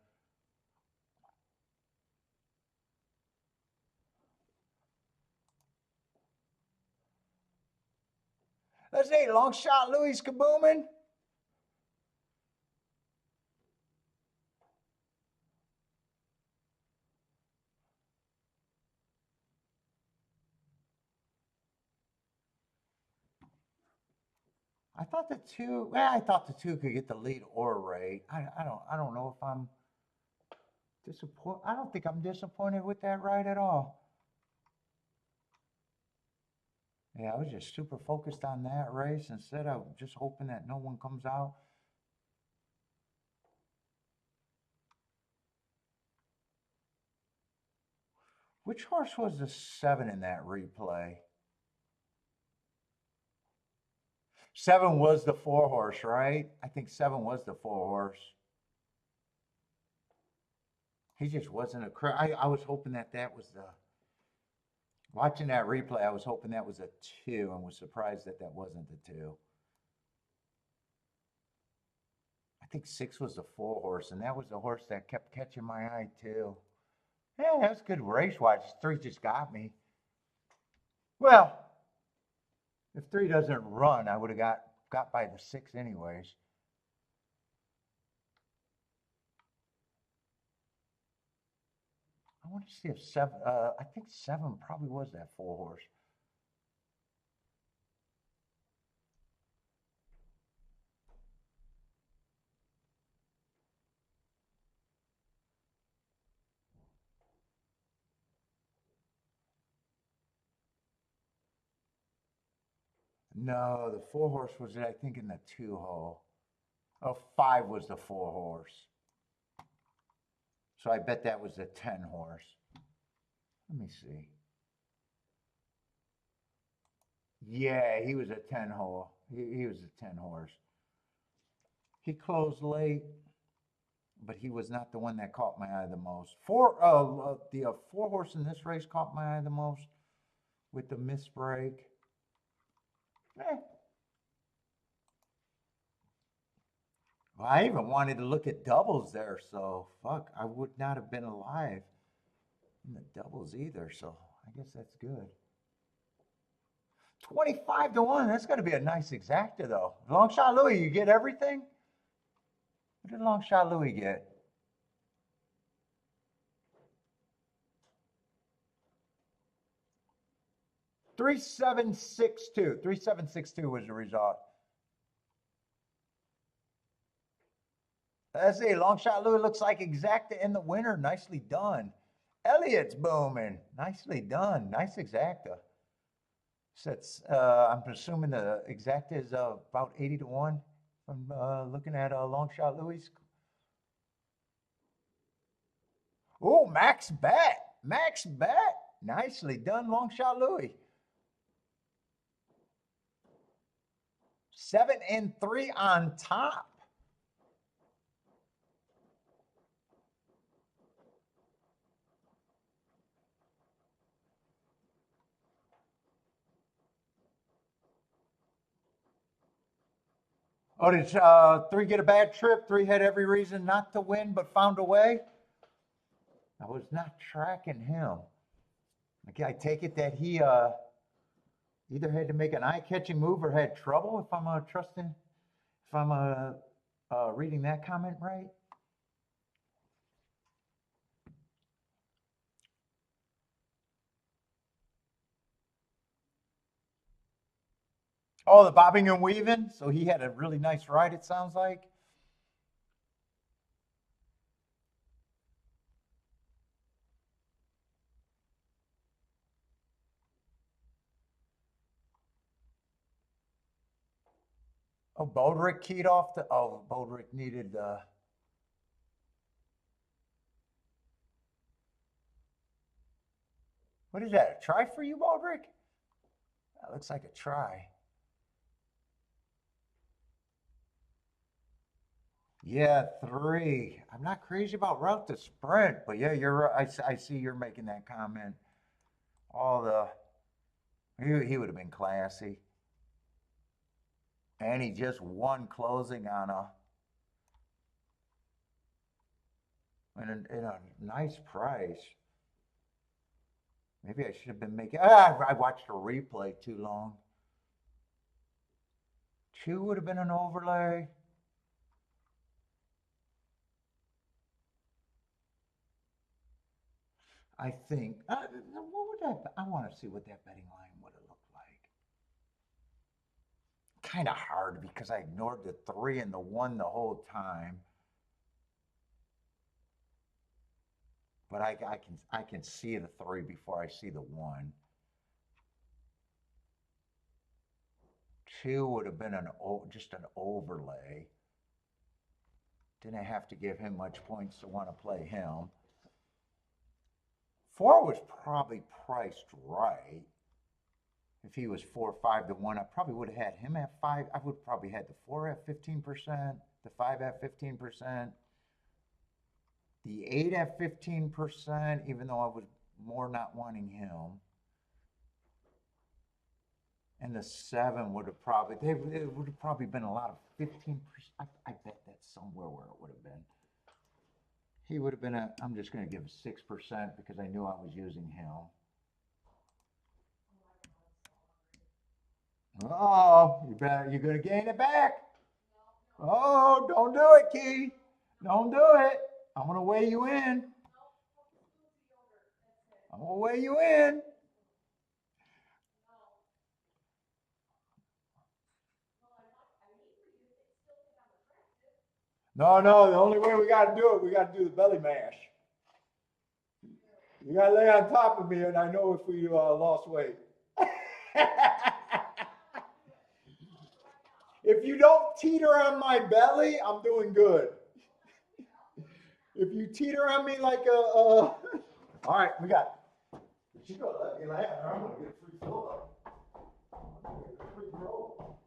Let's say long shot Louis Kaboomin. I thought the 2. Well, I thought the 2 could get the lead or rate. I don't know if I'm disappointed. I don't think I'm disappointed with that ride at all. Yeah, I was just super focused on that race instead of just hoping that no one comes out. Which horse was the 7 in that replay? 7 was the 4 horse, right? I think 7 was the 4 horse. He just wasn't a. I was hoping that was the. Watching that replay, I was hoping that was a 2 and was surprised that that wasn't the 2. I think 6 was the 4 horse, and that was the horse that kept catching my eye too. Yeah, that was a good race watch. 3 just got me. Well, if 3 doesn't run, I would have got by the 6 anyways. I want to see if 7. I think 7 probably was that 4 horse. No, the 4 horse was, I think, in the 2 hole. Oh, 5 was the 4 horse. So I bet that was the 10 horse. Let me see. Yeah, he was a 10 hole. He was a 10 horse. He closed late, but he was not the one that caught my eye the most. The 4 horse in this race caught my eye the most with the missed break. Well, I even wanted to look at doubles there, so fuck, I would not have been alive in the doubles either, so I guess that's good. 25-1, that's got to be a nice exacta though. Long shot Louis, you get everything? What did long shot Louis get? $3,762. 3,762 was the result. Let's see. Long shot Louis looks like exacta in the winner. Nicely done. Elliot's booming. Nicely done. Nice exacta. So I'm assuming the exacta is about 80-1 from looking at long shot Louis. Oh, max bet. Max bet. Nicely done, long shot Louis. 7 and 3 on top. Oh, did three get a bad trip? Three had every reason not to win, but found a way. I was not tracking him. Okay, I take it that he either had to make an eye-catching move or had trouble. If I'm trusting, if I'm reading that comment right. Oh, the bobbing and weaving. So he had a really nice ride. It sounds like. Oh, Bodrick keyed off the. Oh, Bodrick needed. What is that? A try for you, Bodrick? That looks like a try. Yeah, three. I'm not crazy about route to sprint, but yeah, you're right. I see you're making that comment. All the he would have been classy, and he just won closing on a in a nice price. Maybe I should have been making. I watched a replay too long. Two would have been an overlay. I think. What would that? I want to see what that betting line would have looked like. Kind of hard because I ignored the three and the one the whole time. But I can see the three before I see the one. Two would have been just an overlay. Didn't have to give him much points to want to play him. Four was probably priced right. If he was 4-5 to 1, I probably would have had him at 5. I would probably had the 4 at 15%, the 5 at 15%, the 8 at 15%, even though I was more not wanting him. And the 7 would have probably, it would have probably been a lot of 15%. I bet that's somewhere where it would have been. He would have been I'm just going to give 6% because I knew I was using him. Oh, you're going to gain it back. Oh, don't do it, Key. Don't do it. I'm going to weigh you in. I'm going to weigh you in. No, the only way we got to do it, we got to do the belly mash. You got to lay on top of me, and I know if we lost weight. If you don't teeter on my belly, I'm doing good. If you teeter on me like a, all right, we got. She's gonna let me laugh. I'm gonna get a free fill up. Free roll.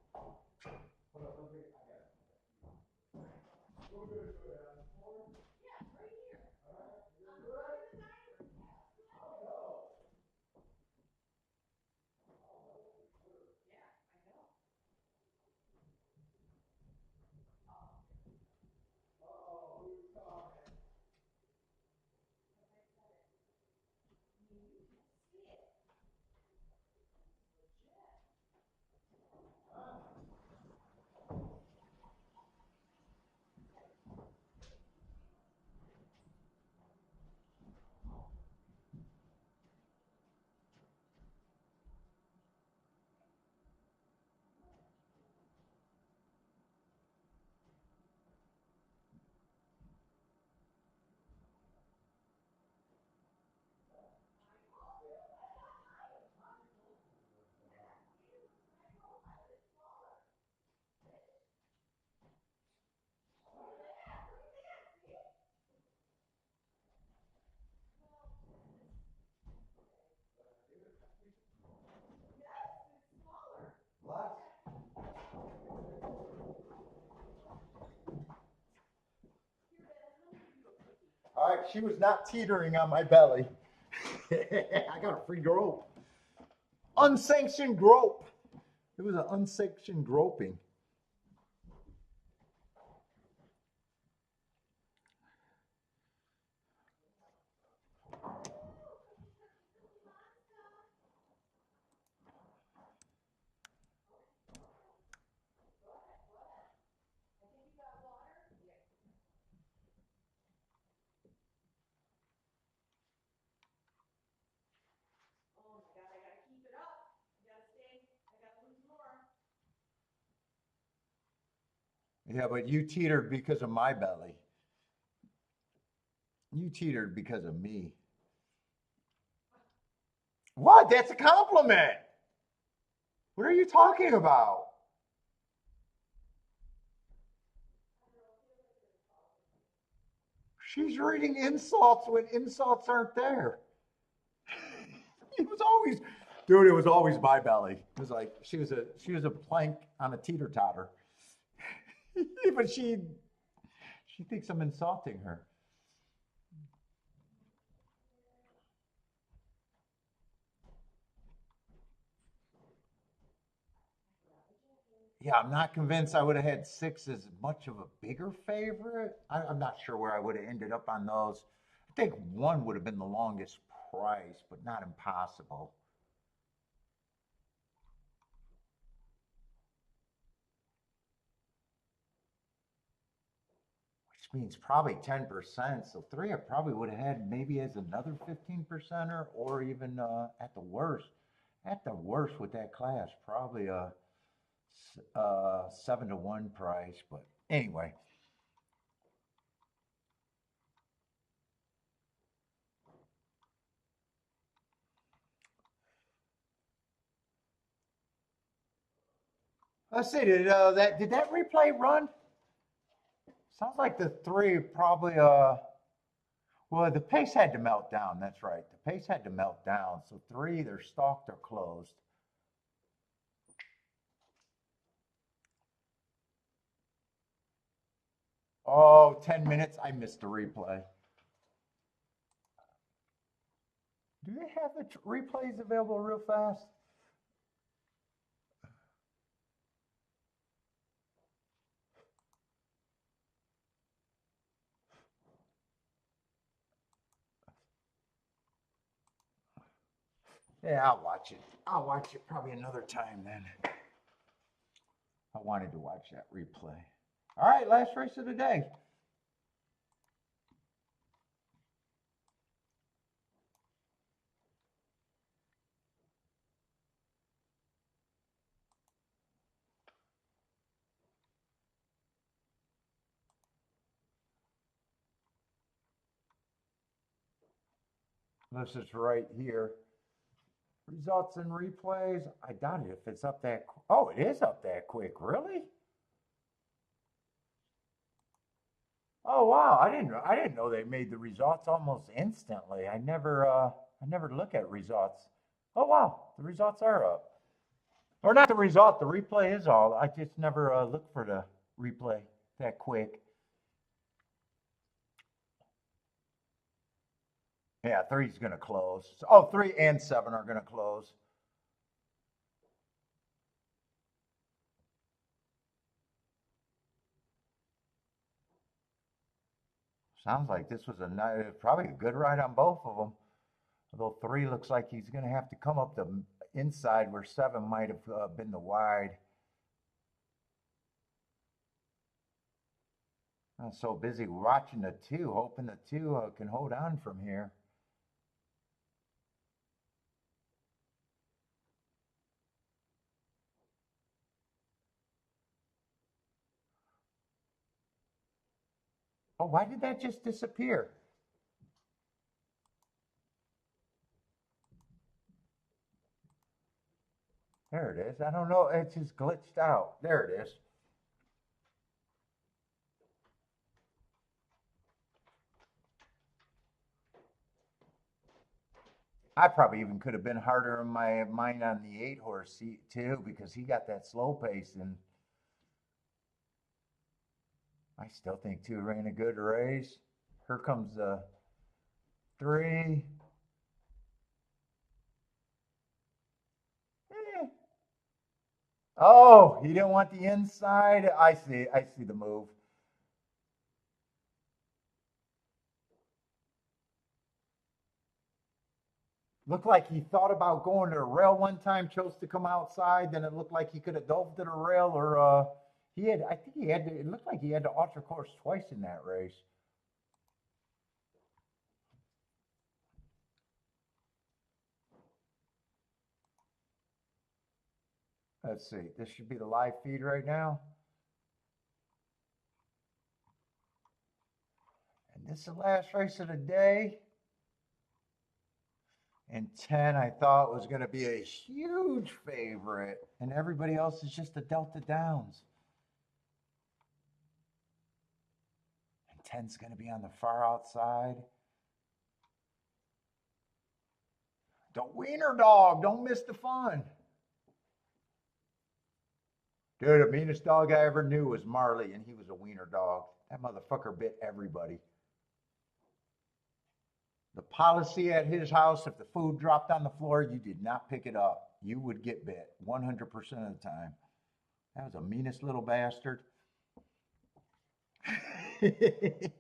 All right, she was not teetering on my belly. I got a free grope. Unsanctioned grope. It was an unsanctioned groping. Yeah, but you teetered because of my belly. You teetered because of me. What? That's a compliment. What are you talking about? She's reading insults when insults aren't there. It was always, dude. It was always my belly. It was like she was a plank on a teeter totter. But she thinks I'm insulting her. Yeah, I'm not convinced I would have had six as much of a bigger favorite. I'm not sure where I would have ended up on those. I think one would have been the longest price, but not impossible. Which means probably 10%. So three, I probably would have had maybe as another 15%er, or even at the worst with that class, probably a 7-to-1 price. But anyway, let's see. Did that replay run? Sounds like the three probably well, the pace had to melt down. That's right. The pace had to melt down. So three either stalked or closed. Oh, 10 minutes. I missed the replay. Do they have the replays available real fast? Yeah, I'll watch it. I'll watch it probably another time then. I wanted to watch that replay. All right, last race of the day. This is right here. Results and replays. I doubt it if it's up that. Oh, it is up that quick. Really? Oh wow! I didn't know they made the results almost instantly. I never look at results. Oh wow, the results are up. Or not the result. The replay is all. I just never look for the replay that quick. Yeah, three's gonna close. Oh, 3 and 7 are gonna close. Sounds like this was probably a good ride on both of them. Although three looks like he's gonna have to come up the inside where 7 might have been the wide. I'm so busy watching the two, hoping the two can hold on from here. Oh, why did that just disappear? There it is. I don't know. It just glitched out. There it is. I probably even could have been harder in my mind on the 8 horse seat too, because he got that slow pace, and I still think two ran a good race. Here comes the three. Eh. Oh, he didn't want the inside. I see. I see the move. Looked like he thought about going to the rail one time, chose to come outside. Then it looked like he could have dove to the rail, or he had. I think he had to. It looked like he had to alter course twice in that race. Let's see. This should be the live feed right now. This is the last race of the day. And 10, I thought was going to be a huge favorite. And everybody else is just the Delta Downs. And 10's going to be on the far outside. The wiener dog. Don't miss the fun. Dude, the meanest dog I ever knew was Marley, and he was a wiener dog. That motherfucker bit everybody. The policy at his house, if the food dropped on the floor, you did not pick it up. You would get bit 100% of the time. That was the meanest little bastard. That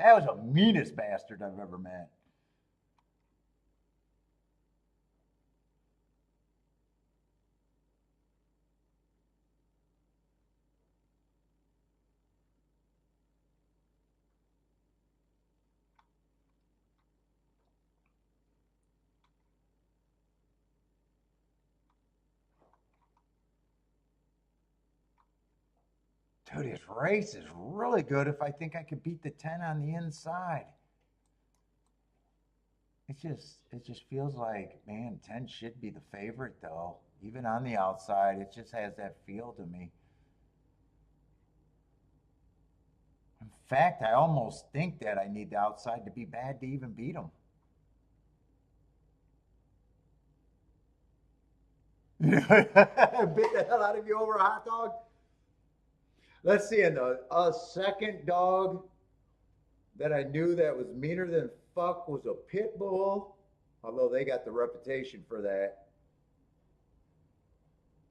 was the meanest bastard I've ever met. Dude, his race is really good if I think I could beat the 10 on the inside. It just feels like, man, 10 should be the favorite though. Even on the outside, it just has that feel to me. In fact, I almost think that I need the outside to be bad to even beat him. Bit the hell out of you over a hot dog? Let's see, and a second dog that I knew that was meaner than fuck was a pit bull, although they got the reputation for that.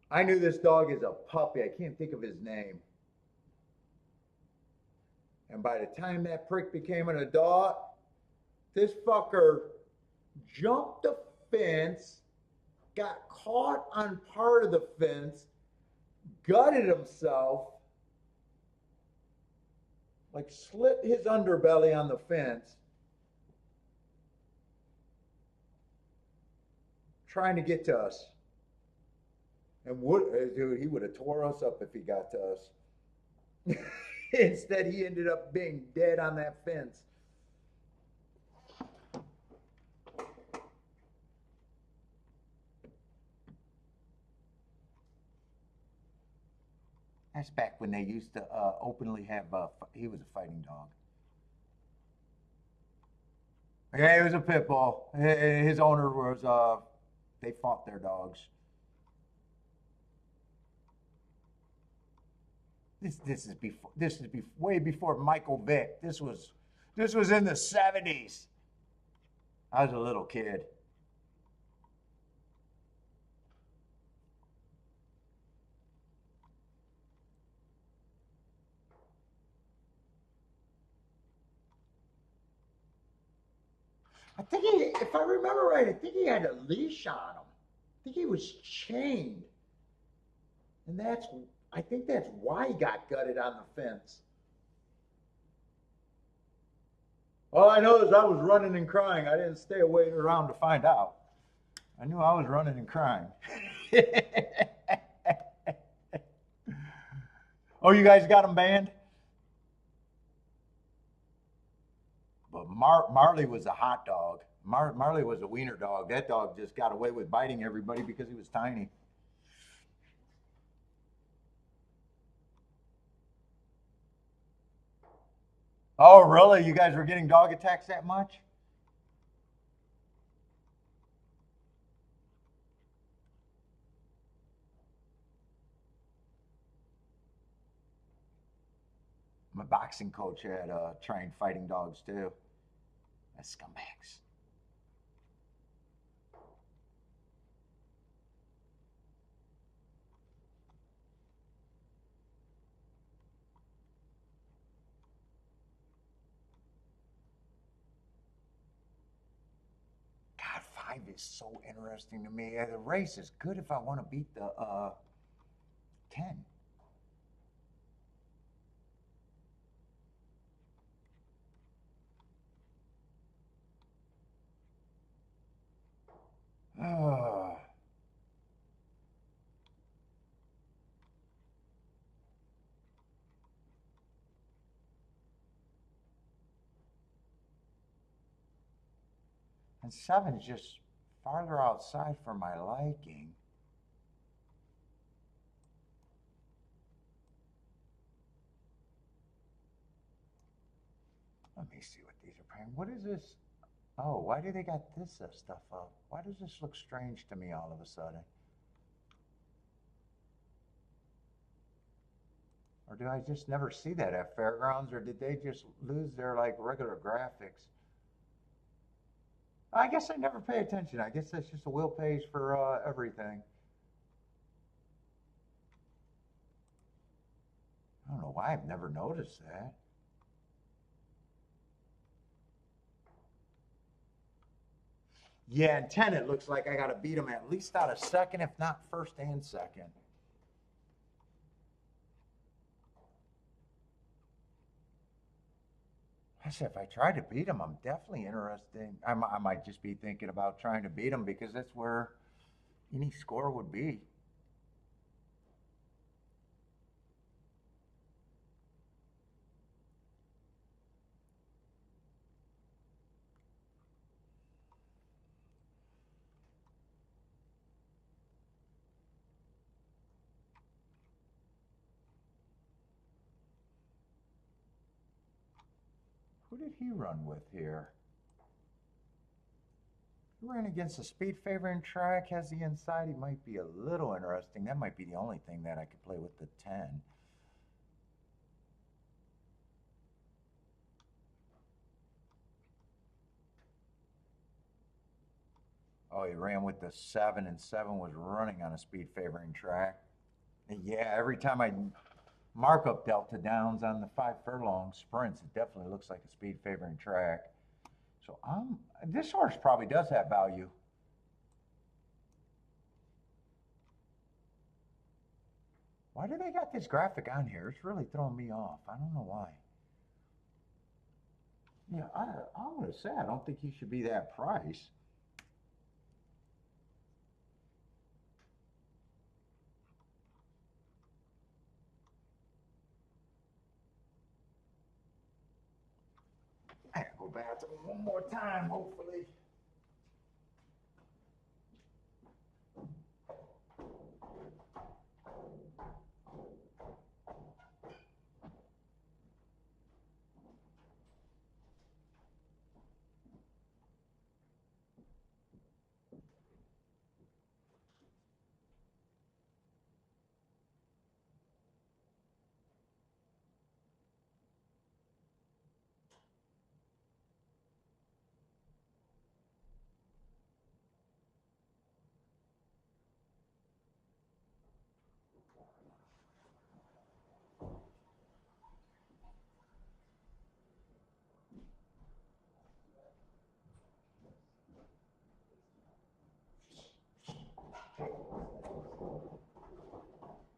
I knew this dog is a puppy. I can't think of his name. And by the time that prick became an adult, this fucker jumped the fence, got caught on part of the fence, gutted himself, like slit his underbelly on the fence, trying to get to us. And dude, he would have tore us up if he got to us. Instead, he ended up being dead on that fence. That's back when they used to openly have, he was a fighting dog. Yeah, he was a pit bull. His owner was, they fought their dogs. This is way before Michael Vick. This was in the 70s. I was a little kid. I think if I remember right, I think he had a leash on him. I think he was chained. And I think that's why he got gutted on the fence. All I know is I was running and crying. I didn't stay away around to find out. I knew I was running and crying. Oh, you guys got him banned? But Marley was a hot dog. Marley was a wiener dog. That dog just got away with biting everybody because he was tiny. Oh, really? You guys were getting dog attacks that much? My boxing coach had trained fighting dogs too. That's scumbags. God, 5 is so interesting to me. The race is good if I want to beat the 10. Oh. And 7's just farther outside for my liking. Let me see what these are paying. What is this? Oh, why do they got this stuff up? Why does this look strange to me all of a sudden? Or do I just never see that at Fairgrounds, or did they just lose their like regular graphics? I guess I never pay attention. I guess that's just a wheel page for everything. I don't know why I've never noticed that. Yeah, in 10 it looks like I got to beat them at least out of second, if not first and second. I said, if I try to beat them, I'm definitely interested. I might just be thinking about trying to beat them because that's where any score would be. Who did he run with here? He ran against a speed favoring track, has the inside. He might be a little interesting. That might be the only thing that I could play with the 10. Oh, he ran with the 7, and 7 was running on a speed favoring track. Yeah, every time I mark up delta downs on the 5 furlong sprints, it definitely looks like a speed favoring track. So this horse probably does have value. Why do they got this graphic on here? It's really throwing me off. I don't know why. Yeah, I'm going to say I don't think he should be that price. I gotta go back to him one more time, hopefully.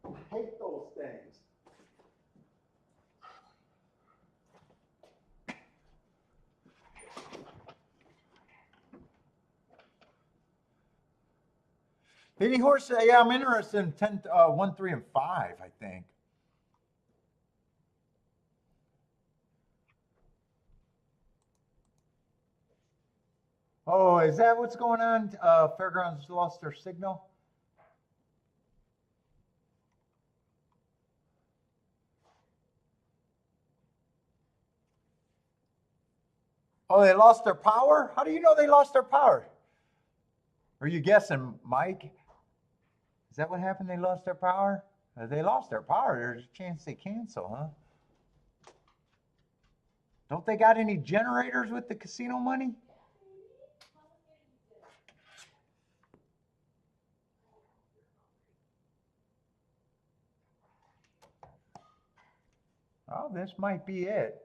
I hate those things. Any horse? Yeah, I'm interested in 10, 1, 3, and 5, I think. Oh, is that what's going on? Fairgrounds lost their signal. Oh, they lost their power? How do you know they lost their power? Are you guessing, Mike? Is that what happened? They lost their power? They lost their power. There's a chance they cancel, huh? Don't they got any generators with the casino money? Oh, this might be it.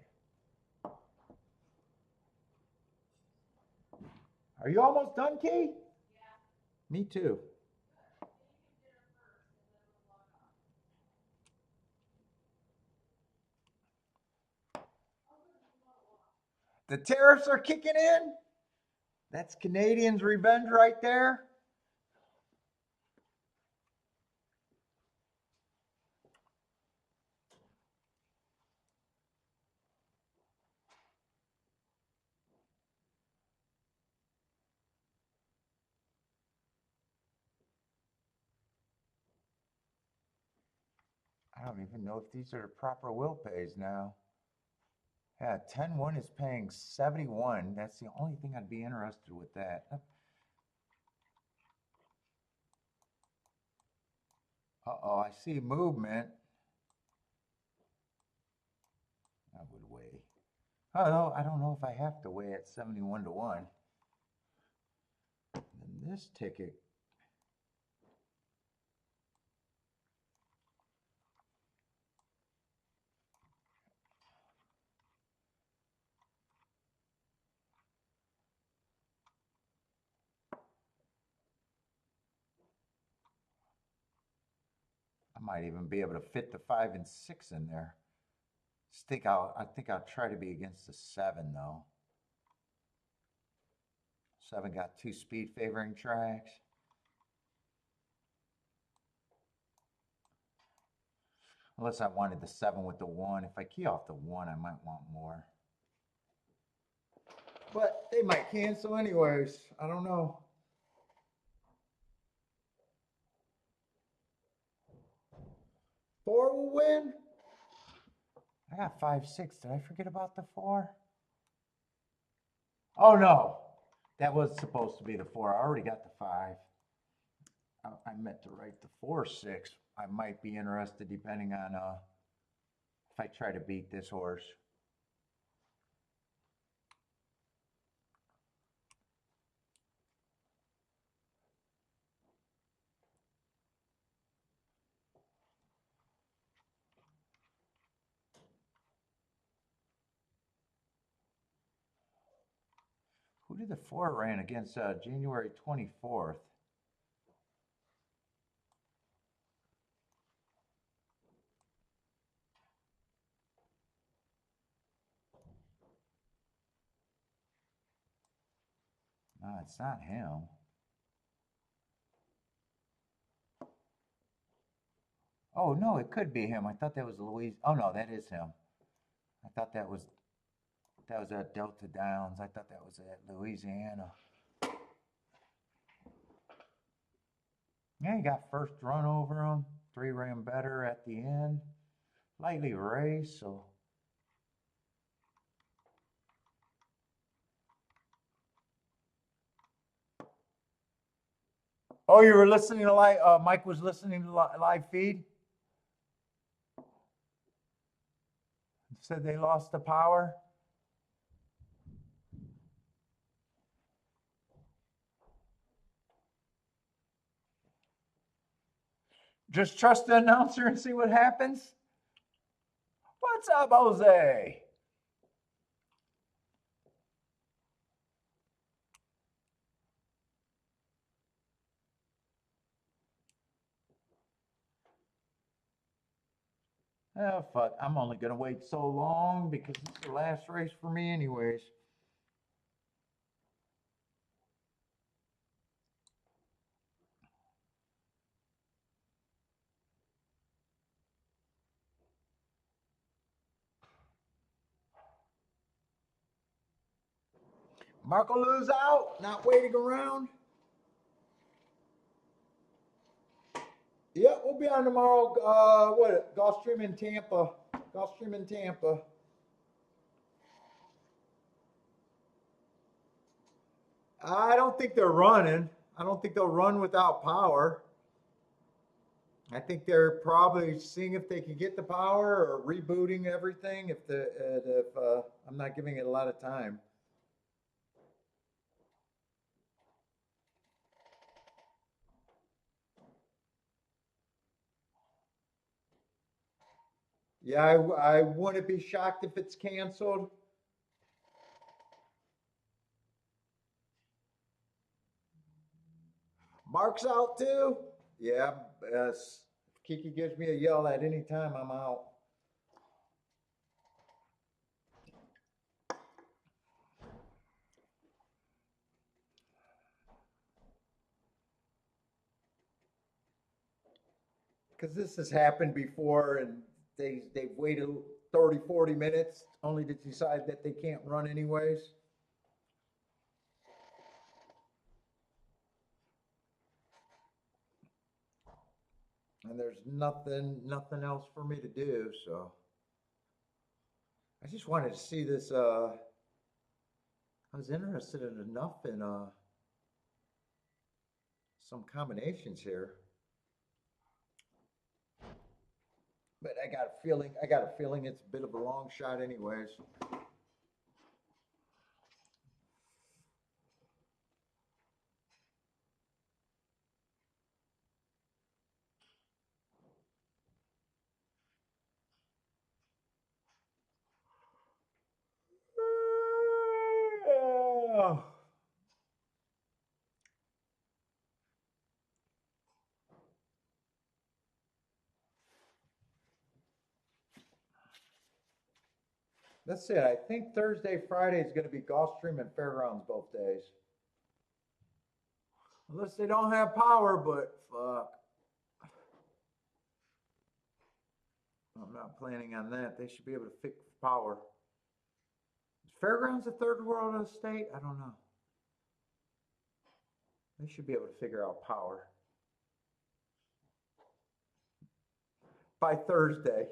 Are you almost done, Key? Yeah. Me too. The tariffs are kicking in. That's Canadians' revenge right there. don't even know if these are the proper will pays now. Yeah, 10-1 is paying 71. That's the only thing I'd be interested with that. Uh-oh, I see movement. I would weigh. Oh, no, I don't know if I have to weigh at 71 to 1. And this ticket. I might even be able to fit the 5 and 6 in there. I think I'll try to be against the 7 though. 7 got 2 speed favoring tracks. Unless I wanted the 7 with the 1. If I key off the 1, I might want more. But they might cancel anyways. I don't know. Four will win. I got 5, 6. Did I forget about the 4? Oh no, that was supposed to be the 4. I already got the 5. I meant to write the 4, 6. I might be interested depending on if I try to beat this horse. Who did the 4 ran against January 24th? No, it's not him. Oh no, it could be him. I thought that was Louise. Oh no, that is him. I thought that was at Delta Downs. I thought that was at Louisiana. Yeah, he got first run over him. 3 ran better at the end. Lightly raced, so. Oh, you were listening to live, Mike was listening to live feed? Said they lost the power? Just trust the announcer and see what happens? What's up, Jose? Oh, fuck. I'm only going to wait so long because it's the last race for me anyways. Marco Lou's out, not waiting around. Yeah, we'll be on tomorrow. Gulfstream in Tampa. Gulfstream in Tampa. I don't think they're running. I don't think they'll run without power. I think they're probably seeing if they can get the power or rebooting everything. If I'm not giving it a lot of time. Yeah, I wouldn't be shocked if it's canceled. Mark's out too. Yeah, Kiki gives me a yell at any time, I'm out. Because this has happened before and they've waited 30, 40 minutes only to decide that they can't run anyways. And there's nothing else for me to do, so I just wanted to see this. I was interested in enough in some combinations here, but I got a feeling it's a bit of a long shot, anyways. That's it. I think Thursday, Friday is going to be Gulfstream and Fairgrounds both days. Unless they don't have power, but fuck. I'm not planning on that. They should be able to fix power. Is Fairgrounds a third world state? I don't know. They should be able to figure out power by Thursday.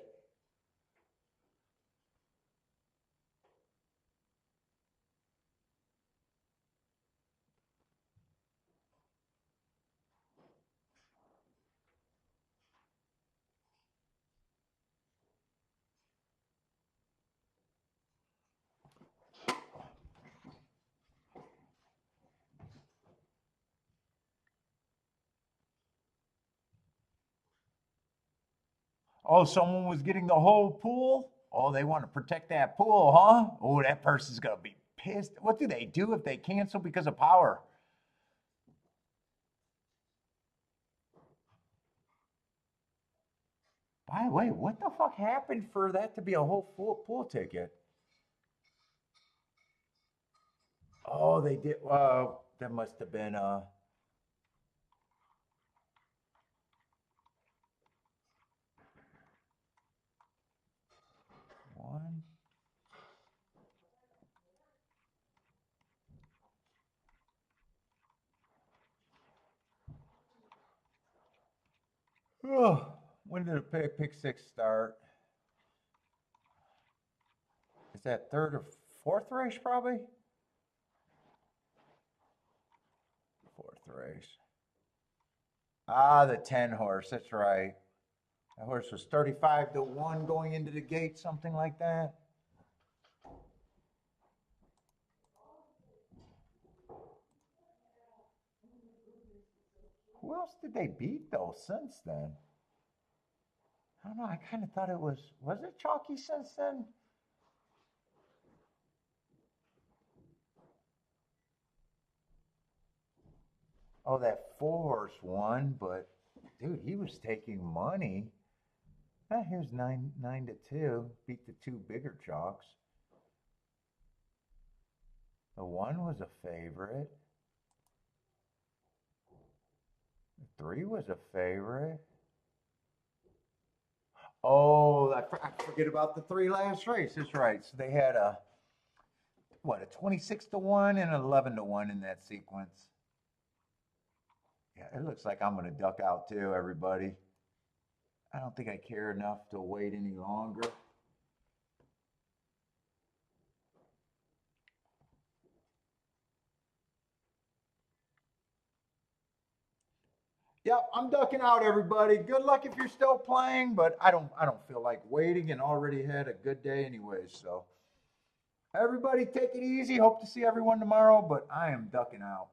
Oh, someone was getting the whole pool? Oh, they want to protect that pool, huh? Oh, that person's going to be pissed. What do they do if they cancel because of power? By the way, what the fuck happened for that to be a whole full pool ticket? Oh, they did. That must have been one. Oh, when did the pick six start? Is that third or fourth race, probably? Fourth race. Ah, the 10 horse. That's right. That horse was 35 to 1 going into the gate, something like that. Who else did they beat, though, since then? I don't know. I kind of thought it was it chalky since then? Oh, that four horse won, but dude, he was taking money. He was nine to two. Beat the two bigger chalks. The one was a favorite. The three was a favorite. Oh, I forget about the three last race. That's right. So they had a 26 to 1 and an 11 to 1 in that sequence. Yeah, it looks like I'm going to duck out too, everybody. I don't think I care enough to wait any longer. Yep, I'm ducking out, everybody. Good luck if you're still playing, but I don't feel like waiting and already had a good day anyways. So everybody take it easy. Hope to see everyone tomorrow, but I am ducking out.